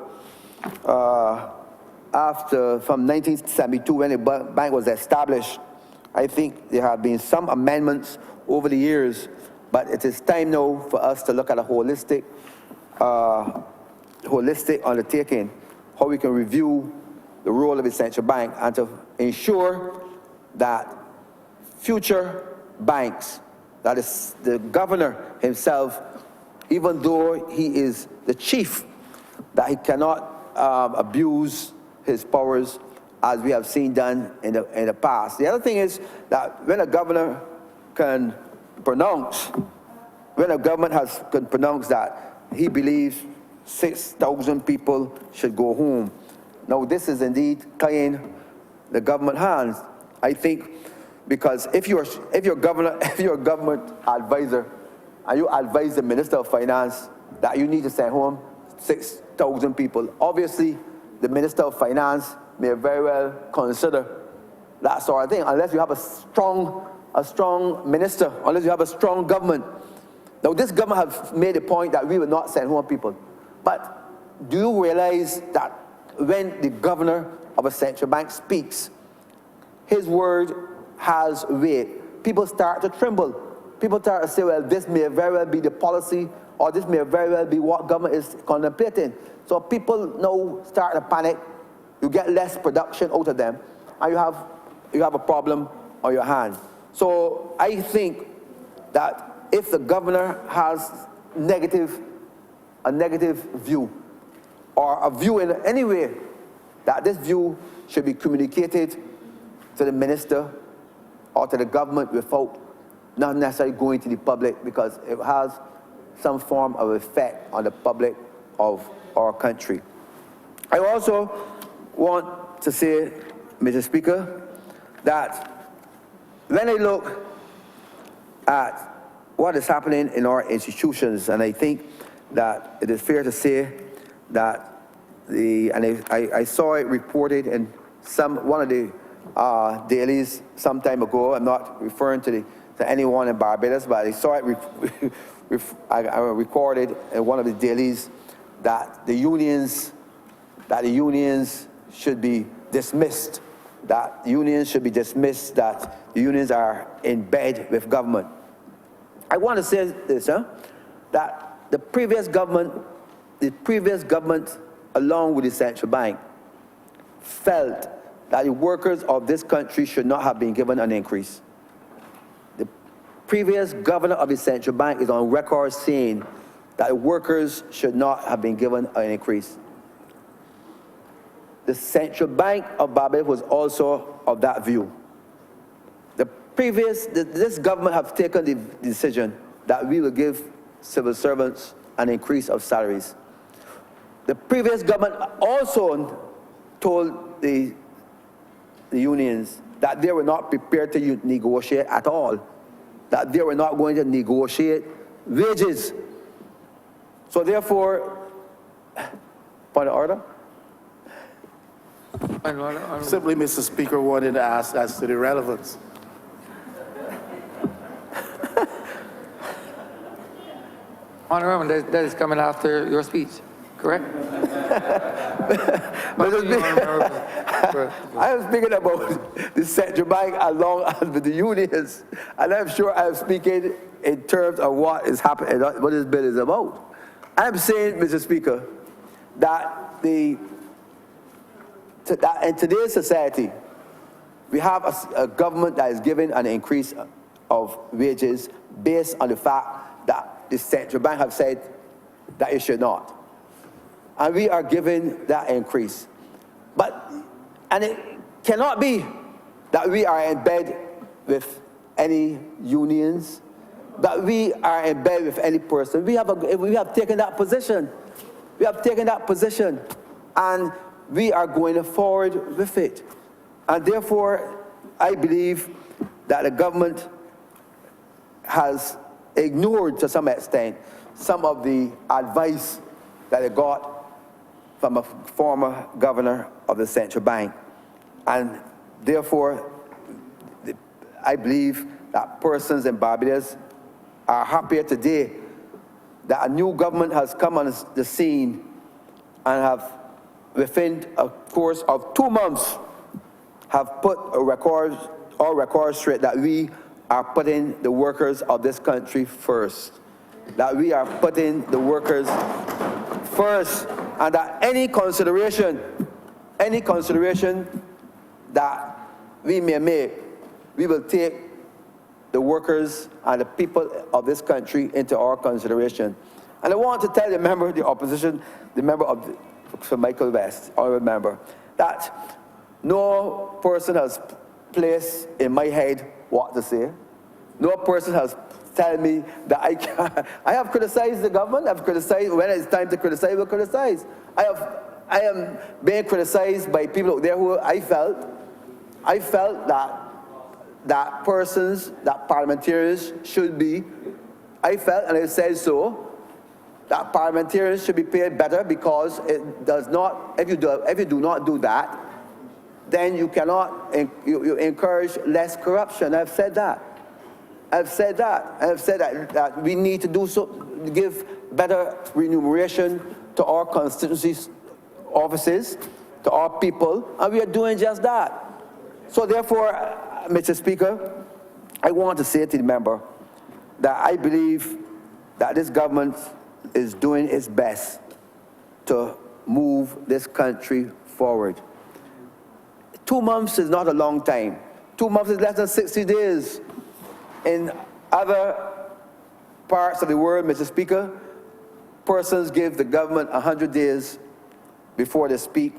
from 1972 when the bank was established, I think there have been some amendments over the years, but it is time now for us to look at a holistic undertaking, how we can review the role of the central bank and to ensure that future banks, that is the governor himself, even though he is the chief, that he cannot abuse his powers as we have seen done in the past. The other thing is that when a governor can pronounce that he believes 6,000 people should go home. Now this is indeed tying the government hands. I think because if you're a government advisor and you advise the Minister of Finance that you need to send home 6,000 people, obviously the Minister of Finance may very well consider that sort of thing, unless you have a strong minister, unless you have a strong government. Now this government has made a point that we will not send home people. But do you realize that when the governor of a central bank speaks, his word has weight? People start to tremble. People start to say, well, this may very well be the policy, or this may very well be what government is contemplating. So people now start to panic. You get less production out of them, and you have a problem on your hands. So I think that if the governor has a negative view, or a view in any way, that this view should be communicated to the minister or to the government without not necessarily going to the public, because it has some form of effect on the public of our country. I also want to say, Mr. Speaker, that when I look at what is happening in our institutions, and I think that it is fair to say that I saw it reported in one of the dailies some time ago. I'm not referring to anyone in Barbados, but I saw it recorded in one of the dailies that the unions should be dismissed, that the unions are in bed with government. I want to say this, that the previous government, along with the central bank, felt that the workers of this country should not have been given an increase. The previous governor of the central bank is on record saying that the workers should not have been given an increase. The Central Bank of Barbados was also of that view. This government has taken the decision that we will give civil servants an increase of salaries. The previous government also told the unions that they were not prepared to negotiate at all, that they were not going to negotiate wages. So therefore, point of order? Simply, Mr. Speaker, wanted to ask as to the relevance. Honourable, that is coming after your speech, correct? I am speaking about the central bank along with the unions, and I'm sure I'm speaking in terms of what is happening, what this bill is about. I'm saying, Mr. Speaker, that in today's society, we have a government that is giving an increase of wages based on the fact that the central bank have said that it should not. And we are giving that increase. And it cannot be that we are in bed with any unions, that we are in bed with any person. We have taken that position. We have taken that position, and we are going forward with it. And therefore, I believe that the government has ignored, to some extent, some of the advice that it got from a former governor of the central bank. And therefore, I believe that persons in Barbados are happier today that a new government has come on the scene and have, within a course of 2 months, have put all records straight that we are putting the workers of this country first. That we are putting the workers first, and that any consideration that we may make, we will take the workers and the people of this country into our consideration. And I want to tell the member of the opposition, the member of Sir Michael West, honourable member, that no person has placed in my head what to say. No person has told me that I have criticized the government. I've criticized, when it's time to criticize, we'll criticize. I am being criticized by people out there who I felt that parliamentarians should be, I felt, and I said so, that parliamentarians should be paid better, because it does not, if you do not do that, then you cannot, you encourage less corruption. I've said that. I've said that we need to do so, give better remuneration to our constituency offices, to our people, and we are doing just that. So therefore, Mr. Speaker, I want to say to the member that I believe that this government is doing its best to move this country forward. 2 months is not a long time. 2 months is less than 60 days. In other parts of the world, Mr. Speaker, persons give the government 100 days before they speak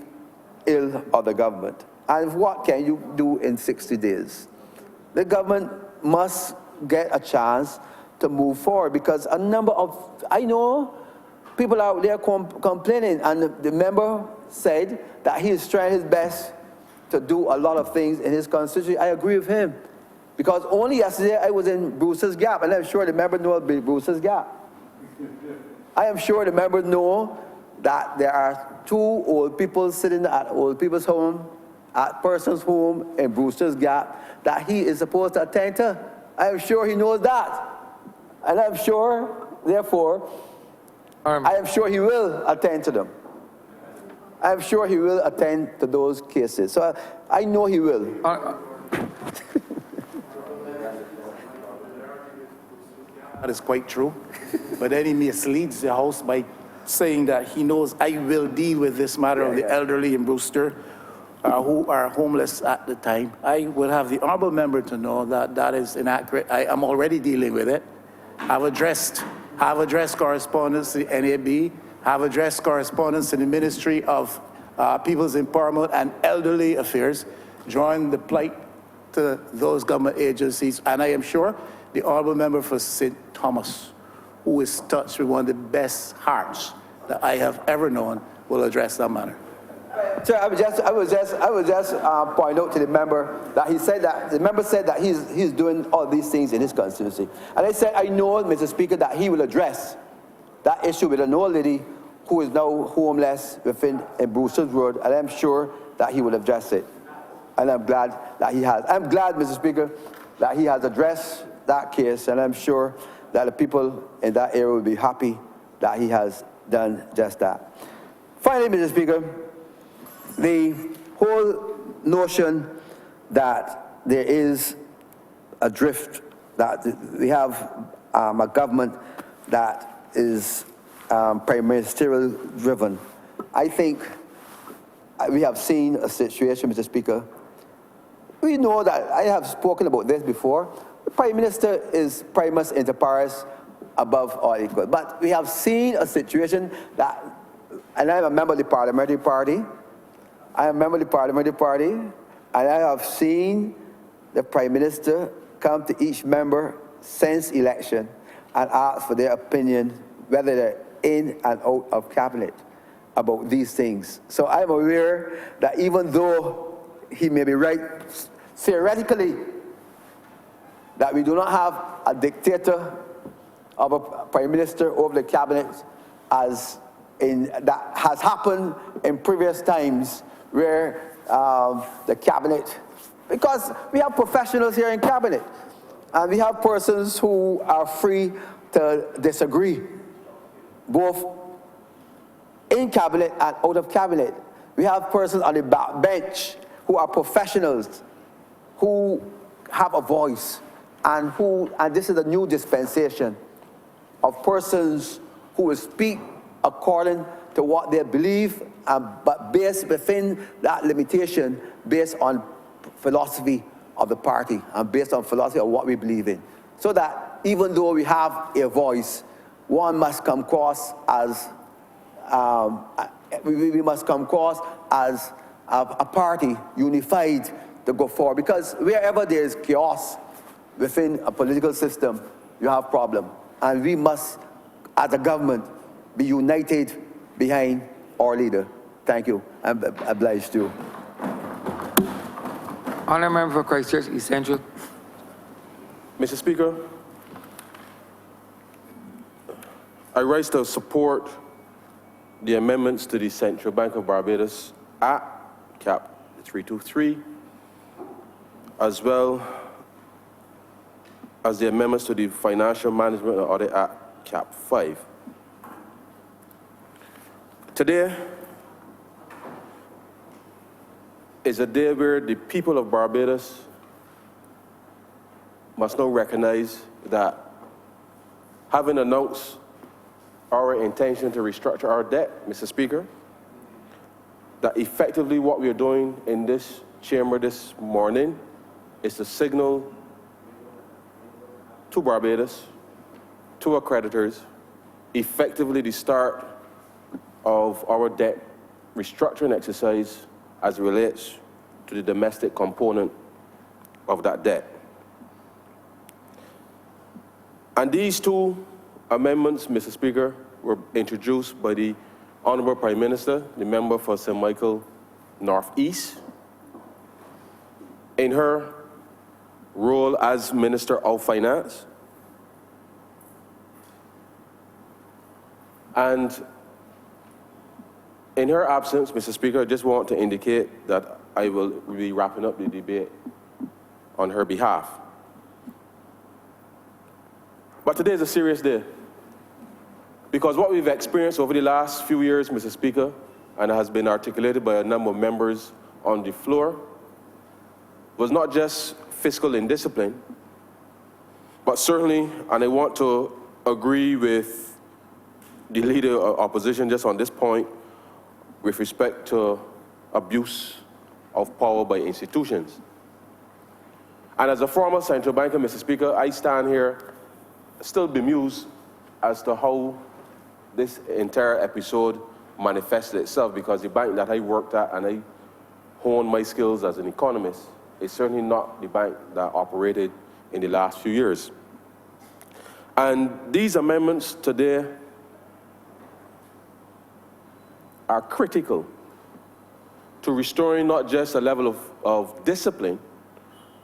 ill of the government. And what can you do in 60 days? The government must get a chance to move forward, because a number of, I know people out there complaining, and the member said that he is trying his best to do a lot of things in his constituency. I agree with him, because only yesterday I was in Bruce's Gap, and I'm sure the member knows Bruce's Gap. I am sure the members know that there are 2 old people sitting at old people's home, at person's home in Brewster's Gap, that he is supposed to attend to. I am sure he knows that. And I'm sure, therefore, I am sure he will attend to them. I'm sure he will attend to those cases. So I know he will. That is quite true. But then he misleads the House by saying that he knows I will deal with this matter of the elderly in Brewster who are homeless at the time. I would have the honourable member to know that that is inaccurate. I am already dealing with it. Have addressed correspondence to the NAB, have addressed correspondence to the Ministry of People's Empowerment and Elderly Affairs, drawing the plight to those government agencies. And I am sure the honourable member for St. Thomas, who is touched with one of the best hearts that I have ever known, will address that matter. Sir, I would just point out to the member that he said that the member said that he's doing all these things in his constituency, and I said I know, Mr. Speaker, that he will address that issue with an old lady who is now homeless in Brewster's Road, and I'm sure that he will address it, and I'm glad that he has. I'm glad, Mr. Speaker, that he has addressed that case, and I'm sure that the people in that area will be happy that he has done just that. Finally, Mr. Speaker, the whole notion that there is a drift, that we have a government that is prime ministerial driven. I think we have seen a situation, Mr. Speaker. We know that, I have spoken about this before, the Prime Minister is primus inter pares, above all equal. But we have seen a situation that, and I am a member of the parliamentary party, and I have seen the Prime Minister come to each member since election and ask for their opinion, whether they're in and out of cabinet, about these things. So I'm aware that even though he may be right theoretically, that we do not have a dictator of a Prime Minister over the cabinet, as in that has happened in previous times, where the cabinet, because we have professionals here in cabinet, and we have persons who are free to disagree, both in cabinet and out of cabinet. We have persons on the back bench who are professionals, who have a voice, and this is a new dispensation of persons who will speak according to what they believe, but based within that limitation, based on philosophy of the party and based on philosophy of what we believe in. So that even though we have a voice, one must come across as, we must come across as a party unified to go forward. Because wherever there is chaos within a political system, you have problem. And we must, as a government, be united behind our leader. Thank you. I'm obliged to. Honourable Member for Christchurch East Central. Mr. Speaker, I rise to support the amendments to the Central Bank of Barbados Act, Cap 323, as well as the amendments to the Financial Management and Audit Act, Cap 5. Today is a day where the people of Barbados must now recognize that, having announced our intention to restructure our debt, Mr. Speaker, that effectively what we are doing in this chamber this morning is to signal to Barbados, to our creditors, effectively the start of our debt restructuring exercise as it relates to the domestic component of that debt. And these two amendments, Mr. Speaker, were introduced by the Honourable Prime Minister, the member for St. Michael North East, in her role as Minister of Finance. And in her absence, Mr. Speaker, I just want to indicate that I will be wrapping up the debate on her behalf. But today is a serious day, because what we've experienced over the last few years, Mr. Speaker, and it has been articulated by a number of members on the floor, was not just fiscal indiscipline, but certainly, and I want to agree with the leader of opposition just on this point, with respect to abuse of power by institutions. And as a former central banker, Mr. Speaker, I stand here still bemused as to how this entire episode manifested itself, because the bank that I worked at and I honed my skills as an economist is certainly not the bank that operated in the last few years. And these amendments today are critical to restoring not just a level of discipline,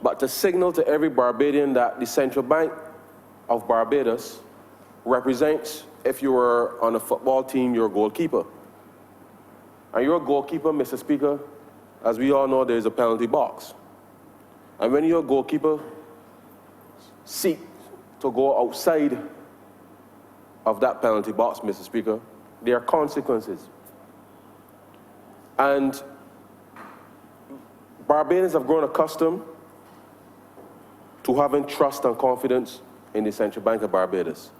but to signal to every Barbadian that the Central Bank of Barbados represents, if you were on a football team, you're a goalkeeper. And you're a goalkeeper, Mr. Speaker, as we all know, there's a penalty box. And when you're a goalkeeper, seek to go outside of that penalty box, Mr. Speaker, there are consequences. And Barbadians have grown accustomed to having trust and confidence in the Central Bank of Barbados,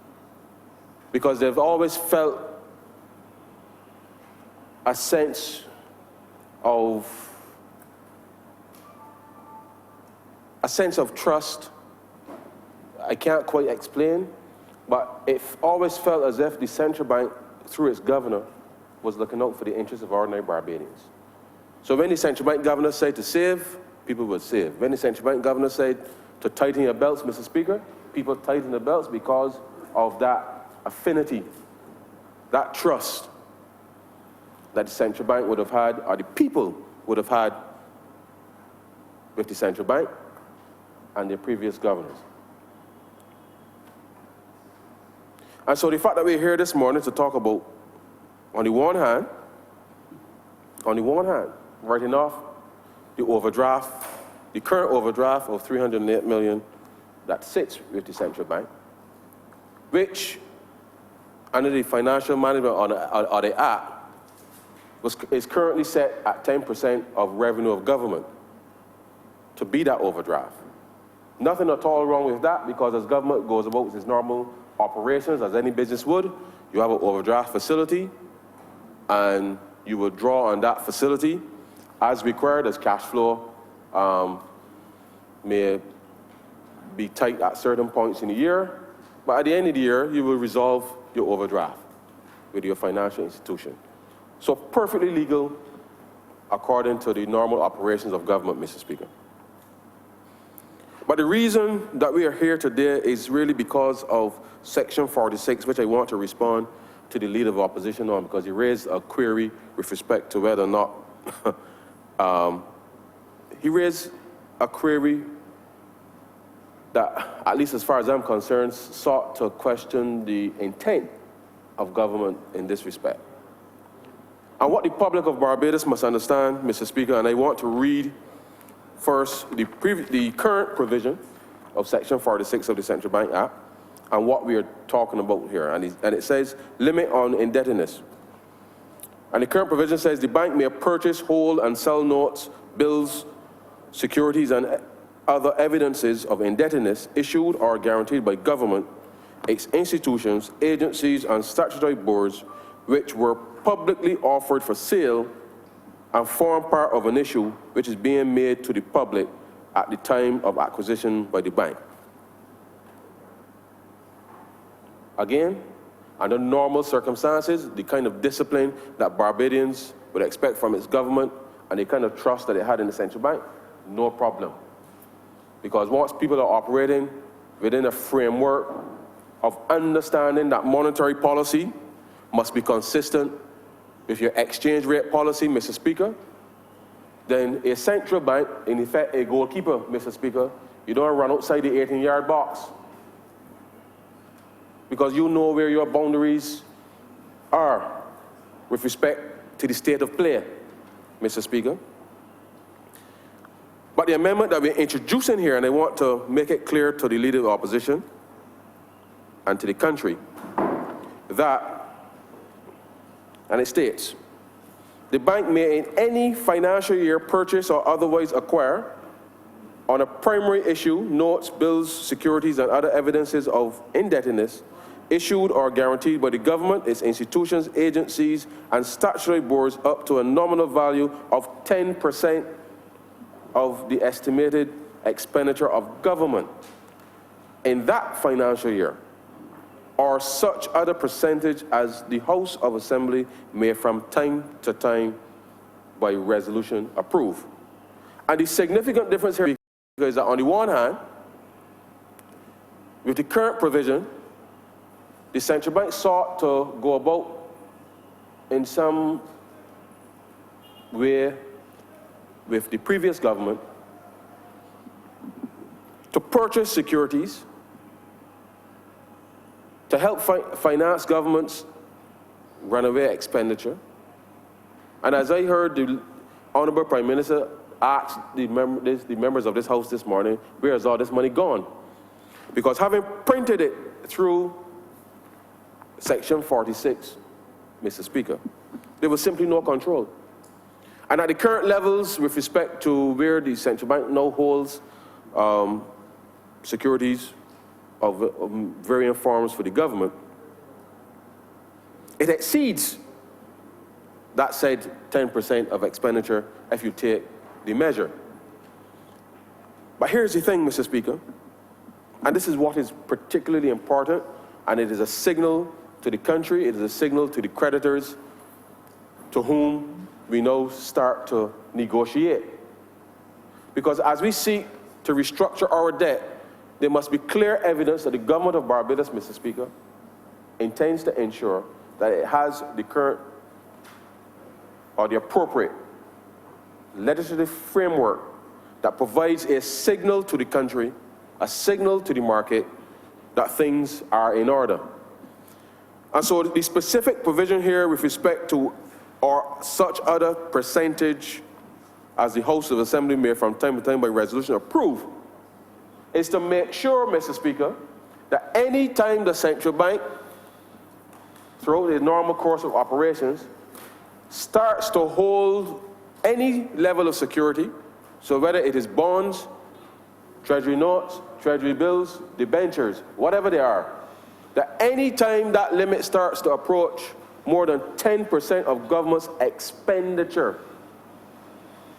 because they've always felt a sense of trust. I can't quite explain, but it always felt as if the Central Bank, through its governor, was looking out for the interests of ordinary Barbadians. So when the Central Bank governor said to save, people would save. When the Central Bank governor said to tighten your belts, Mr. Speaker, people tighten their belts because of that affinity, that trust that the Central Bank would have had, or the people would have had, with the Central Bank and their previous governors. And so the fact that we're here this morning to talk about, on the one hand, writing off the overdraft, the current overdraft of $308 million that sits with the Central Bank, which, under the Financial Management or the Act, is currently set at 10% of revenue of government to be that overdraft. Nothing at all wrong with that, because as government goes about its normal operations, as any business would, you have an overdraft facility, and you will draw on that facility as required, as cash flow may be tight at certain points in the year, but at the end of the year, you will resolve your overdraft with your financial institution. So perfectly legal according to the normal operations of government, Mr. Speaker. But the reason that we are here today is really because of Section 46, which I want to respond to the Leader of Opposition on, because he raised a query with respect to whether or not he raised a query that, at least as far as I'm concerned, sought to question the intent of government in this respect. And what the public of Barbados must understand, Mr. Speaker, and I want to read first the current provision of Section 46 of the Central Bank Act and what we are talking about here. And it says, limit on indebtedness. And the current provision says the bank may purchase, hold, and sell notes, bills, securities, and other evidences of indebtedness issued or guaranteed by government, its institutions, agencies, and statutory boards which were publicly offered for sale and form part of an issue which is being made to the public at the time of acquisition by the bank. Again, under normal circumstances, the kind of discipline that Barbadians would expect from its government and the kind of trust that it had in the central bank, no problem. Because once people are operating within a framework of understanding that monetary policy must be consistent with your exchange rate policy, Mr. Speaker, then a central bank, in effect a goalkeeper, Mr. Speaker, you don't run outside the 18-yard box, because you know where your boundaries are with respect to the state of play, Mr. Speaker. But the amendment that we're introducing here, and I want to make it clear to the Leader of the Opposition and to the country, that, and it states, the bank may in any financial year purchase or otherwise acquire on a primary issue notes, bills, securities, and other evidences of indebtedness issued or guaranteed by the government, its institutions, agencies, and statutory boards up to a nominal value of 10% of the estimated expenditure of government in that financial year, or such other percentage as the House of Assembly may from time to time by resolution approve. And the significant difference here is that on the one hand, with the current provision, the central bank sought to go about in some way with the previous government to purchase securities to help finance government's runaway expenditure. And as I heard the Honourable Prime Minister ask the members of this House this morning, where is all this money gone? Because having printed it through Section 46, Mr. Speaker. There was simply no control. And at the current levels, with respect to where the central bank now holds securities of varying forms for the government, it exceeds that said 10% of expenditure if you take the measure. But here's the thing, Mr. Speaker, and this is what is particularly important, and it is a signal to the country, it is a signal to the creditors to whom we now start to negotiate. Because as we seek to restructure our debt, there must be clear evidence that the government of Barbados, Mr. Speaker, intends to ensure that it has the current or the appropriate legislative framework that provides a signal to the country, a signal to the market that things are in order. And so the specific provision here with respect to or such other percentage as the House of Assembly may from time to time by resolution approve is to make sure, Mr. Speaker, that any time the central bank, throughout the normal course of operations, starts to hold any level of security, so whether it is bonds, treasury notes, treasury bills, debentures, whatever they are, that any time that limit starts to approach more than 10% of government's expenditure,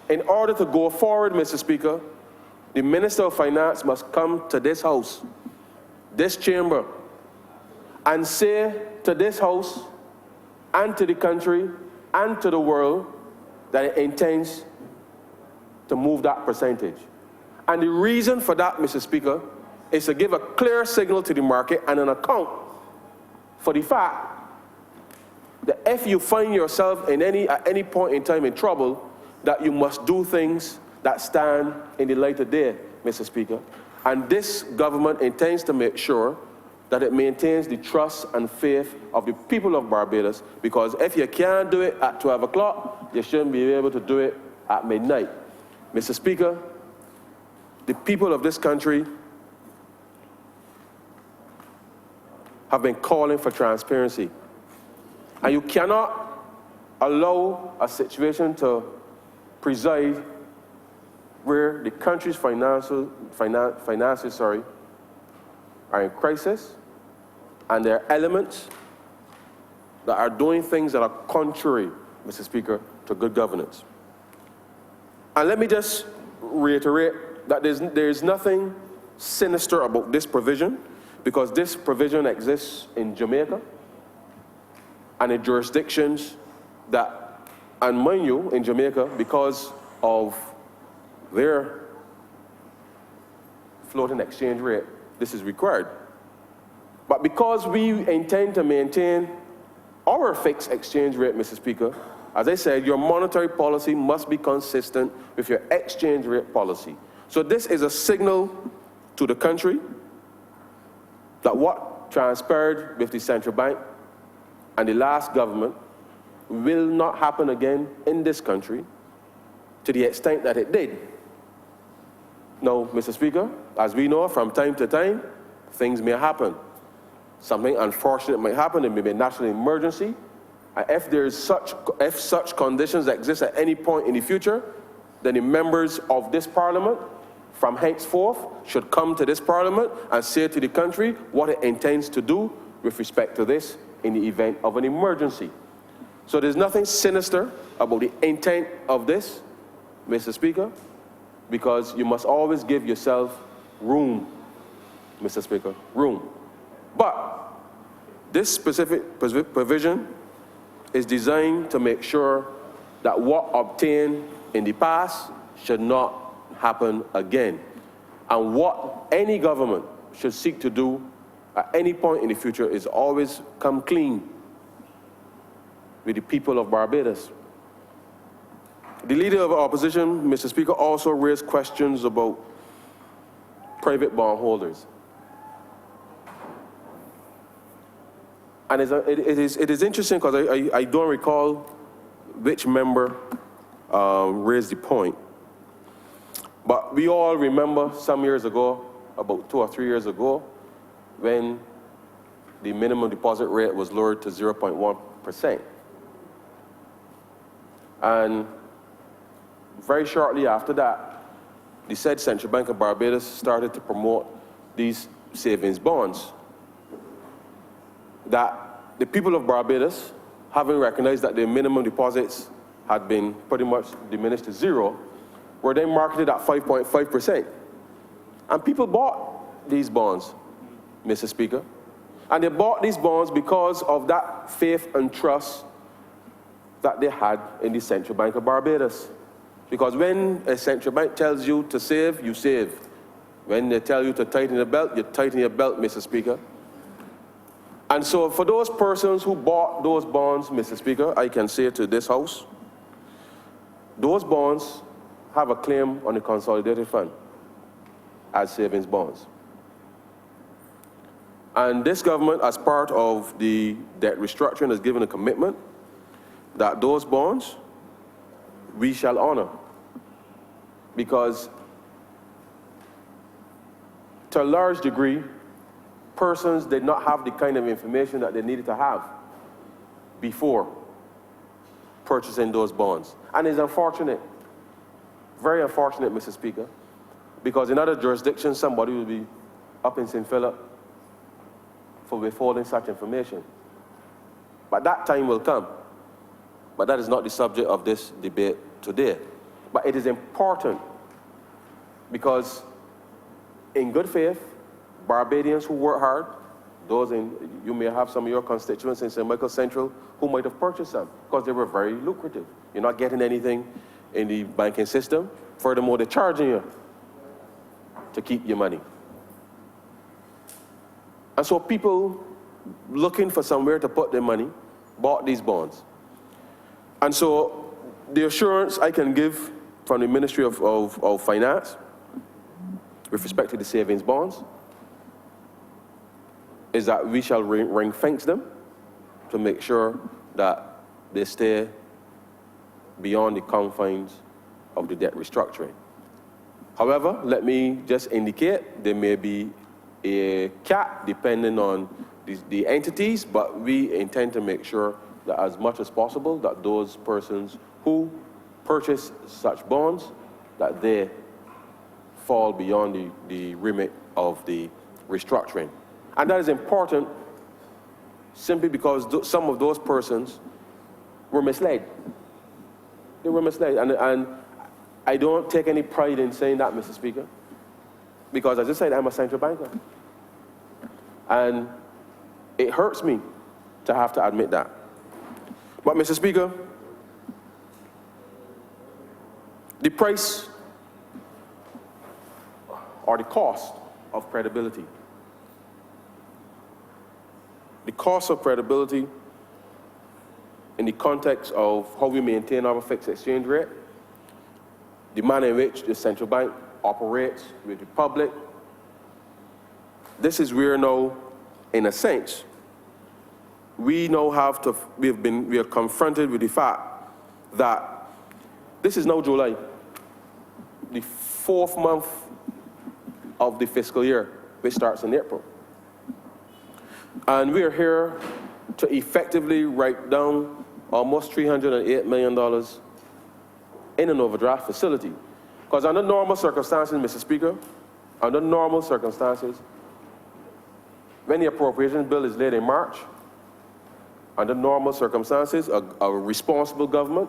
in order to go forward, Mr. Speaker, the Minister of Finance must come to this House, this chamber, and say to this House and to the country and to the world that it intends to move that percentage. And the reason for that, Mr. Speaker, is to give a clear signal to the market and an account for the fact that if you find yourself at any point in time in trouble, that you must do things that stand in the light of day, Mr. Speaker. And this government intends to make sure that it maintains the trust and faith of the people of Barbados, because if you can't do it at 12 o'clock, you shouldn't be able to do it at midnight. Mr. Speaker, the people of this country have been calling for transparency. And you cannot allow a situation to preside where the country's finances are in crisis, and there are elements that are doing things that are contrary, Mr. Speaker, to good governance. And let me just reiterate that there's nothing sinister about this provision, because this provision exists in Jamaica and in jurisdictions that, and mind you, in Jamaica, because of their floating exchange rate, this is required. But because we intend to maintain our fixed exchange rate, Mr. Speaker, as I said, your monetary policy must be consistent with your exchange rate policy. So this is a signal to the country that what transpired with the central bank and the last government will not happen again in this country to the extent that it did. Now, Mr. Speaker, as we know, from time to time, things may happen. Something unfortunate might happen. There may be a national emergency. And if such conditions exist at any point in the future, then the members of this parliament from henceforth should come to this parliament and say to the country what it intends to do with respect to this in the event of an emergency. So there's nothing sinister about the intent of this, Mr. Speaker, because you must always give yourself room, Mr. Speaker, room. But this specific provision is designed to make sure that what obtained in the past should not happen again. And what any government should seek to do at any point in the future is always come clean with the people of Barbados. The leader of the opposition, Mr. Speaker, also raised questions about private bondholders. And it is interesting because I don't recall which member raised the point. But we all remember some years ago, about 2 or 3 years ago, when the minimum deposit rate was lowered to 0.1%. And very shortly after that, the said Central Bank of Barbados started to promote these savings bonds. That the people of Barbados, having recognized that their minimum deposits had been pretty much diminished to zero, were then marketed at 5.5%. And people bought these bonds, Mr. Speaker. And they bought these bonds because of that faith and trust that they had in the Central Bank of Barbados. Because when a central bank tells you to save, you save. When they tell you to tighten your belt, you tighten your belt, Mr. Speaker. And so for those persons who bought those bonds, Mr. Speaker, I can say to this House, those bonds have a claim on the consolidated fund as savings bonds. And this government, as part of the debt restructuring, has given a commitment that those bonds we shall honor. Because to a large degree, persons did not have the kind of information that they needed to have before purchasing those bonds. And it's unfortunate, very unfortunate, Mr. Speaker, because in other jurisdictions, somebody will be up in St. Philip for withholding such information. But that time will come. But that is not the subject of this debate today. But it is important because in good faith, Barbadians who work hard, you may have some of your constituents in St. Michael Central who might have purchased them because they were very lucrative. You're not getting anything in the banking system. Furthermore, they're charging you to keep your money. And so people looking for somewhere to put their money bought these bonds. And so the assurance I can give from the Ministry of Finance with respect to the savings bonds is that we shall ring-fence them to make sure that they stay beyond the confines of the debt restructuring. However, let me just indicate there may be a cap depending on the entities, but we intend to make sure that as much as possible that those persons who purchase such bonds, that they fall beyond the remit of the restructuring. And that is important simply because some of those persons were misled. They were misled. And I don't take any pride in saying that, Mr. Speaker, because as I said, I'm a central banker. And it hurts me to have to admit that. But, Mr. Speaker, the price or the cost of credibility. The cost of credibility in the context of how we maintain our fixed exchange rate, the manner in which the central bank operates with the public. This is where now, in a sense, we now have to, we are confronted with the fact that this is now July, the 4th month of the fiscal year, which starts in April. And we are here to effectively write down almost $308 million in an overdraft facility. Because under normal circumstances, Mr. Speaker, under normal circumstances, when the appropriations bill is laid in March, under normal circumstances, a responsible government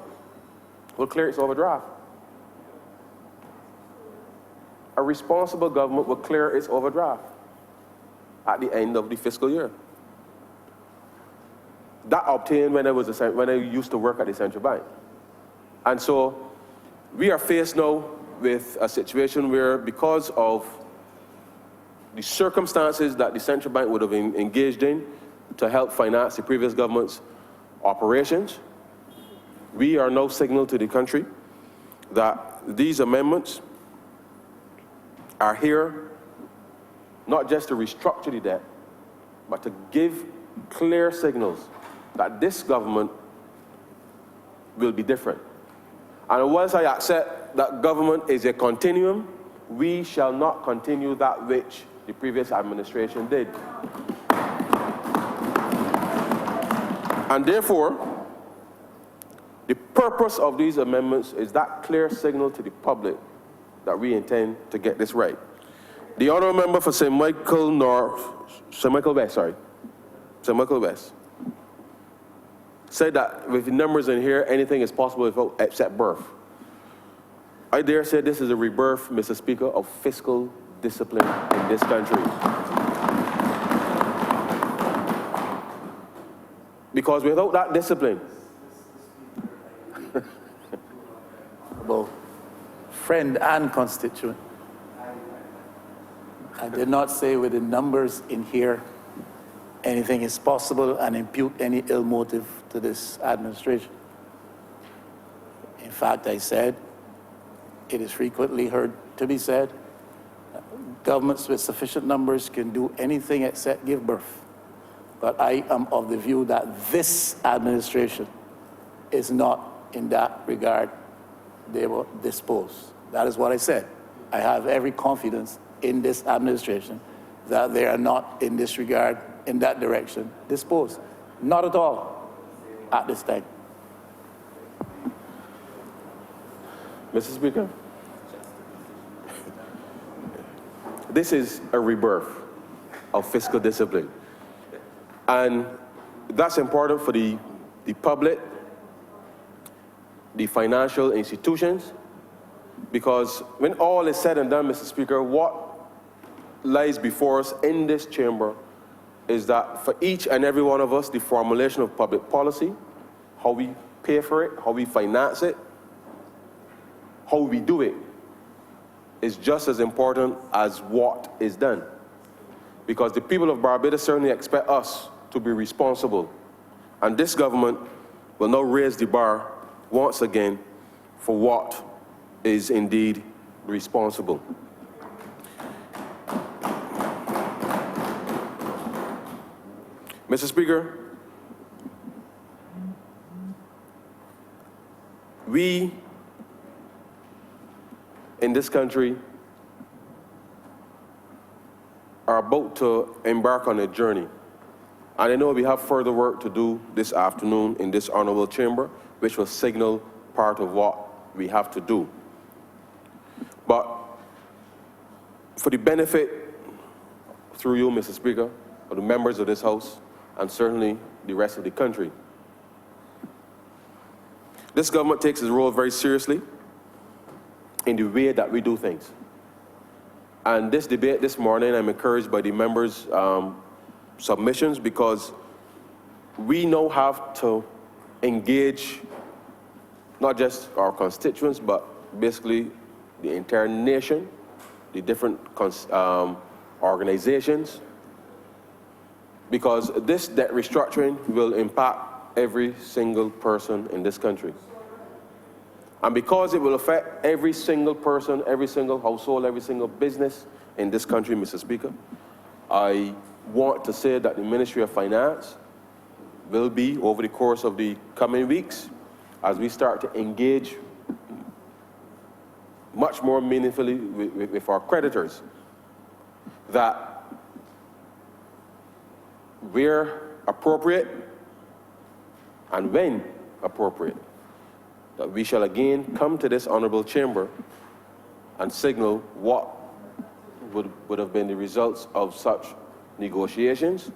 will clear its overdraft. A responsible government will clear its overdraft at the end of the fiscal year. That obtained when I used to work at the central bank. And so we are faced now with a situation where, because of the circumstances that the central bank would have engaged in to help finance the previous government's operations, we are now signaling to the country that these amendments are here not just to restructure the debt, but to give clear signals that this government will be different. And once I accept that government is a continuum, we shall not continue that which the previous administration did. And therefore, the purpose of these amendments is that clear signal to the public that we intend to get this right. The honourable member for St. Michael West said that with the numbers in here, anything is possible except birth. I dare say this is a rebirth, Mr. Speaker, of fiscal discipline in this country. Because without that discipline, Honourable friend and constituent, I did not say with the numbers in here anything is possible and impute any ill motive to this administration. In fact, I said, it is frequently heard to be said, governments with sufficient numbers can do anything except give birth. But I am of the view that this administration is not in that regard they were disposed. That is what I said. I have every confidence in this administration that they are not in this regard, in that direction, disposed. Not at all at this time. Mr. Speaker, this is a rebirth of fiscal discipline. And that's important for the public, the financial institutions, because when all is said and done, Mr. Speaker, what lies before us in this chamber is that for each and every one of us, the formulation of public policy, how we pay for it, how we finance it, how we do it, is just as important as what is done. Because the people of Barbados certainly expect us to be responsible. And this government will now raise the bar once again for what is indeed responsible. Mr. Speaker, we in this country are about to embark on a journey. And I know we have further work to do this afternoon in this honourable chamber, which will signal part of what we have to do. But for the benefit, through you, Mr. Speaker, of the members of this House, and certainly the rest of the country, this government takes its role very seriously in the way that we do things. And this debate this morning, I'm encouraged by the members' submissions, because we now have to engage not just our constituents, but basically the entire nation, the different organizations, because this debt restructuring will impact every single person in this country. And because it will affect every single person, every single household, every single business in this country, Mr. Speaker, I want to say that the Ministry of Finance will be, over the course of the coming weeks, as we start to engage much more meaningfully with our creditors, that where appropriate and when appropriate, that we shall again come to this honourable chamber and signal what would have been the results of such negotiations.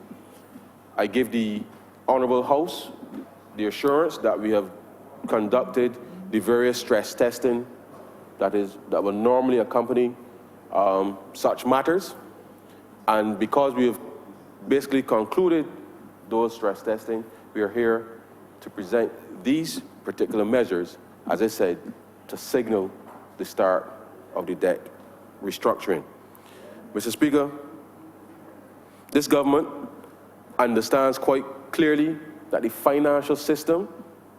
I give the honourable House the assurance that we have conducted the various stress testing that will normally accompany such matters. And because we have basically concluded those stress testing, we are here to present these particular measures, as I said, to signal the start of the debt restructuring. Mr. Speaker, this government understands quite clearly that the financial system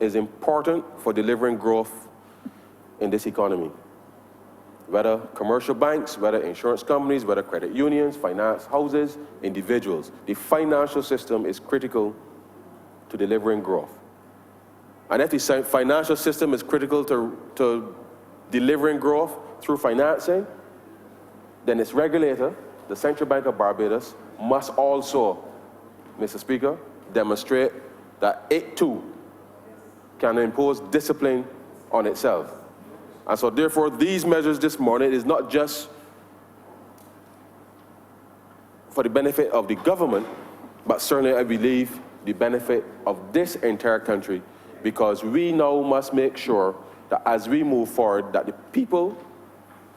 is important for delivering growth in this economy. Whether commercial banks, whether insurance companies, whether credit unions, finance houses, individuals, the financial system is critical to delivering growth. And if the financial system is critical to delivering growth through financing, then its regulator, the Central Bank of Barbados, must also, Mr. Speaker, demonstrate that it too can impose discipline on itself. And so therefore, these measures this morning is not just for the benefit of the government, but certainly I believe the benefit of this entire country, because we now must make sure that as we move forward, that the people,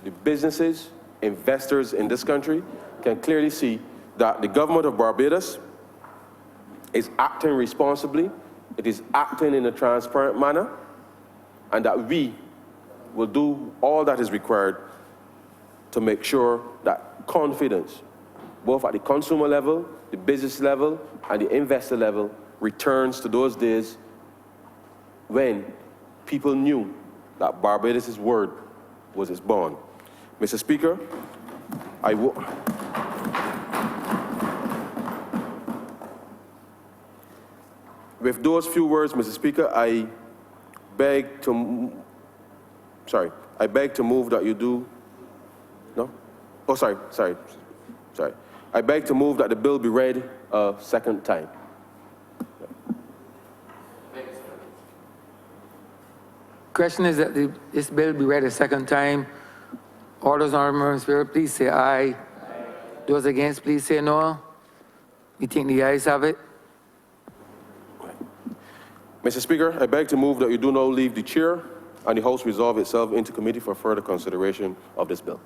the businesses, investors in this country can clearly see that the government of Barbados is acting responsibly, it is acting in a transparent manner, and that we will do all that is required to make sure that confidence, both at the consumer level, the business level, and the investor level, returns to those days when people knew that Barbados' word was its bond. Mr. Speaker, with those few words, Mr. Speaker, I beg to move that you do, no? Oh, sorry. I beg to move that the bill be read a second time. Question is that this bill be read a second time. All those honourable members in favor, please say aye. Those against, please say no. We think the ayes have it. Mr. Speaker, I beg to move that you do now leave the chair and the House resolve itself into committee for further consideration of this bill.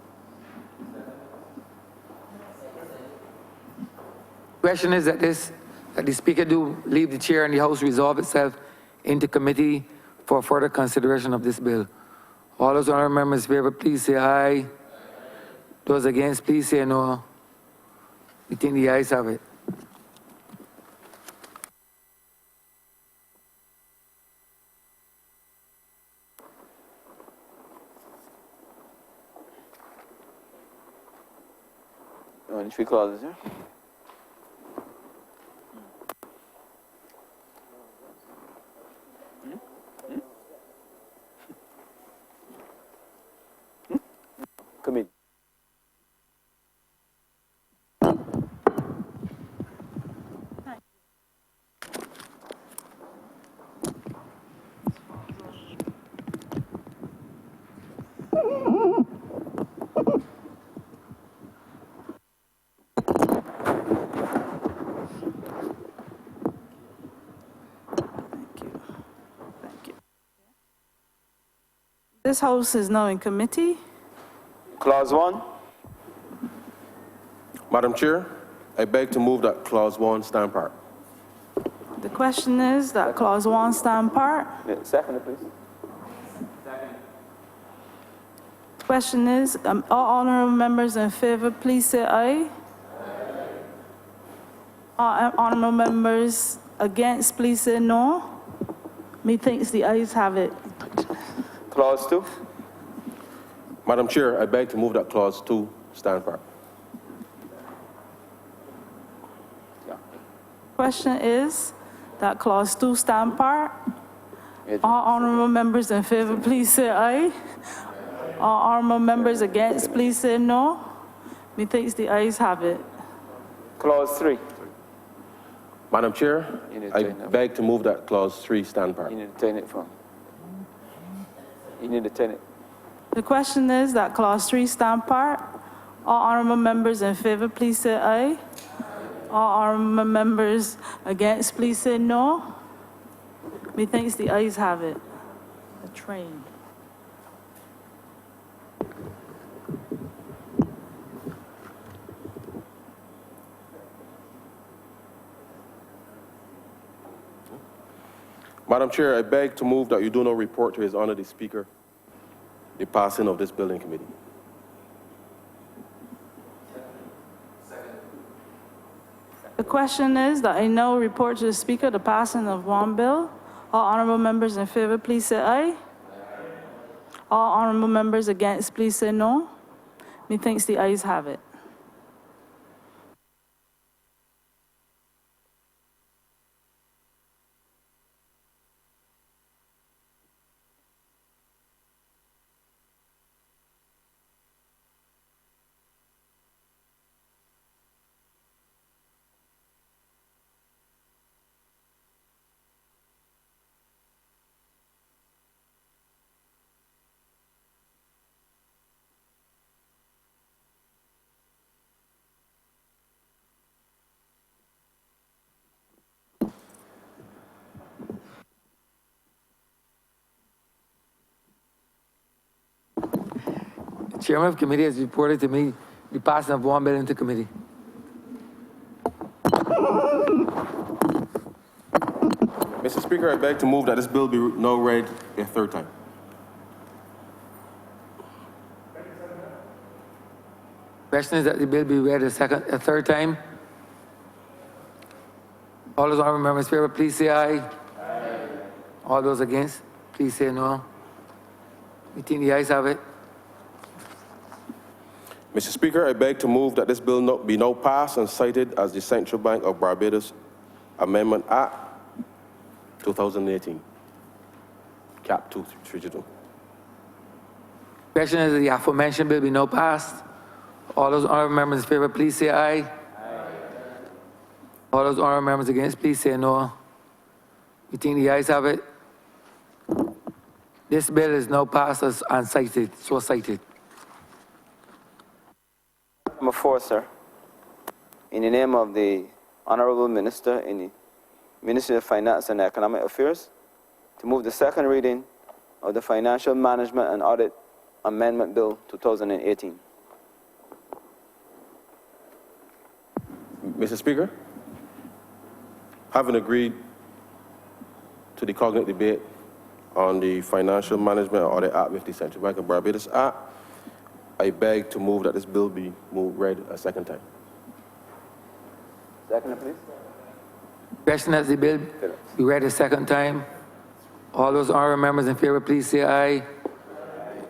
Question is that the Speaker do leave the chair and the House resolve itself into committee for further consideration of this bill. All those honourable members in favor, please say aye. Those against, please say no. We think the ayes have it. Only 3 clauses, yeah? Committee. This House is now in committee. Clause 1. Madam Chair, I beg to move that Clause 1 stand part. The question is that Clause 1 stand part. Yeah, second, please. Question is, all honourable members in favor, please say aye. All honourable members against, please say no. Methinks the ayes have it. Clause 2. Madam Chair, I beg to move that Clause 2 stand part. Question is that Clause 2 stand part. All honourable members in favor, please say aye. All honourable members against, please say no. Methinks the ayes have it. Clause 3. Madam Chair, I beg to move that Clause 3 stand part. You need to turn it from. You need to turn it. The question is that Clause 3 stand part. All honourable members in favor, please say aye. All honourable members against, please say no. Methinks the ayes have it. The train. Madam Chair, I beg to move that you do not report to His Honour the Speaker the passing of this bill in committee. The question is that I now report to the Speaker the passing of one bill. All honourable members in favor, please say aye. All honourable members against, please say no. Methinks the ayes have it. The chairman of committee has reported to me the passing of one bill into committee. Mr. Speaker, I beg to move that this bill be now read a third time. Question is that the bill be read a third time. All those honourable members in favor, please say aye. Aye. All those against, please say no. We think the ayes have it. Mr. Speaker, I beg to move that this bill be now passed and cited as the Central Bank of Barbados Amendment Act 2018, Cap 232. Question is that the aforementioned bill be now passed. All those honourable members in favor, please say aye. Aye. All those honourable members against, please say no. We think the ayes have it. This bill is now passed as cited, so cited. Number 4, sir. In the name of the Honourable Minister in the Ministry of Finance and Economic Affairs, to move the second reading of the Financial Management and Audit Amendment Bill 2018. Mr. Speaker, having agreed to the cognate debate on the Financial Management and Audit Act with the Central Bank of Barbados Act, I beg to move that this bill be read a second time. Second, please. Question that the bill be read a second time. All those honourable members in favor, please say aye.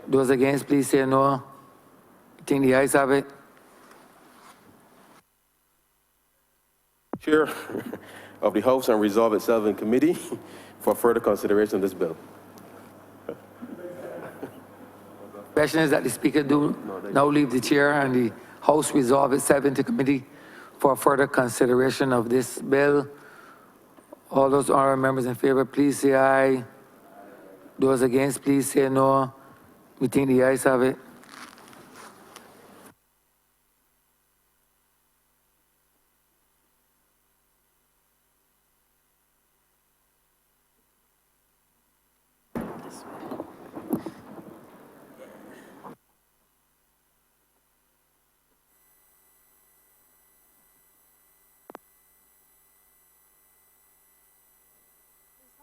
Those against, please say no. I think the ayes have it. Chair of the House and resolve itself in committee for further consideration of this bill. Question is that the Speaker do now leave the chair and the House resolve itself into committee for further consideration of this bill. All those honourable members in favor, please say aye. Those against, please say no. We think the ayes have it.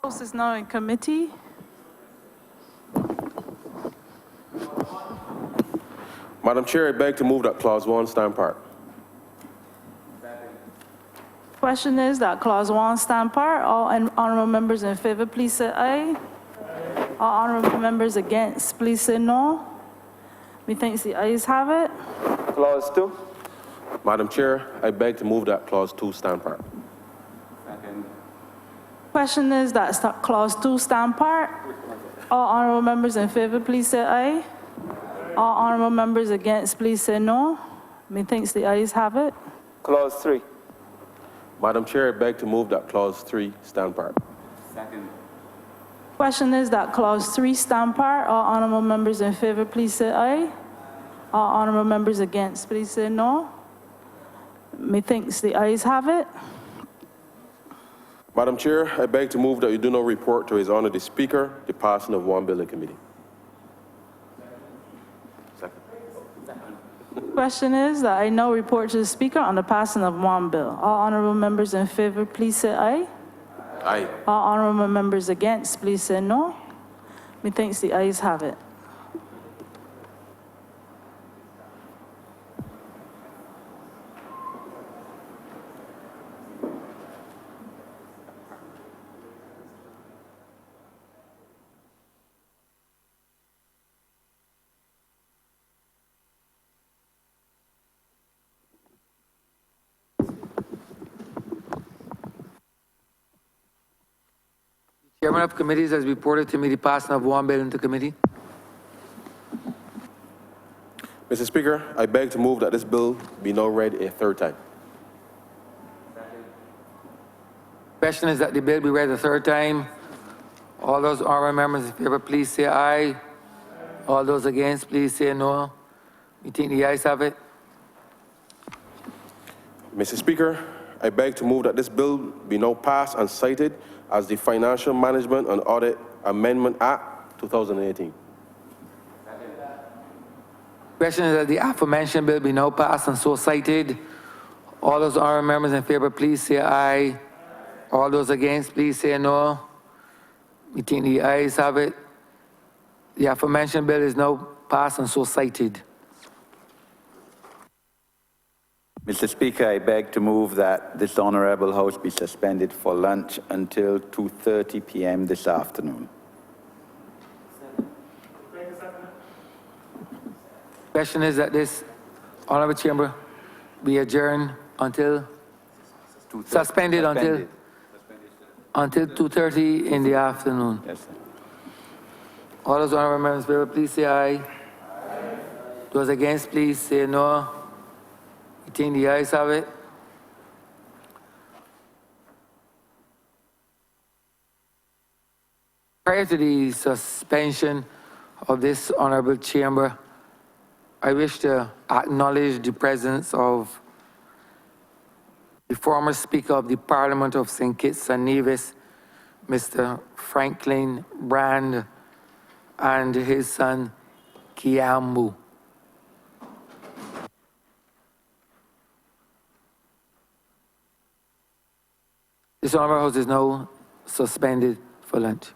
House is now in committee. Madam Chair, I beg to move that Clause 1 stand part. Question is that clause 1 stand part. All honourable members in favor, please say aye. All honourable members against, please say no. Methinks the ayes have it. Clause 2. Madam Chair, I beg to move that Clause 2 stand part. Question is that clause 2 stand part. All honourable members in favor, please say aye. All honourable members against, please say no. Methinks the ayes have it. Clause 3. Madam Chair, I beg to move that Clause 3 stand part. Question is that clause 3 stand part. All honourable members in favor, please say aye. All honourable members against, please say no. Methinks the ayes have it. Madam Chair, I beg to move that you do not report to His Honour the Speaker the passing of one bill in committee. Question is that I now report to the Speaker on the passing of one bill. All honourable members in favor, please say aye. Aye. All honourable members against, please say no. Methinks the ayes have it. Chairman of committees has reported to me the passing of one bill into committee. Mr. Speaker, I beg to move that this bill be now read a third time. Question is that the bill be read a third time. All those honourable members in favor, please say aye. All those against, please say no. You think the ayes have it? Mr. Speaker, I beg to move that this bill be now passed and cited as the Financial Management and Audit Amendment Act 2018. Question is that the aforementioned bill be now passed and so cited. All those honourable members in favor, please say aye. All those against, please say no. We think the ayes have it. The aforementioned bill is now passed and so cited. Mr. Speaker, I beg to move that this Honourable House be suspended for lunch until 2:30 p.m. this afternoon. Question is that this Honourable Chamber be adjourned until, suspended until 2:30 in the afternoon. Yes, sir. All those honourable members, favor, please say aye. Those against, please say no. You think the ayes have it? Prior to the suspension of this honourable chamber, I wish to acknowledge the presence of the former Speaker of the Parliament of St. Kitts and Nevis, Mr. Franklin Brand, and his son, Kiambu. This honourable house is now suspended for lunch.